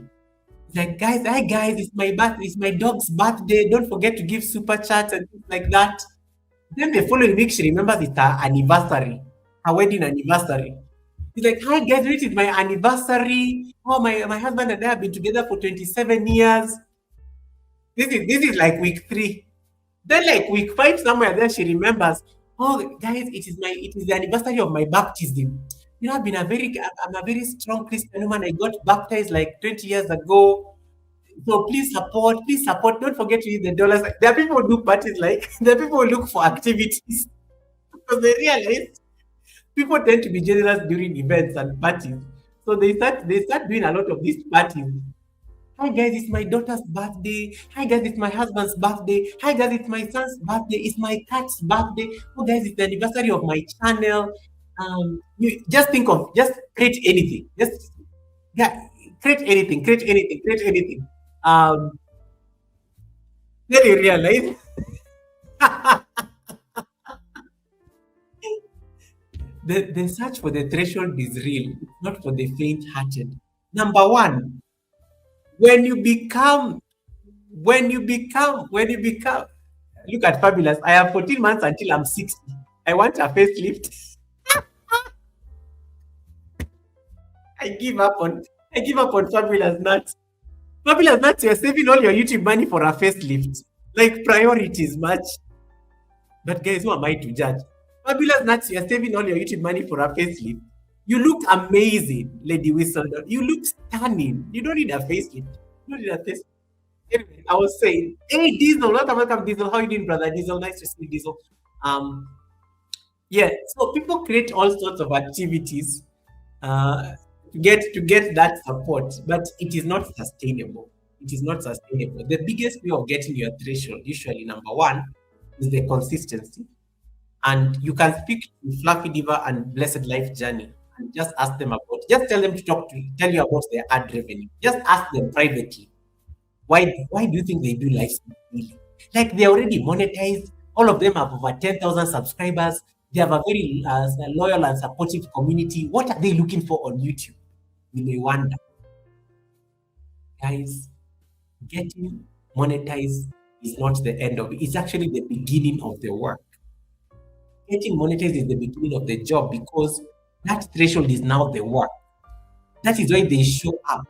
It's like, guys, hi guys, it's my dog's birthday. Don't forget to give super chats and things like that. Then the following week, she remembers it's her anniversary, her wedding anniversary. It's like, hi guys, this is my anniversary. Oh, my husband and I have been together for 27 years. This is like week 3. Then like we find somewhere there she remembers, oh guys, it is the anniversary of my baptism. You know, I'm a very strong Christian woman. I got baptized like 20 years ago. So please support. Don't forget to use the dollars. There are people who do parties like there are people who look for activities because they realize people tend to be generous during events and parties. So they start doing a lot of these parties. Hi guys, it's my daughter's birthday. Hi guys, it's my husband's birthday. Hi guys, it's my son's birthday. It's my cat's birthday. Oh guys, it's the anniversary of my channel. You just think of just create anything. Just yeah, create anything. Um, then you realize the search for the threshold is real, it's not for the faint-hearted. Number one, when you become when you become look at Fabulous. I have 14 months until I'm 60. I want a facelift. I give up on Fabulous Nuts. Fabulous Nuts, you're saving all your YouTube money for a facelift. Like priorities match. But guys, who am I to judge? Fabulous Nuts, you're saving all your YouTube money for a facelift. You look amazing, Lady Whistledown. You look stunning. You don't need a facelift. You don't need a facelift. Anyway, I was saying, hey Diesel, welcome Diesel. How you doing, brother? Diesel, nice to see you, Diesel. Um, yeah. So people create all sorts of activities uh, to get that support, but it is not sustainable. It is not sustainable. The biggest way of getting your threshold, usually number one, is the consistency. And you can speak to Fluffy Diva and Blessed Life Journey and just ask them about. Just tell them to tell you about their ad revenue. Just ask them privately. Why do you think they do live stream daily? Like they're already monetized. All of them have over 10,000 subscribers. They have a very loyal and supportive community. What are they looking for on YouTube? You may wonder, guys. Getting monetized is not the end of it. It's actually the beginning of the work. Getting monetized is the beginning of the job because that threshold is now the work. That is why they show up.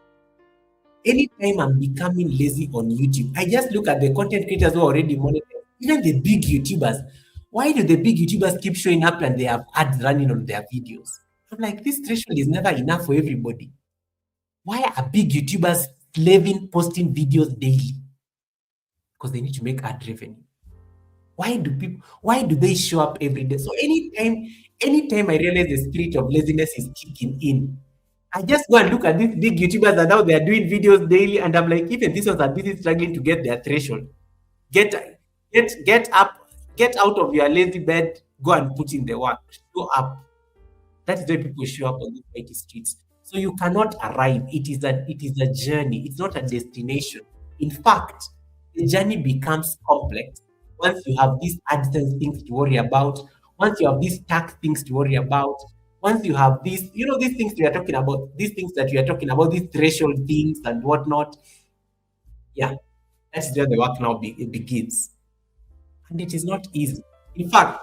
Anytime I'm becoming lazy on YouTube, I just look at the content creators who are already monetized, even the big YouTubers. Why do the big YouTubers keep showing up and they have ads running on their videos? I'm like, this threshold is never enough for everybody. Why are big YouTubers slaving posting videos daily? Because they need to make ad revenue. Why do they show up every day? So anytime I realize the spirit of laziness is kicking in, I just go and look at these big YouTubers and now they are doing videos daily, and I'm like, even these ones are busy struggling to get their threshold. Get get up, get out of your lazy bed, go and put in the work. Show up. That is why people show up on these mighty streets. So you cannot arrive. It is a journey. It's not a destination. In fact, the journey becomes complex once you have these AdSense things to worry about, once you have these tax things to worry about, once you have these, these things we are talking about, these things that we are talking about, these threshold things and whatnot. Yeah, that's where the work now it begins. And it is not easy. In fact,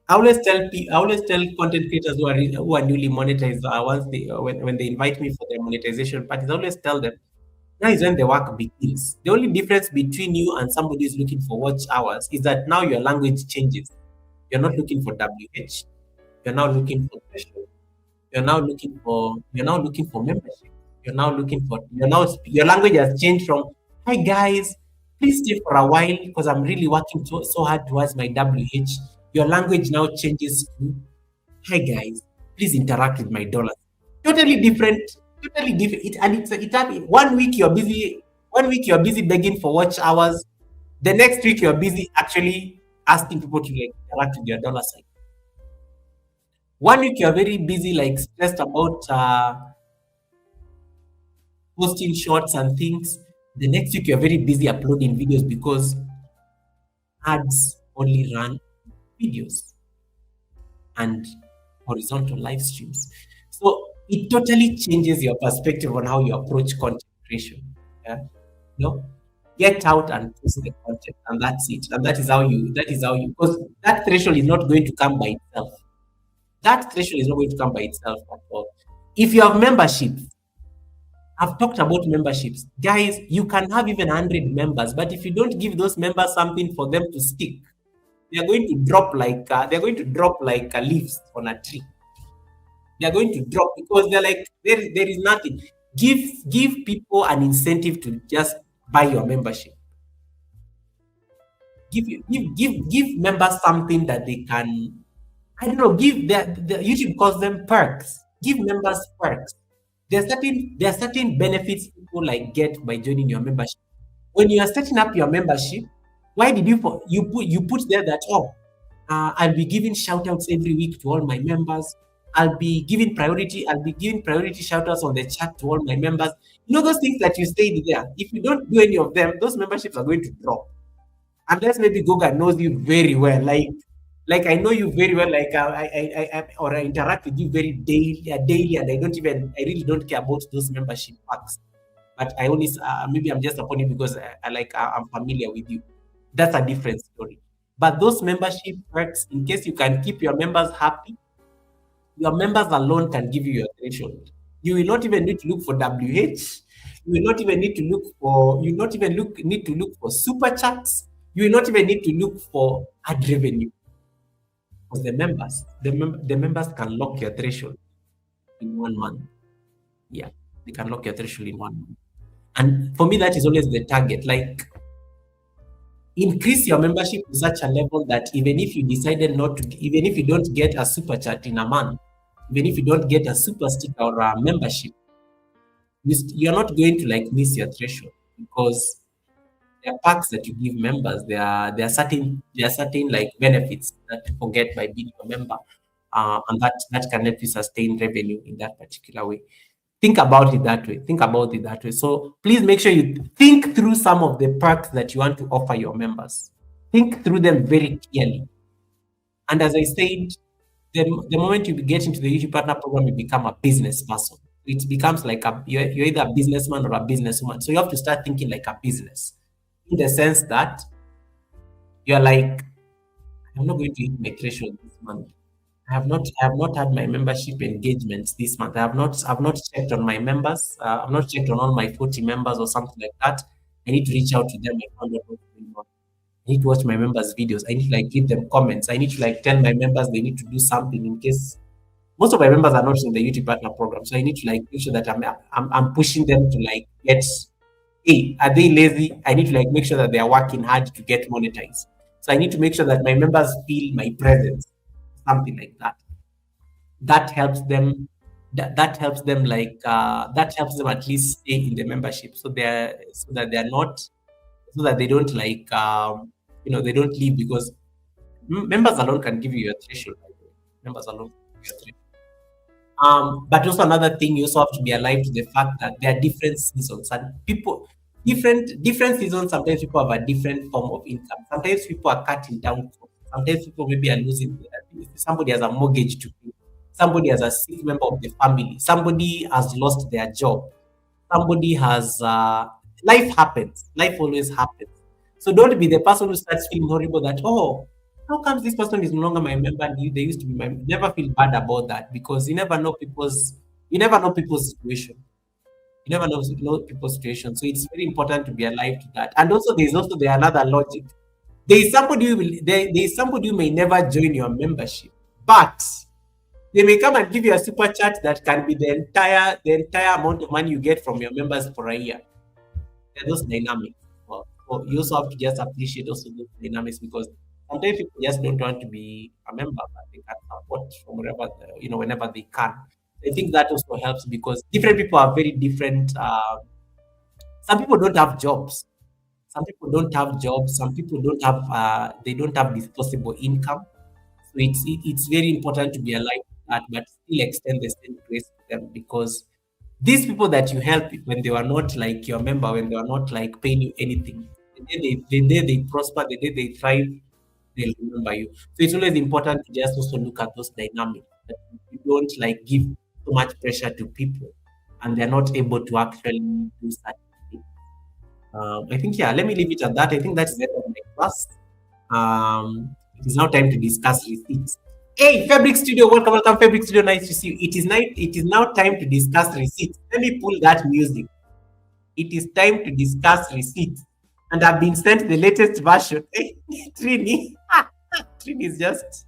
I always tell content creators who are newly monetized once when they invite me for their monetization parties, I always tell them now is when the work begins. The only difference between you and somebody who's looking for watch hours is that now your language changes. You're not looking for WH. You're now looking for threshold. You're now looking for membership. Your language has changed from hi guys, please stay for a while because I'm really working so hard towards my WH. Your language now changes to hi guys, please interact with my dollars. Totally different, totally different. It happened. One week you're busy begging for watch hours. The next week you're busy actually asking people to like interact with your dollar sign. One week you're very busy, like stressed about posting shorts and things. The next week you're very busy uploading videos because ads only run videos and horizontal live streams. So it totally changes your perspective on how you approach content creation. Yeah. No, get out and post the content, and that's it. And that is how you because that threshold is not going to come by itself. That threshold is not going to come by itself at all. If you have membership, I've talked about memberships. Guys, you can have even 100 members, but if you don't give those members something for them to stick, they're going to drop like leaves on a tree. They're going to drop because they're like there is nothing. Give people an incentive to just buy your membership. Give members something that they can. I don't know. Give the YouTube calls them perks. Give members perks. There are certain benefits people like get by joining your membership. When you are setting up your membership, why did you put there that, I'll be giving shout outs every week to all my members. I'll be giving priority shout outs on the chat to all my members. You know those things that you said there. If you don't do any of them, those memberships are going to drop. Unless maybe Goga knows you very well, like I know you very well, like or I interact with you very daily, and I really don't care about those membership perks. But I only maybe I'm just upon you because I'm familiar with you. That's a different story. But those membership perks, in case you can keep your members happy, your members alone can give you your threshold. You will not even need to look for WH. You will not even need to look for. You will not even need to look for super chats. You will not even need to look for ad revenue because the members can lock your threshold in 1 month. Yeah, they can lock your threshold in 1 month. And for me, that is always the target. Like, increase your membership to such a level that even if you decided not to, even if you don't get a super chat in a month, even if you don't get a super sticker or a membership, you're not going to like miss your threshold because there are perks that you give members. There are certain like benefits that people get by being a member, and that can help you sustain revenue in that particular way. Think about it that way. Think about it that way. So please make sure you think through some of the perks that you want to offer your members. Think through them very clearly. And as I said, the moment you get into the YouTube partner program, you become a business person. It becomes like you're either a businessman or a businesswoman. So you have to start thinking like a business, in the sense that you're like, I'm not going to hit my threshold this month. I have not had my membership engagements this month. I've not checked on my members. I've not checked on all my 40 members or something like that. I need to reach out to them and find out what's going on. I need to watch my members' videos. I need to like give them comments. I need to like tell my members they need to do something in case most of my members are not in the YouTube partner program. So I need to like make sure that I'm pushing them to like get, hey, are they lazy? I need to like make sure that they are working hard to get monetized. So I need to make sure that my members feel my presence, something like that. That helps them. That helps them like that helps them at least stay in the membership. So that they're not so that they don't like they don't leave because members alone can give you a threshold. By the way. Members alone can give you a threshold. But also another thing, you also have to be alive to the fact that there are different seasons and people different seasons. Sometimes people have a different form of income. Sometimes people are cutting down costs. Sometimes people maybe are losing. Somebody has a mortgage to pay. Somebody has a sick member of the family. Somebody has lost their job. Somebody has life happens. Life always happens. So don't be the person who starts feeling horrible that, how comes this person is no longer my member and they used to be my, never feel bad about that because you never know people's situation. You never know people's situation. So it's very important to be alive to that. And also there's also the another logic. There is somebody who may never join your membership, but they may come and give you a super chat that can be the entire amount of money you get from your members for a year. There are those dynamics. Well, so you also have to just appreciate also those dynamics because sometimes people just don't want to be a member, but they can support from wherever whenever they can. I think that also helps because different people are very different. Some people don't have jobs. Some people don't have jobs. Some people don't have disposable income. So it's very important to be alive to that, but still extend the same grace to them because these people that you help when they were not like your member, when they were not like paying you anything, the day they prosper, the day they thrive, they'll remember you. So it's always important to just also look at those dynamics that you don't like give so much pressure to people and they're not able to actually do such things. I think yeah, let me leave it at that. I think that's the end of my class. It is now time to discuss receipts. Hey, Fabric Studio, welcome, welcome, Fabric Studio. Nice to see you. It is night. It is now time to discuss receipts. Let me pull that music. It is time to discuss receipts, and I've been sent the latest version. Hey, Trini, Trini is just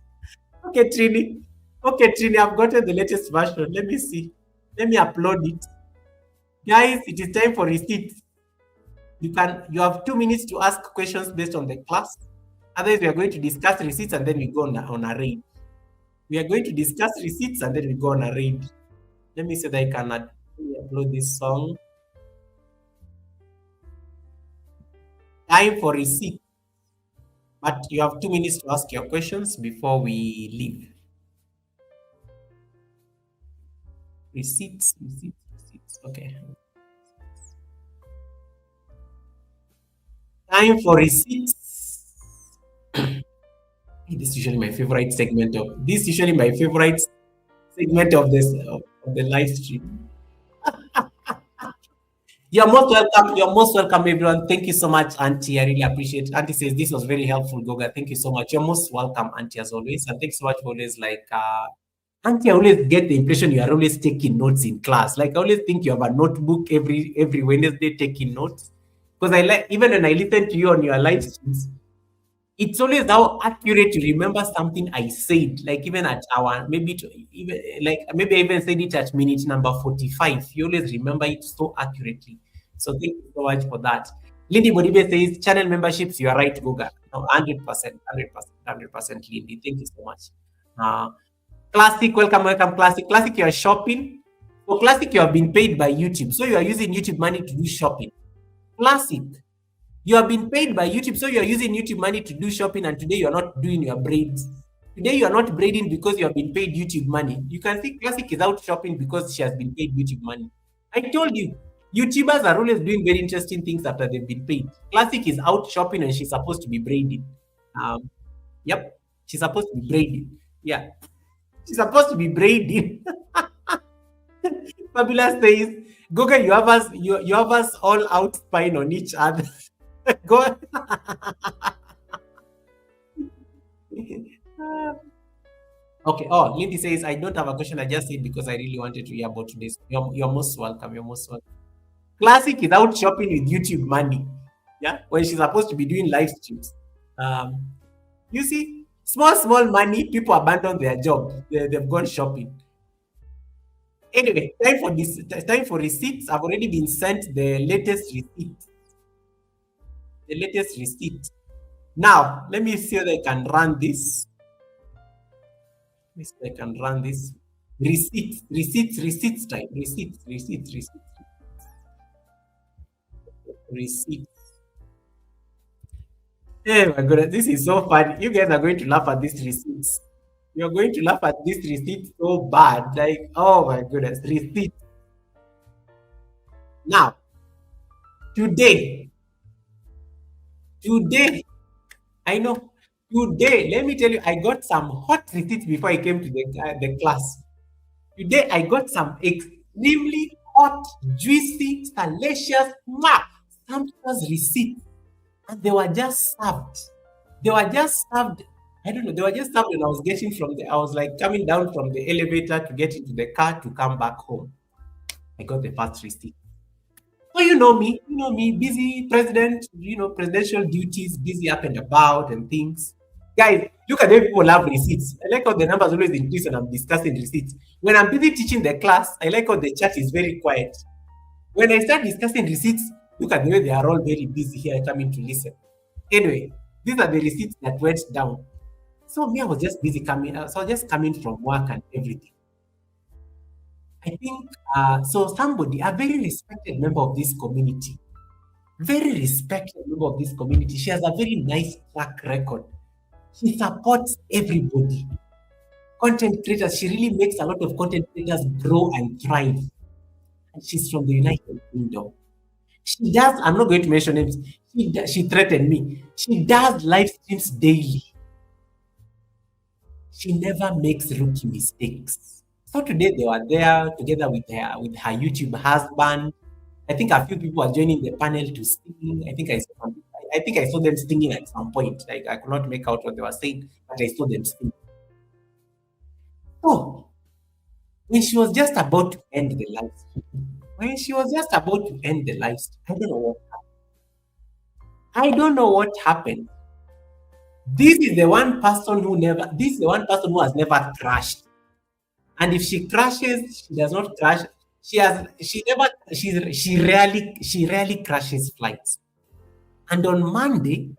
okay. Trini, okay, Trini, I've gotten the latest version. Let me see. Let me upload it, guys. It is time for receipts. You have 2 minutes to ask questions based on the class. Otherwise, we are going to discuss receipts and then we go on a raid. We are going to discuss receipts and then we go on a raid. Let me see that I can upload this song. Time for receipt. But you have 2 minutes to ask your questions before we leave. Receipts, receipts, receipts. Okay. Time for receipts. This is usually my favorite segment of of the live stream. You're most welcome. You're most welcome, everyone. Thank you so much, Auntie. I really appreciate it. Auntie says this was very helpful, Goga. Thank you so much. You're most welcome, Auntie, as always. And thanks so much for always Auntie, I always get the impression you are always taking notes in class. Like I always think you have a notebook every Wednesday taking notes. Because I like even when I listen to you on your live streams, it's always how accurate you remember something I said. Like even at our even like maybe I even said it at minute number 45. You always remember it so accurately. So thank you so much for that. Lindy Bodibe says channel memberships, you are right, Goga. No, 100%, 100%, 100%, Lindy. Thank you so much. Uh, Classic, welcome, welcome, Classic. Classic, you are shopping. For Classic, you have been paid by YouTube. So you are using YouTube money to do shopping. Classic, you have been paid by YouTube, so you are using YouTube money to do shopping, and today you are not doing your braids. Today you are not braiding because you have been paid YouTube money. You can see Classic is out shopping because she has been paid YouTube money. I told you, YouTubers are always doing very interesting things after they've been paid. Classic is out shopping and she's supposed to be braiding. Um, yep, she's supposed to be braiding. Yeah, she's supposed to be braiding. Fabulous says, Goga, you have us all out spying on each other. Go. Okay. Oh, Lindy says, I don't have a question. I just said because I really wanted to hear about this. You're most welcome. You're most welcome. Classic is out shopping with YouTube money. Yeah. When she's supposed to be doing live streams. Um, you see, small money, people abandon their job. They've gone shopping. Anyway, time for receipts. I've already been sent the latest receipt. The latest receipt. Now, let me see whether I can run this. Let me see if I can run this. Receipts time. Receipts. Oh my goodness, this is so fun. You guys are going to laugh at these receipts. You're going to laugh at this receipt so bad. Like, oh my goodness, receipt. Now, today, today, I know. Today, let me tell you, I got some hot receipts before I came to the class. Today, I got some extremely hot, juicy, salacious, sumptuous receipts, and they were just served. They were just served. I don't know. They were just served when I was getting I was like coming down from the elevator to get into the car to come back home. I got the first receipt. So you know me, busy president, presidential duties, busy up and about and things. Guys, look at the way people have receipts. I like how the numbers always increase when I'm discussing receipts. When I'm busy teaching the class, I like how the chat is very quiet. When I start discussing receipts, look at the way they are all very busy here coming to listen. Anyway, these are the receipts that went down. So me, I was just busy coming. So I was just coming from work and everything. I think so. Somebody, a very respected member of this community, very respected member of this community. She has a very nice track record. She supports everybody. Content creators. She really makes a lot of content creators grow and thrive. And she's from the United Kingdom. She does. I'm not going to mention names. She threatened me. She does live streams daily. She never makes rookie mistakes. So today they were there together with her YouTube husband. I think a few people are joining the panel to sing. I think I saw them singing at some point. Like I could not make out what they were saying, but I saw them sing. So when she was just about to end the live stream, when she was just about to end the live stream, I don't know what happened. This is the one person who never. This is the one person who has never crashed. And if she crashes, she does not crash. She has. She never. She rarely crashes flights. And on Monday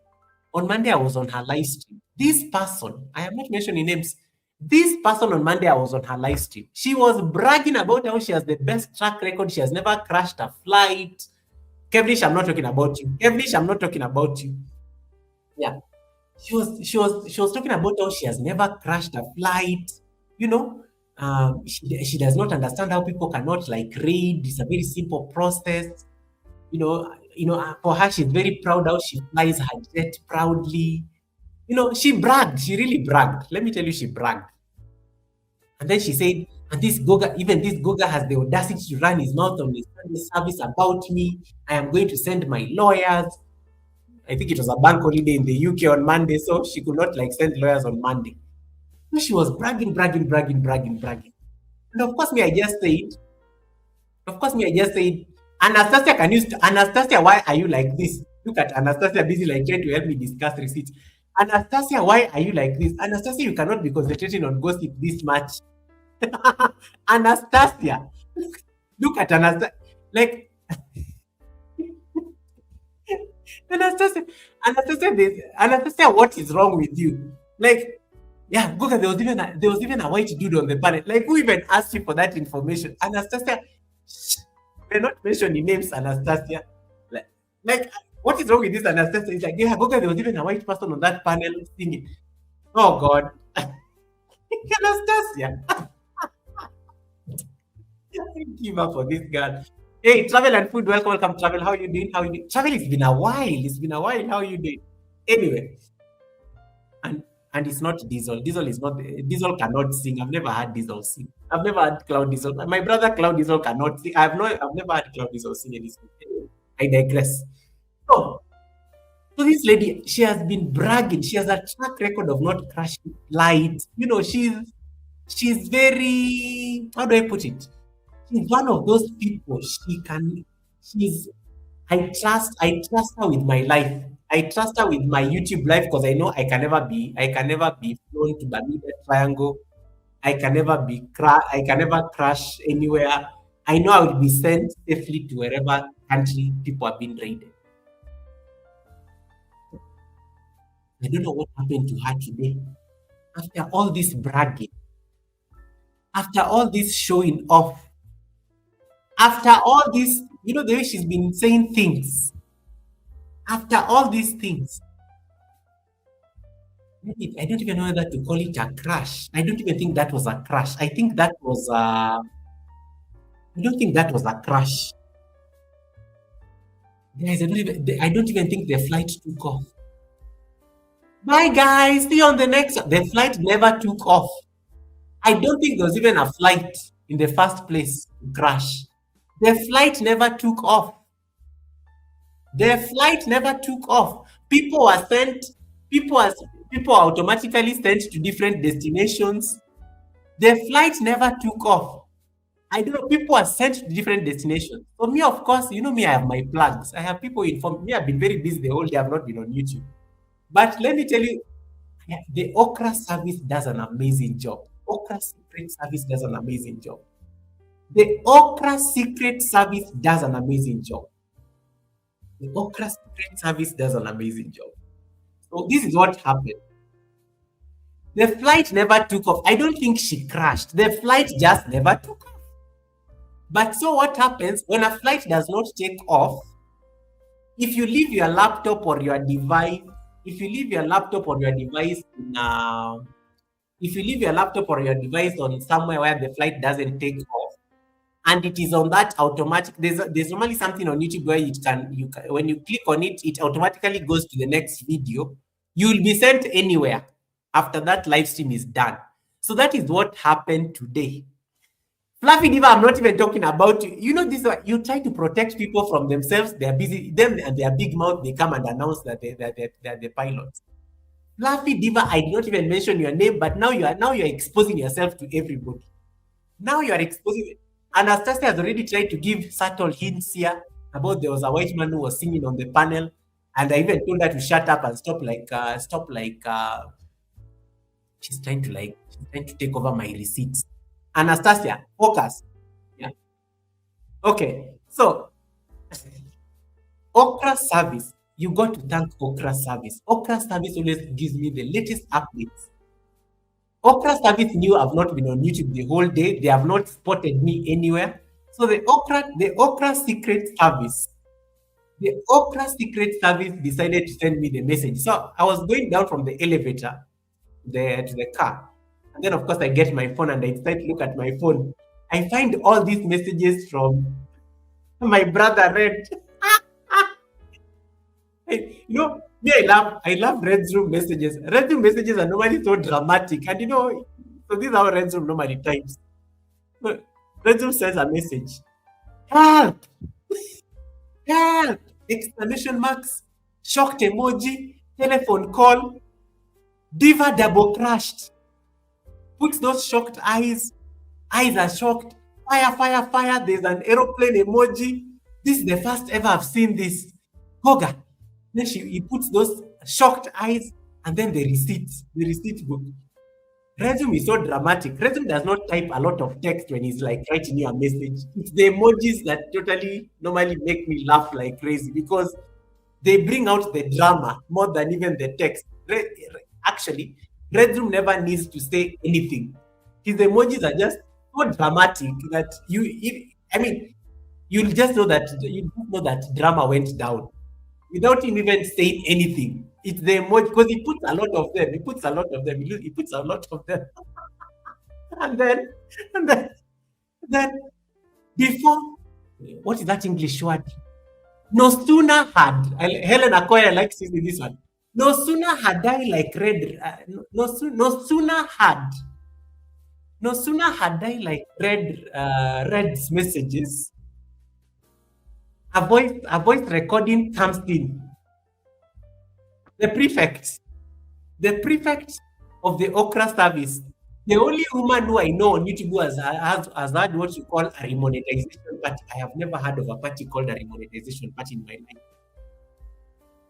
I was on her live stream. This person, I am not mentioning names. This person on Monday I was on her live stream. She was bragging about how she has the best track record. She has never crashed a flight. Kevlish, I'm not talking about you. Kevlish, I'm not talking about you. Yeah. She was talking about how she has never crashed a flight. You know, she does not understand how people cannot like read. It's a very simple process. For her, she's very proud how she flies her jet proudly. She bragged. She really bragged. Let me tell you, she bragged. And then she said, and even this Goga has the audacity to run his mouth on his service about me. I am going to send my lawyers. I think it was a bank holiday in the UK on Monday, so she could not like send lawyers on Monday. So she was bragging, bragging, bragging, bragging, bragging. And of course, me, I just said, Anastasia, Anastasia, why are you like this? Look at Anastasia busy like trying to help me discuss receipts. Anastasia, why are you like this? Anastasia, you cannot be concentrating on gossip this much. Anastasia, look at Anastasia. Like, Anastasia, Anastasia, what is wrong with you? Like, yeah, Goga, there was even a white dude on the panel. Like, who even asked you for that information? Anastasia, we're not mentioning names, Anastasia. Like, what is wrong with this Anastasia? It's like, yeah, Goga, there was even a white person on that panel singing. Oh God. Anastasia. I give up for this girl. Hey, travel and food, welcome, welcome, travel. How you doing? How you doing? Travel, it's been a while. It's been a while. How you doing? Anyway, and and it's not Diesel. Diesel is not Diesel cannot sing. I've never had Diesel sing. I've never had Cloud Diesel. My brother Cloud Diesel cannot sing. I've never had Cloud Diesel sing anything. Anyway, I digress. So, so this lady, she has been bragging. She has a track record of not crashing lights. She's very, how do I put it? She's one of those people. She's I trust her with my life. I trust her with my YouTube life because I know I can never be flown to Bermuda Triangle. I can never crash anywhere. I know I will be sent safely to wherever country people have been raided. I don't know what happened to her today. After all this bragging, after all this showing off, after all this, the way she's been saying things, after all these things, I don't even know whether to call it a crash. I don't even think that was a crash. I don't think that was a crash. Guys, I don't even think the flight took off. Bye, guys. See you on the next. The flight never took off. I don't think there was even a flight in the first place to crash. The flight never took off. The flight never took off. People were sent. People are people are automatically sent to different destinations. The flight never took off. I don't know. People are sent to different destinations. So me, of course, me. I have my plugs. I have people informed me. I've been very busy the whole day. I've not been on YouTube. But let me tell you, yeah, the Okra service does an amazing job. Okra Secret Service does an amazing job. The Okra Secret Service does an amazing job. The Okra Secret Service does an amazing job. So this is what happened. The flight never took off. I don't think she crashed. The flight just never took off. But so what happens when a flight does not take off? If you leave your laptop or your device, if you leave your laptop or your device in if you leave your laptop or your device on somewhere where the flight doesn't take off, and it is on that automatic, there's normally something on YouTube where you can when you click on it, it automatically goes to the next video. You will be sent anywhere after that live stream is done. So that is what happened today. Fluffy Diva, I'm not even talking about you. This one, you try to protect people from themselves. They are busy, them and their big mouth, they come and announce that they're the pilots. Fluffy Diva, I did not even mention your name, but now you're exposing yourself to everybody. Now you are exposing. Anastasia has already tried to give subtle hints here about there was a white man who was singing on the panel, and I even told her to shut up and stop. She's trying to take over my receipts. Anastasia, focus. Yeah. Okay. So Okra service. You got to thank Okra service. Okra service always gives me the latest updates. Okra service knew I've not been on YouTube the whole day. They have not spotted me anywhere. So the Okra secret service decided to send me the message. So I was going down from the elevator to the car. And then of course I get my phone and I decide to look at my phone. I find all these messages from my brother Red. Me, I love Red's room messages. Red's room messages are normally so dramatic, and so this is how Red's room normally types. So Red's room sends a message: "Help! Help!" Exclamation marks, shocked emoji, telephone call, diva double crashed. Puts those shocked eyes are shocked. Fire, fire, fire. There's an aeroplane emoji. This is the first ever I've seen this. Goga. Then he puts those shocked eyes and then the receipt book. Resume is so dramatic. Resume does not type a lot of text when he's like writing you a message. It's the emojis that totally normally make me laugh like crazy because they bring out the drama more than even the text. Actually, Resume never needs to say anything. His emojis are just so dramatic that I mean, you'll just know that drama went down without him even saying anything. It's the emoji because he puts a lot of them. He puts a lot of them. He puts a lot of them. And then, and then, then before, what is that English word? No sooner had Helen Akoya likes using this one. No sooner had I like read. No sooner had I like Red's messages. A voice recording comes in. The prefect, the prefect of the Okra service, the only woman who I know on YouTube who has had what you call a remonetization party. I have never heard of a party called a remonetization party in my life.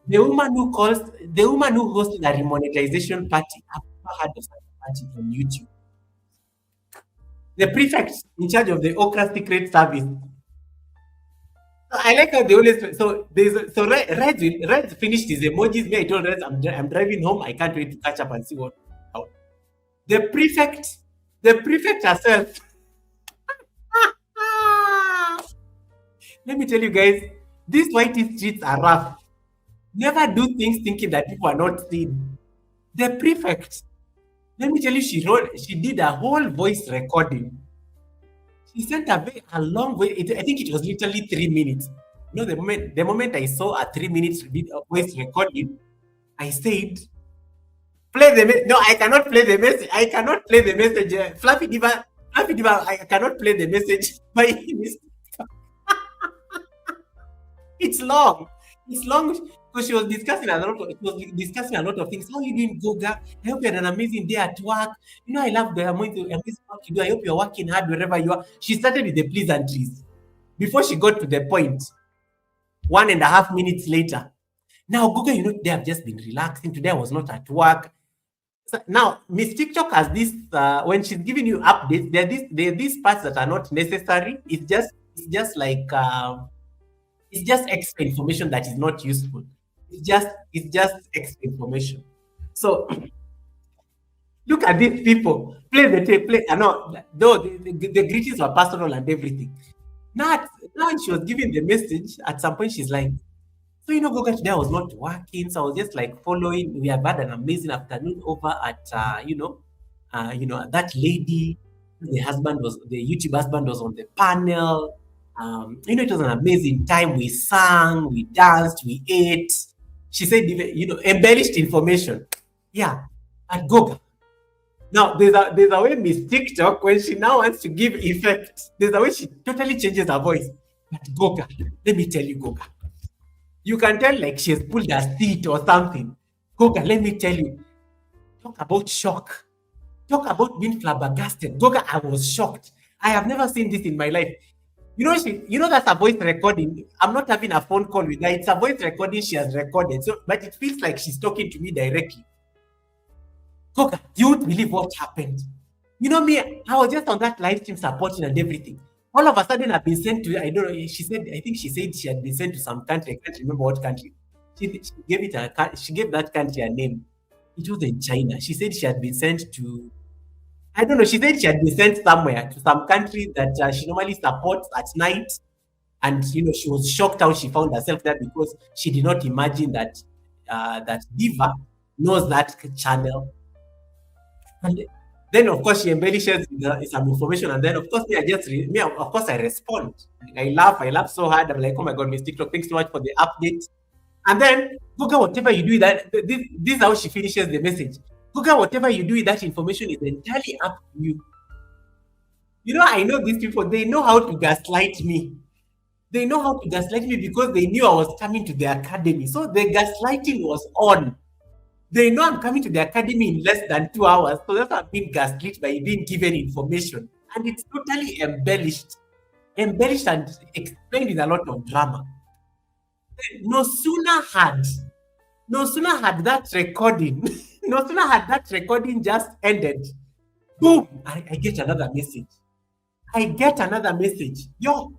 The woman who hosted a remonetization party, I've never heard of such a party on YouTube. The prefect in charge of the Okra secret service. So I like how they always Reds finished his emojis. Me, I told Reds I'm driving home. I can't wait to catch up and see what out. The prefect, the prefect herself. Let me tell you guys, these whitey streets are rough. Never do things thinking that people are not seeing. The prefect, let me tell you, she did a whole voice recording. She sent a long way. I think it was literally 3 minutes. The moment I saw a 3 minutes voice recording, I said, "Play the no, I cannot play the message. I cannot play the message. Fluffy Diva, I cannot play the message by It's long. It's long because she was discussing a lot of things. How you doing, Goga? I hope you had an amazing day at work. I love the amazing work you do. I hope you're working hard wherever you are. She started with the pleasantries before she got to the point. 1.5 minutes later, now Goga, they have just been relaxing. Today I was not at work. So now Miss TikTok has this when she's giving you updates, there are these parts that are not necessary. It's just extra information that is not useful. It's just extra information. So look at these people. Play the tape. Play. I know. Though the greetings were personal and everything. Now she was giving the message. At some point, she's like, "So Goga, today I was not working, so I was just like following. We have had an amazing afternoon over at that lady. The YouTube husband was on the panel. It was an amazing time. We sang, we danced, we ate." She said, embellished information. Yeah, at Goga. Now, there's a way Miss TikTok, when she now wants to give effect, there's a way she totally changes her voice. But Goga, let me tell you, Goga. You can tell like she has pulled her seat or something. Goga, let me tell you. Talk about shock. Talk about being flabbergasted. Goga, I was shocked. I have never seen this in my life. That's a voice recording. I'm not having a phone call with her. It's a voice recording she has recorded. So, but it feels like she's talking to me directly. Goga, you won't believe what happened. You know me, I was just on that live stream supporting and everything. All of a sudden, I've been sent to, I don't know, I think she said she had been sent to some country. I can't remember what country. She gave that country a name. It was in China. She said she had been sent to, I don't know, she said she had been sent somewhere to some country that she normally supports at night. And, she was shocked how she found herself there because she did not imagine that Diva knows that channel. And then, of course, she embellishes with some information. And then, of course, of course, I respond. I laugh so hard. I'm like, oh my God, Miss TikTok, thanks so much for the update. And then, Google, whatever you do with that, this is how she finishes the message. Google, whatever you do with that information is entirely up to you. I know these people, they know how to gaslight me. They know how to gaslight me because they knew I was coming to the academy. So the gaslighting was on. They know I'm coming to the academy in less than 2 hours. So that's why I'm being gaslit by being given information. And it's totally embellished. Embellished and explained with a lot of drama. No sooner had that recording, no sooner had that recording just ended, boom, I get another message. Yo,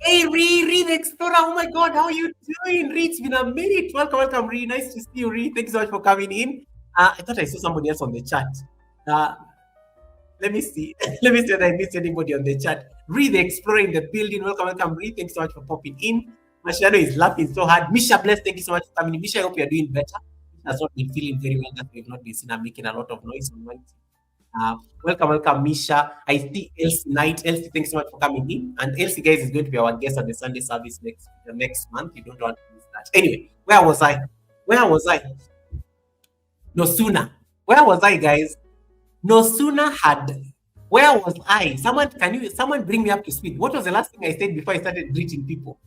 hey, Ree, the Explorer. Oh my God, how are you doing, Ree? It's been a minute. Welcome, Ree. Nice to see you, Ree. Thanks so much for coming in. I thought I saw somebody else on the chat. Let me see. Let me see if I missed anybody on the chat. Ree, the Explorer in the building. Welcome, Ree. Thanks so much for popping in. Mashano is laughing so hard. Misha, bless. Thank you so much for coming in. Misha, I hope you're doing better. Has not been feeling very well. That we've not been seen. I'm making a lot of noise on Wednesday. Welcome, Misha. I see Elsie Knight. Elsie, thanks so much for coming in. And Elsie, guys, is going to be our guest at the Sunday service next month. You don't want to miss that. Anyway, where was I? No sooner. Where was I, guys? No sooner had. Where was I? Someone bring me up to speed? What was the last thing I said before I started greeting people?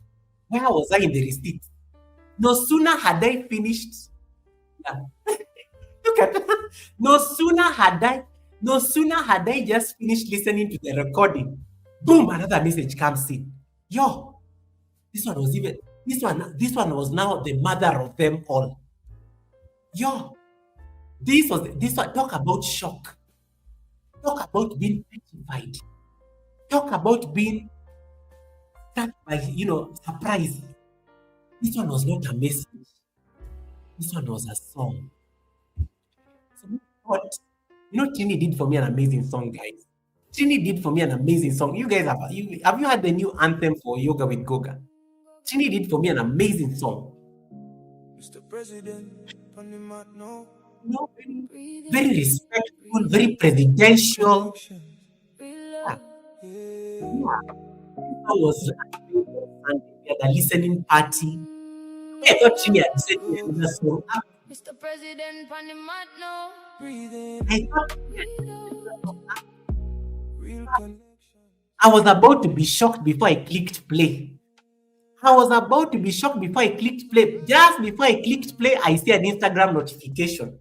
Where was I in the receipt? No sooner had I finished. Yeah. Look at that. No sooner had I just finished listening to the recording, boom, another message comes in. Yo, this one was now the mother of them all. Yo, this one, talk about shock. Talk about being petrified. Talk about being struck by, surprise. This one was not a message. This one was a song. So what? Trini did for me an amazing song, guys. Trini did for me an amazing song. You guys have you heard the new anthem for Yoga with Goga? Trini did for me an amazing song. Mr. President, very respectful, very presidential. Yeah. I was at a listening party. I thought Trini had said another song. Mr. President, I was about to be shocked before I clicked play. Just before I clicked play, I see an Instagram notification.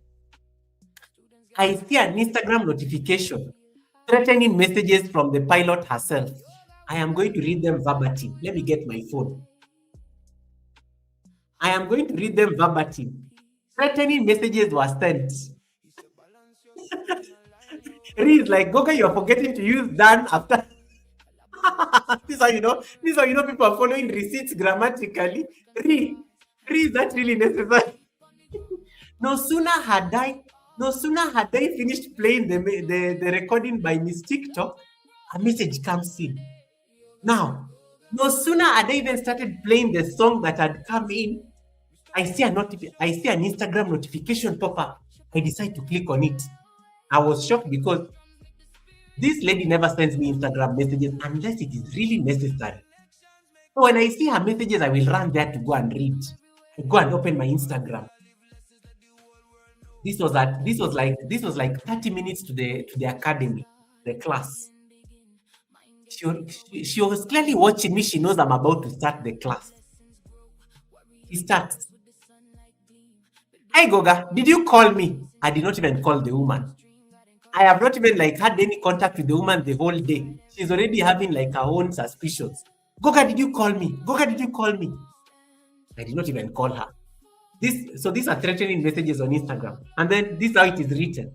Threatening messages from the pilot herself. I am going to read them verbatim. Let me get my phone. I am going to read them verbatim. Threatening messages were sent. Read like, Goga, you're forgetting to use done after. This is how you know people are following receipts grammatically. Read, is that really necessary? No sooner had I finished playing the recording by Miss TikTok, a message comes in. Now, no sooner had I even started playing the song that had come in, I see an Instagram notification pop up. I decide to click on it. I was shocked because this lady never sends me Instagram messages unless it is really necessary. So when I see her messages, I will run there to go and read. I go and open my Instagram. This was like 30 minutes to the academy, the class. She was clearly watching me. She knows I'm about to start the class. He starts. Hey Goga, did you call me? I did not even call the woman. I have not even like had any contact with the woman the whole day. She's already having like her own suspicions. Goga, did you call me? Goga, did you call me? I did not even call her. These are threatening messages on Instagram. And then this is how it is written.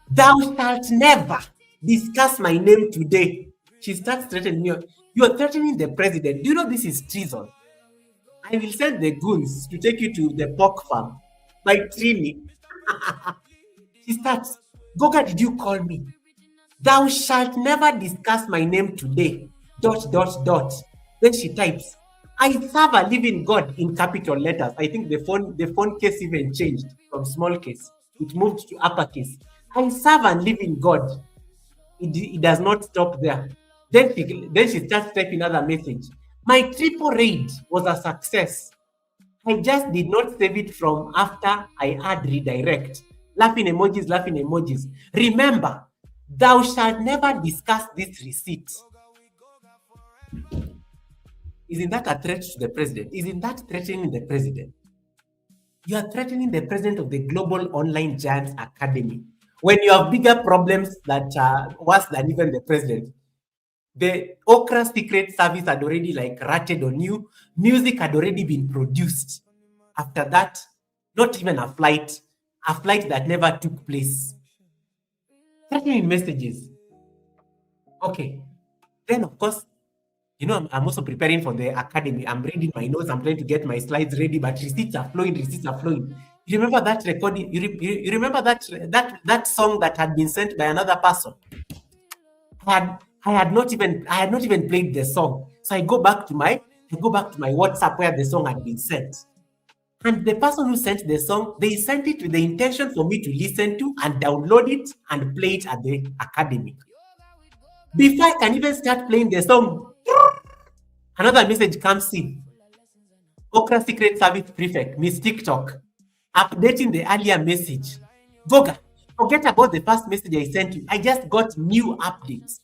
Thou shalt never discuss my name today. She starts threatening me. You are threatening the president. Do you know this is treason? I will send the goons to take you to the pork farm by Trini. She starts, Goga, did you call me? Thou shalt never discuss my name today. Dot, dot, dot. Then she types, I serve a living God in capital letters. I think the phone case even changed from small case. It moved to uppercase. I serve a living God. It does not stop there. Then she starts typing another message. My triple raid was a success. I just did not save it from after I had redirect. Laughing emojis, laughing emojis. Remember, thou shalt never discuss this receipt. Isn't that a threat to the president? Isn't that threatening the president? You are threatening the president of the Global Online Giants Academy. When you have bigger problems that are worse than even the president, the Okra Secret Service had already like ratted on you. Music had already been produced. After that, not even a flight that never took place. Threatening messages. Okay. Then, of course, you know, I'm also preparing for the academy. I'm reading my notes. I'm trying to get my slides ready, but receipts are flowing. Receipts are flowing. You remember that recording? You remember that song that had been sent by another person? I had not even played the song. So I go back to my WhatsApp where the song had been sent. And the person who sent the song, they sent it with the intention for me to listen to and download it and play it at the academy. Before I can even start playing the song, another message comes in. Okra Secret Service Prefect, Miss TikTok, updating the earlier message. Goga, forget about the first message I sent you. I just got new updates.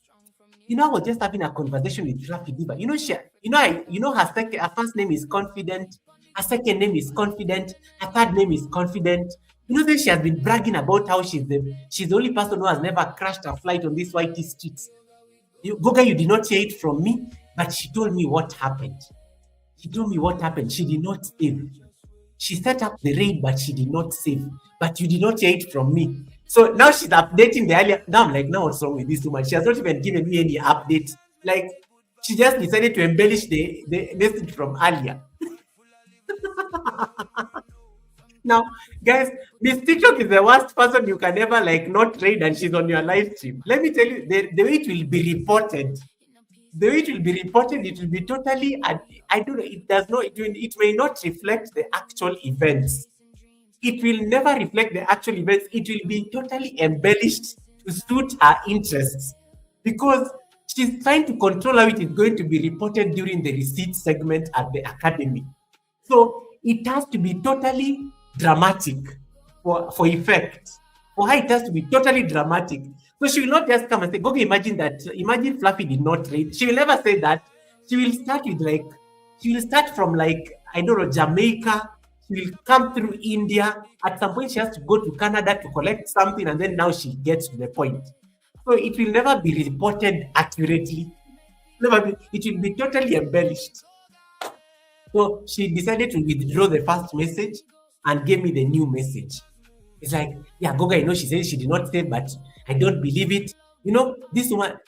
You know, I was just having a conversation with Fluffy Diva. You know, her first name is Confident, her second name is Confident, her third name is Confident. You know, then she has been bragging about how she's the only person who has never crashed a flight on these whitey streets. Goga, you did not hear it from me, but she told me what happened. She told me what happened. She did not save. She set up the raid, but she did not save. But you did not hear it from me. So now she's updating the earlier. Now I'm like, now what's wrong with this woman? She has not even given me any update. Like, she just decided to embellish the message from earlier. Now, guys, Miss TikTok is the worst person you can ever like not raid, and she's on your live stream. Let me tell you, the way it will be reported, it will be totally, I don't know, it does not, it may not reflect the actual events. It will never reflect the actual events. It will be totally embellished to suit her interests because she's trying to control how it is going to be reported during the receipt segment at the academy. So it has to be totally dramatic for effect. For her, it has to be totally dramatic. So she will not just come and say, okay, imagine Fluffy did not read. She will never say that. She will start from like, I don't know, Jamaica. She will come through India. At some point, she has to go to Canada to collect something, and then now she gets to the point. So it will never be reported accurately. It will be totally embellished. So she decided to withdraw the first message and gave me the new message. It's like, yeah, Goga, I know she says she did not say, but I don't believe it. You know, this woman,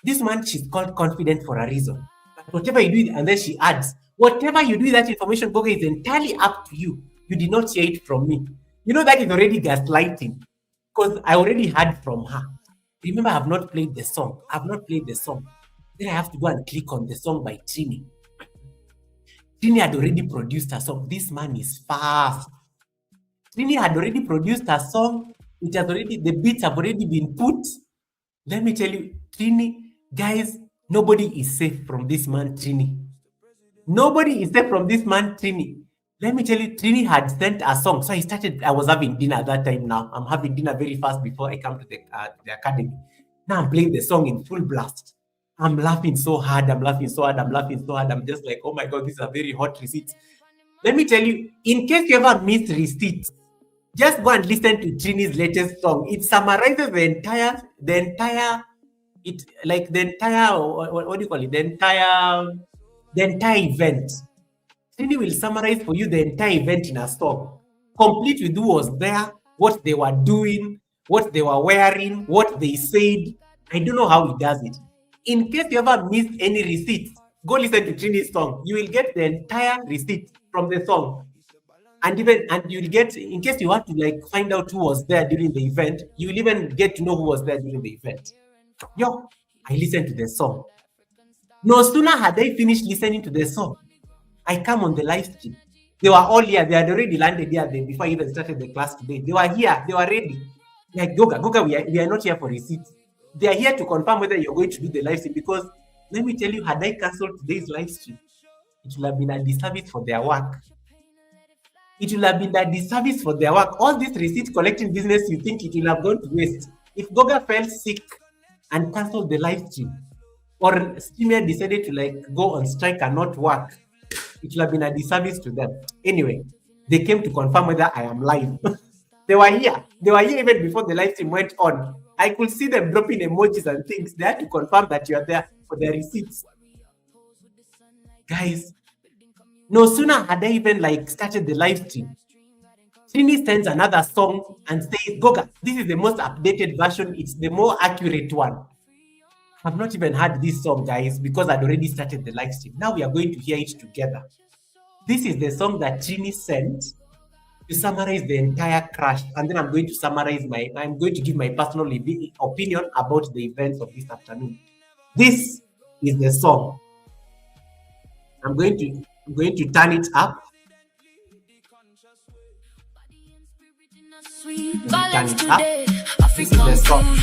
she's called confident for a reason. But whatever you do, and then she adds, whatever you do with that information, Goga, is entirely up to you. You did not hear it from me. You know, that is already gaslighting because I already heard from her. Remember, I have not played the song. Then I have to go and click on the song by Trini. Trini had already produced a song. This man is fast. Trini had already produced a song. The beats have already been put. Let me tell you, Trini, guys, nobody is safe from this man, Trini. Nobody is safe from this man, Trini. Let me tell you, Trini had sent a song. So I was having dinner at that time now. I'm having dinner very fast before I come to the academy. Now I'm playing the song in full blast. I'm laughing so hard. I'm just like, oh my God, these are very hot receipts. Let me tell you, in case you ever miss receipts, Just go and listen to Trini's latest song. It summarizes what do you call it? The entire event. Trini will summarize for you the entire event in a song, complete with who was there, what they were doing, what they were wearing, what they said. I don't know how he does it. In case you ever miss any receipts, go listen to Trini's song. You will get the entire receipt from the song. And you'll get, in case you want to like find out who was there during the event, you will even get to know who was there during the event. Yo, I listened to the song. No sooner had I finished listening to the song, I come on the live stream. They were all here. They had already landed here before I even started the class today. They were here. They were ready. Like, Goga, we are not here for receipts. They are here to confirm whether you're going to do the live stream, because let me tell you, had I cancelled today's live stream, it would have been a disservice for their work. It will have been a disservice for their work. All this receipt collecting business, you think it will have gone to waste. If Goga fell sick and cancelled the live stream, or streamer decided to like go on strike and not work, it will have been a disservice to them. Anyway, they came to confirm whether I am live. They were here. They were here even before the live stream went on. I could see them dropping emojis and things. They had to confirm that you are there for their receipts. Guys, no sooner had I even like started the live stream, Trini sends another song and says, Goga, this is the most updated version. It's the more accurate one. I've not even heard this song, guys, because I'd already started the live stream. Now we are going to hear it together. This is the song that Trini sent to summarize the entire crash. And then I'm going to give my personal opinion about the events of this afternoon. This is the song. I'm going to turn it up. Turn it up. This is the song.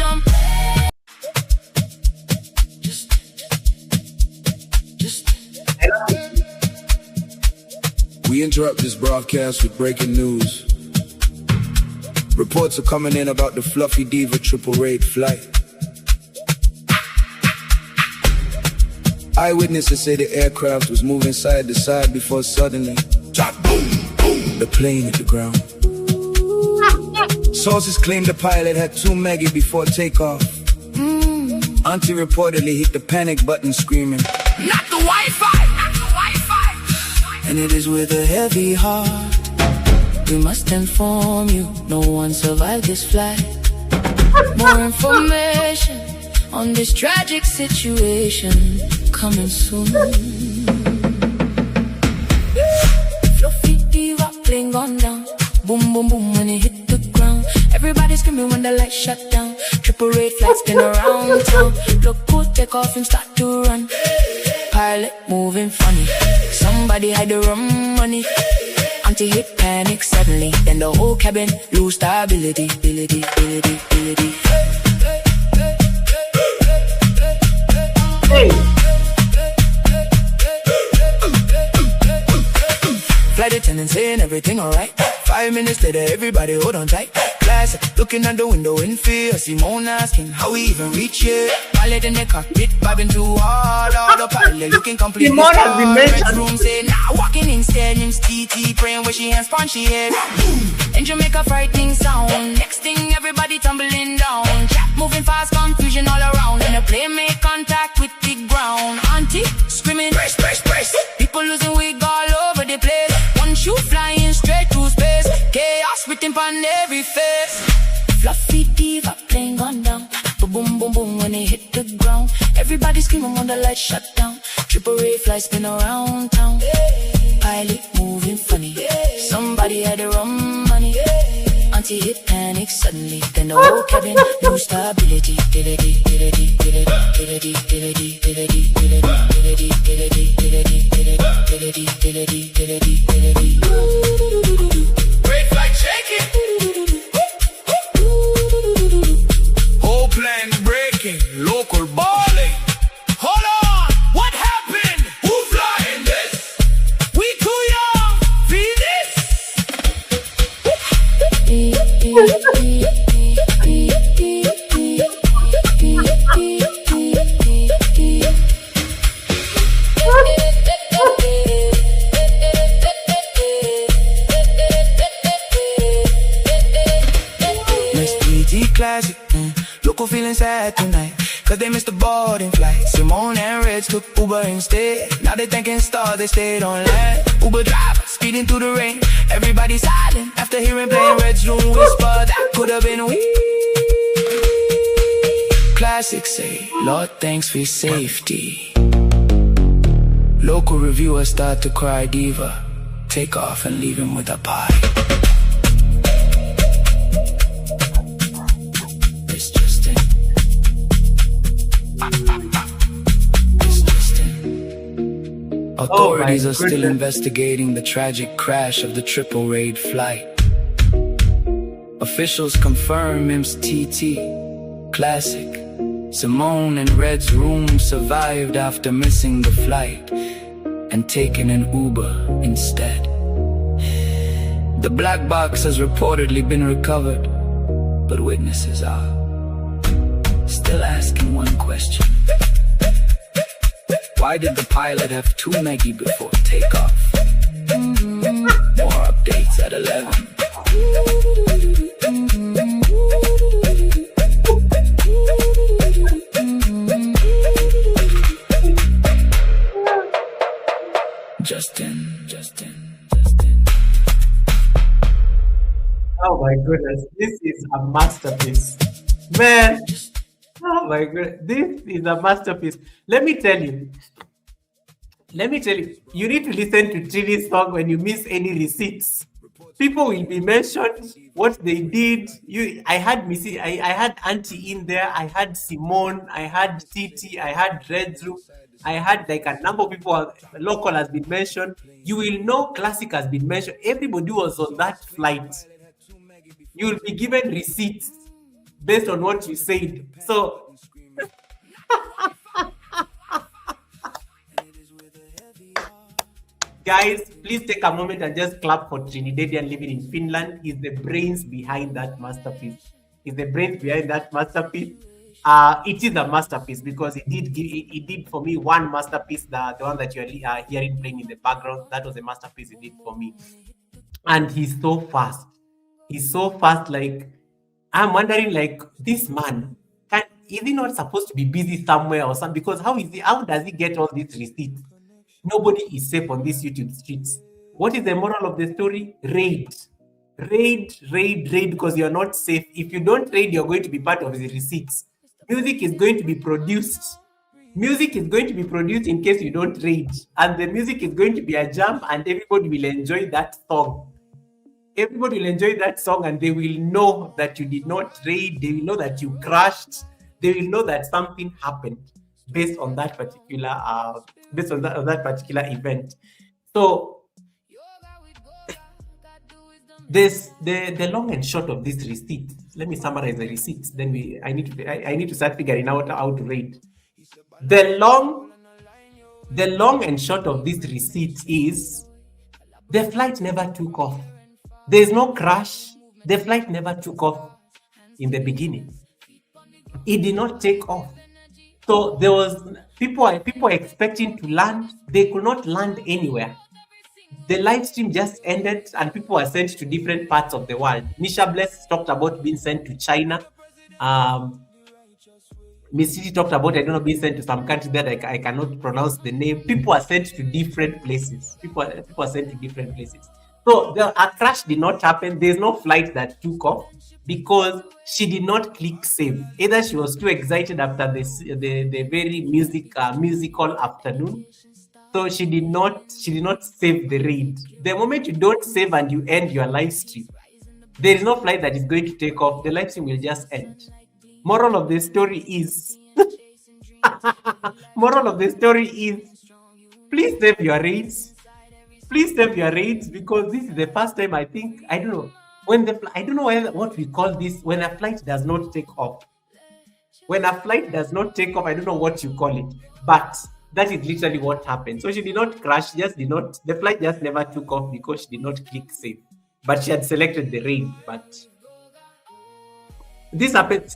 We interrupt this broadcast with breaking news. Reports are coming in about the Fluffy Diva triple raid flight. Eyewitnesses say the aircraft was moving side to side before suddenly, the plane hit the ground. Sources claim the pilot had 2 Maggie before takeoff. Auntie reportedly hit the panic button screaming, "Not the Wi-Fi! Not the Wi-Fi!" And it is with a heavy heart we must inform you, no one survived this flight. More information on this tragic situation coming soon. Fluffy Diva plane gone down. Boom, boom, boom when it hit the ground. Everybody screaming when the lights shut down. Triple raid flights spin around town. Look who take off and start to run. Pilot moving funny. Somebody had the rum money. Auntie hit panic suddenly. Then the whole cabin lose stability. Hey. Flight attendant saying everything alright. 5 minutes later, everybody hold on tight. Class looking out the window in fear. Simone asking how we even reach here. Pilot in the cockpit vibing too hard. All the pilot looking completely Simone has been mentioned. Room say nah, walking in stadiums. TT praying where she hands punch she head. Engine make a frightening sound. Next thing everybody tumbling down. Chat moving fast, confusion all around. And the plane make contact with the ground. Auntie screaming brace, brace, brace. People losing wig all over the place. One shoe flying straight to space. Chaos written on every face. Fluffy Diva plane gone down. Boom, boom, boom when it hit the ground. Everybody screaming when the lights shut down. Triple raid flight spin around town. Pilot moving funny. Somebody had the rum money. Auntie hit panic suddenly. Then the whole cabin lose stability. Great flight shaking. Whole plane breaking. Local balling. Hold on, what happened? Who flying this? We too young. Feel this? local feeling sad tonight, cause they missed the boarding flight. Simone and Reds took Uber instead. Now they thanking stars they stayed on land. Uber driver speeding through the rain. Everybody silent after hearing playing Red's room whisper. That could have been we. Classics say, Lord thanks for your safety. Local reviewers start to cry diva. Take off and leave him with a pie. It's just in. It's just in. Authorities are still investigating the tragic crash of the triple raid flight. Officials confirm IMS TT. Classic. Simone and Red's room survived after missing the flight and taking an Uber instead. The black box has reportedly been recovered, but witnesses are still asking one question. Why did the pilot have 2 Meggie before takeoff? More updates at 11. Justin. Oh my goodness, this is a masterpiece. Man, oh my goodness, this is a masterpiece. Let me tell you, you need to listen to Trini's song when you miss any receipts. People will be mentioned, what they did. I had Missy, I had Auntie in there, I had Simone, I had Titi, I had Redru, I had like a number of people. Local has been mentioned. You will know Classic has been mentioned. Everybody was on that flight. You will be given receipts based on what you said. So guys, please take a moment and just clap for Trinidadian living in Finland. He's the brains behind that masterpiece. It is a masterpiece because it did for me one masterpiece, the one that you are hearing playing in the background. That was a masterpiece it did for me. And he's so fast. Like, I'm wondering, like, this man, is he not supposed to be busy somewhere or something? Because how does he get all these receipts? Nobody is safe on these YouTube streets. What is the moral of the story? Raid, because you're not safe. If you don't raid, you're going to be part of the receipts. Music is going to be produced in case you don't raid. And the music is going to be a jam and everybody will enjoy that song. And they will know that you did not raid. They will know that you crashed. They will know that something happened based on that particular event. So this the long and short of this receipt. Let me summarize the receipts. Then I need to start figuring out how to raid. The long and short of this receipt is the flight never took off. There's no crash. The flight never took off in the beginning. It did not take off. So there was people expecting to land. They could not land anywhere. The live stream just ended and people were sent to different parts of the world. Nisha Bless talked about being sent to China. Miss City talked about, I don't know, being sent to some country that I cannot pronounce the name. People are sent to different places. People are sent to different places. So a crash did not happen. There's no flight that took off because she did not click save. Either she was too excited after the very musical afternoon. So she did not save the raid. The moment you don't save and you end your live stream, there is no flight that is going to take off. The live stream will just end. Moral of the story is please save your raids. Please save your raids because this is the first time I don't know what we call this when a flight does not take off. When a flight does not take off, I don't know what you call it, but that is literally what happened. So she did not crash, the flight just never took off because she did not click save. But she had selected the raid. But this happened.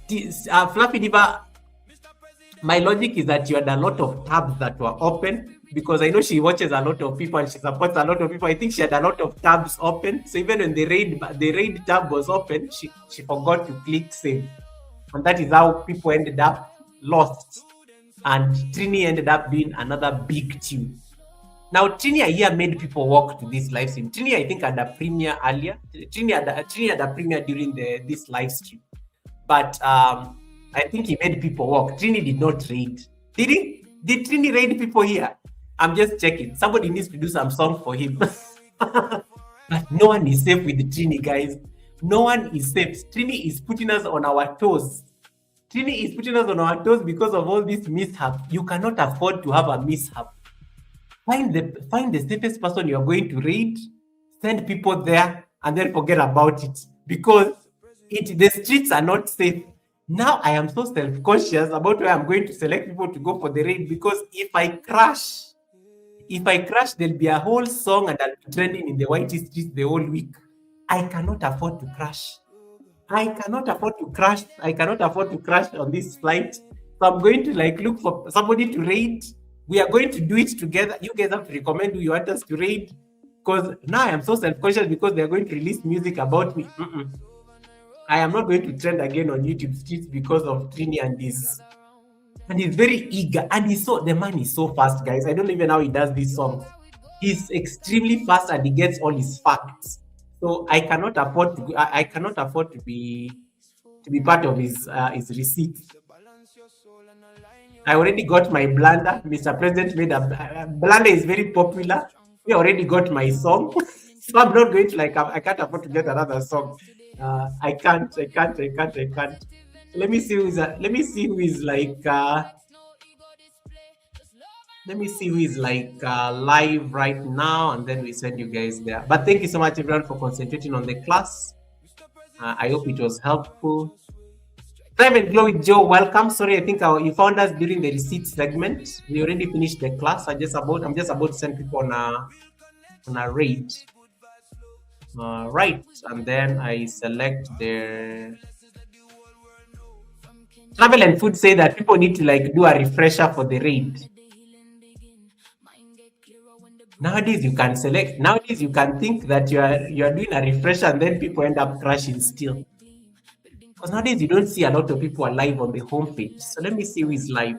Fluffy Diva, my logic is that you had a lot of tabs that were open because I know she watches a lot of people and she supports a lot of people. I think she had a lot of tabs open. So even when the raid tab was open, she forgot to click save. And that is how people ended up lost. And Trini ended up being another big tune. Now, Trini here made people walk to this live stream. Trini, I think, had a premiere earlier. Trini had a premiere during this live stream. But I think he made people walk. Trini did not raid. Did he? Did Trini raid people here? I'm just checking. Somebody needs to do some song for him. But no one is safe with Trini, guys. No one is safe. Trini is putting us on our toes. Trini is putting us on our toes because of all this mishap. You cannot afford to have a mishap. Find the safest person you are going to raid, send people there, and then forget about it because the streets are not safe. Now I am so self-conscious about where I'm going to select people to go for the raid because if I crash, there'll be a whole song and I'll be trending in the white streets the whole week. I cannot afford to crash. I cannot afford to crash. I cannot afford to crash on this flight. So I'm going to look for somebody to raid. We are going to do it together. You guys have to recommend who you want us to raid. Because now I am so self-conscious because they are going to release music about me. I am not going to trend again on YouTube streets because of Trini and this. And he's very eager. And the man is so fast, guys. I don't even know how he does these songs. He's extremely fast and he gets all his facts. So I cannot afford to be part of his receipts. I already got my blunder. Mr. President made a blunder is very popular. We already got my song. So I'm not going to I can't afford to get another song. I can't. Let me see who is live right now, and then we send you guys there. But thank you so much, everyone, for concentrating on the class. I hope it was helpful. Thrive and Glow with Joe, welcome. Sorry, I think you found us during the receipt segment. We already finished the class. I'm just about to send people on a raid. Right, and then I select the travel and food. Say that people need to do a refresher for the raid. Nowadays you can select. Nowadays you can think that you are doing a refresher and then people end up crashing still. Because nowadays you don't see a lot of people are live on the homepage. So let me see who is live.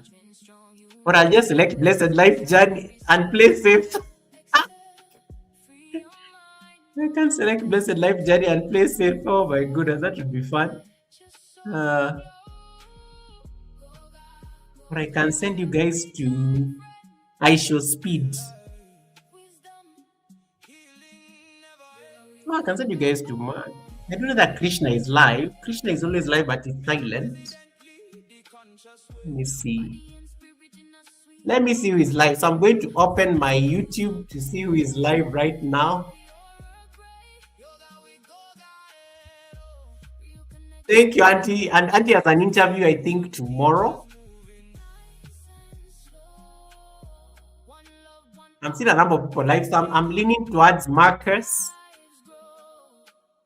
Or I'll just select Blessed Life Journey and play safe. I can select Blessed Life Journey and play safe. Oh my goodness, that would be fun. Or I can send you guys to I Show Speed. Oh, I can send you guys to man. I don't know that Krishna is live. Krishna is always live, but it's silent. Let me see. Let me see who is live. So I'm going to open my YouTube to see who is live right now. Thank you, Auntie. And Auntie has an interview, I think, tomorrow. I'm seeing a number of people live. So I'm leaning towards Marcus.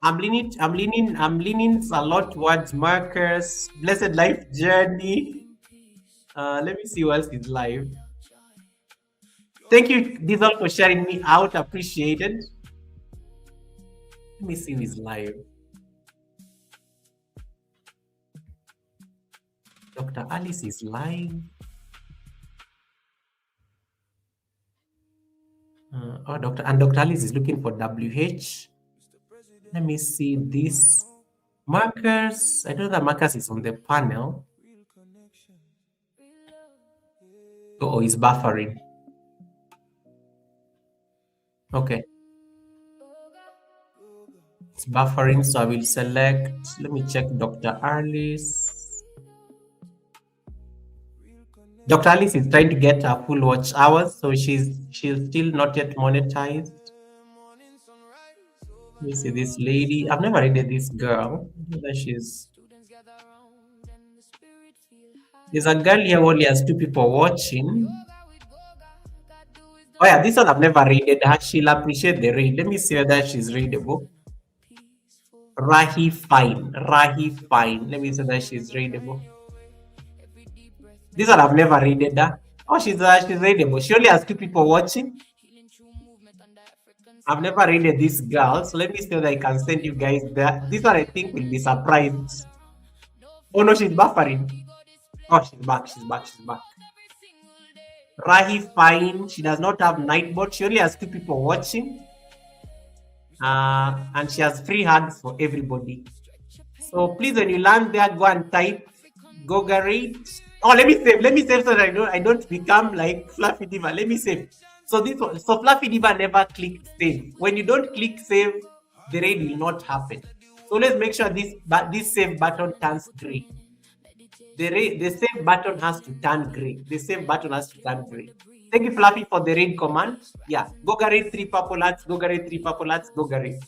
I'm leaning a lot towards Marcus. Blessed Life Journey. Let me see who else is live. Thank you, Diesel, for sharing me out. Appreciated. Let me see who is live. Dr. Alice is live. Dr. Alice is looking for WH. Let me see this. Marcus. I know that Marcus is on the panel. Oh, he's buffering. Okay. It's buffering, so I will select. Let me check Dr. Alice. Dr. Alice is trying to get her full watch hours, so she's still not yet monetized. Let me see this lady. I've never read this girl. There's a girl here who only has 2 people watching. Oh yeah, this one I've never raided her. She'll appreciate the raid. Let me see whether she's raidable. Rahi Fine. Let me see that she's raidable. This one I've never raided her. Oh, she's raidable. She only has 2 people watching. I've never raided this girl, so let me see whether I can send you guys there. This one I think will be surprised. Oh no, she's buffering. Oh, she's back. She's back. She's back. Rahi fine. She does not have Nightbot. She only has 2 people watching. And she has free hugs for everybody. So please, when you land there, go and type Gogarate. Oh, let me save so that I don't become like Fluffy Diva. Let me save. So this one, so Fluffy Diva never clicked save. When you don't click save, the raid will not happen. So let's make sure this save button turns grey. The save button has to turn grey. The save button has to turn grey. Thank you, Fluffy, for the raid command. Yeah, Gogarate 3 purple hearts, Gogarate 3 purple hearts, Gogarate.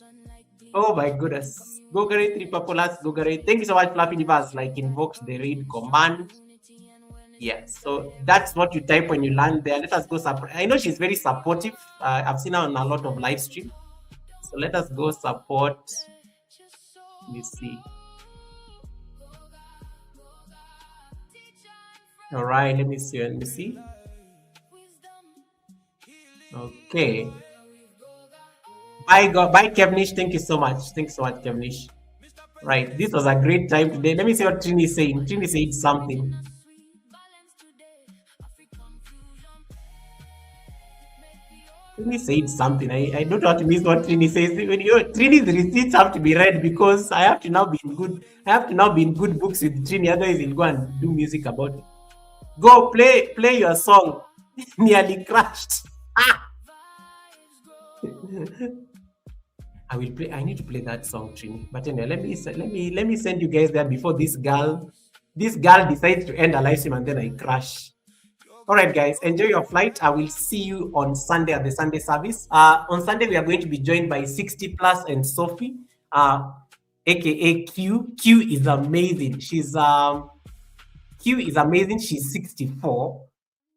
Oh my goodness. Gogarate 3 purple hearts, Gogarate. Thank you so much, Fluffy Divas. Like invoked the raid command. Yeah, so that's what you type when you land there. Let us go support. I know she's very supportive. I've seen her on a lot of live stream. So let us go support. Let me see. All right, let me see. Let me see. Okay. Bye, Kevnish. Thank you so much. Thanks so much, Kevnish. Right, this was a great time today. Let me see what Trini is saying. Trini said something. Trini said something. I don't want to miss what Trini says. When Trini's receipts have to be read because I have to now be in good. I have to now be in good books with Trini. Otherwise, he'll go and do music about it. Go play your song. Nearly crashed. I will play. I need to play that song, Trini. But anyway, let me send you guys there before this girl decides to end a live stream and then I crash. All right, guys, enjoy your flight. I will see you on Sunday at the Sunday service. On Sunday, we are going to be joined by 60 Plus and Sophie, aka Q. Q is amazing. Q is amazing. She's 64,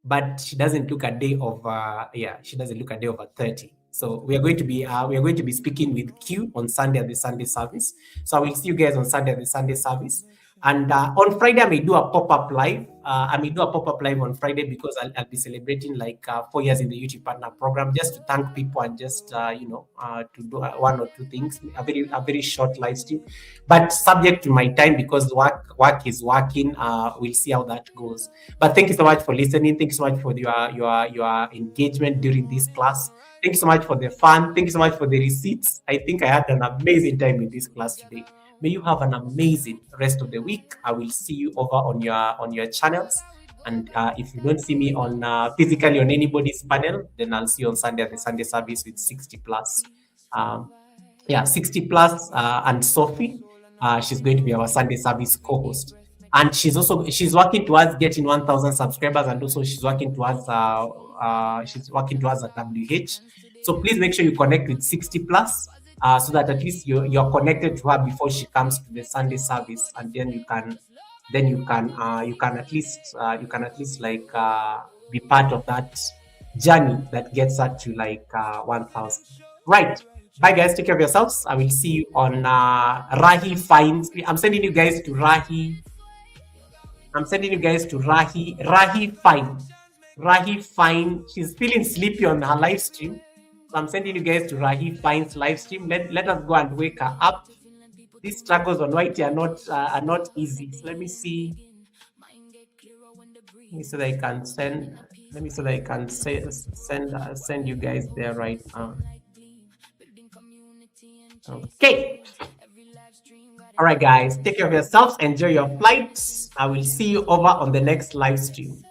but she doesn't look a day over. She doesn't look a day over 30. So we are going to be speaking with Q on Sunday at the Sunday service. So I will see you guys on Sunday at the Sunday service. And on Friday, I may do a pop-up live. On Friday because I'll be celebrating like 4 years in the YouTube Partner Program, just to thank people and just to do 1 or 2 things. A very short live stream, but subject to my time because work is working. We'll see how that goes. But thank you so much for listening. Thank you so much for your engagement during this class. Thank you so much for the fun. Thank you so much for the receipts. I think I had an amazing time in this class today. May you have an amazing rest of the week. I will see you over on your channels. And if you don't see me on physically on anybody's panel, then I'll see you on Sunday at the Sunday service with 60 Plus. 60 Plus and Sophie. She's going to be our Sunday service co-host. And she's working towards getting 1,000 subscribers, and also she's working towards a WH. So please make sure you connect with 60 Plus. So that at least you're connected to her before she comes to the Sunday service, and then you can at least like be part of that journey that gets her to like 1,000. Right. Bye guys. Take care of yourselves. I will see you on Rahi Fines. I'm sending you guys to Rahi. Rahi Fine. Rahi Fine. She's feeling sleepy on her live stream. So I'm sending you guys to Rahi Fine's live stream. Let us go and wake her up. These struggles on YT are not easy. So let me see. Let me so that I can send. Let me so that I can send you guys there right now. Okay. All right, guys. Take care of yourselves. Enjoy your flights. I will see you over on the next live stream.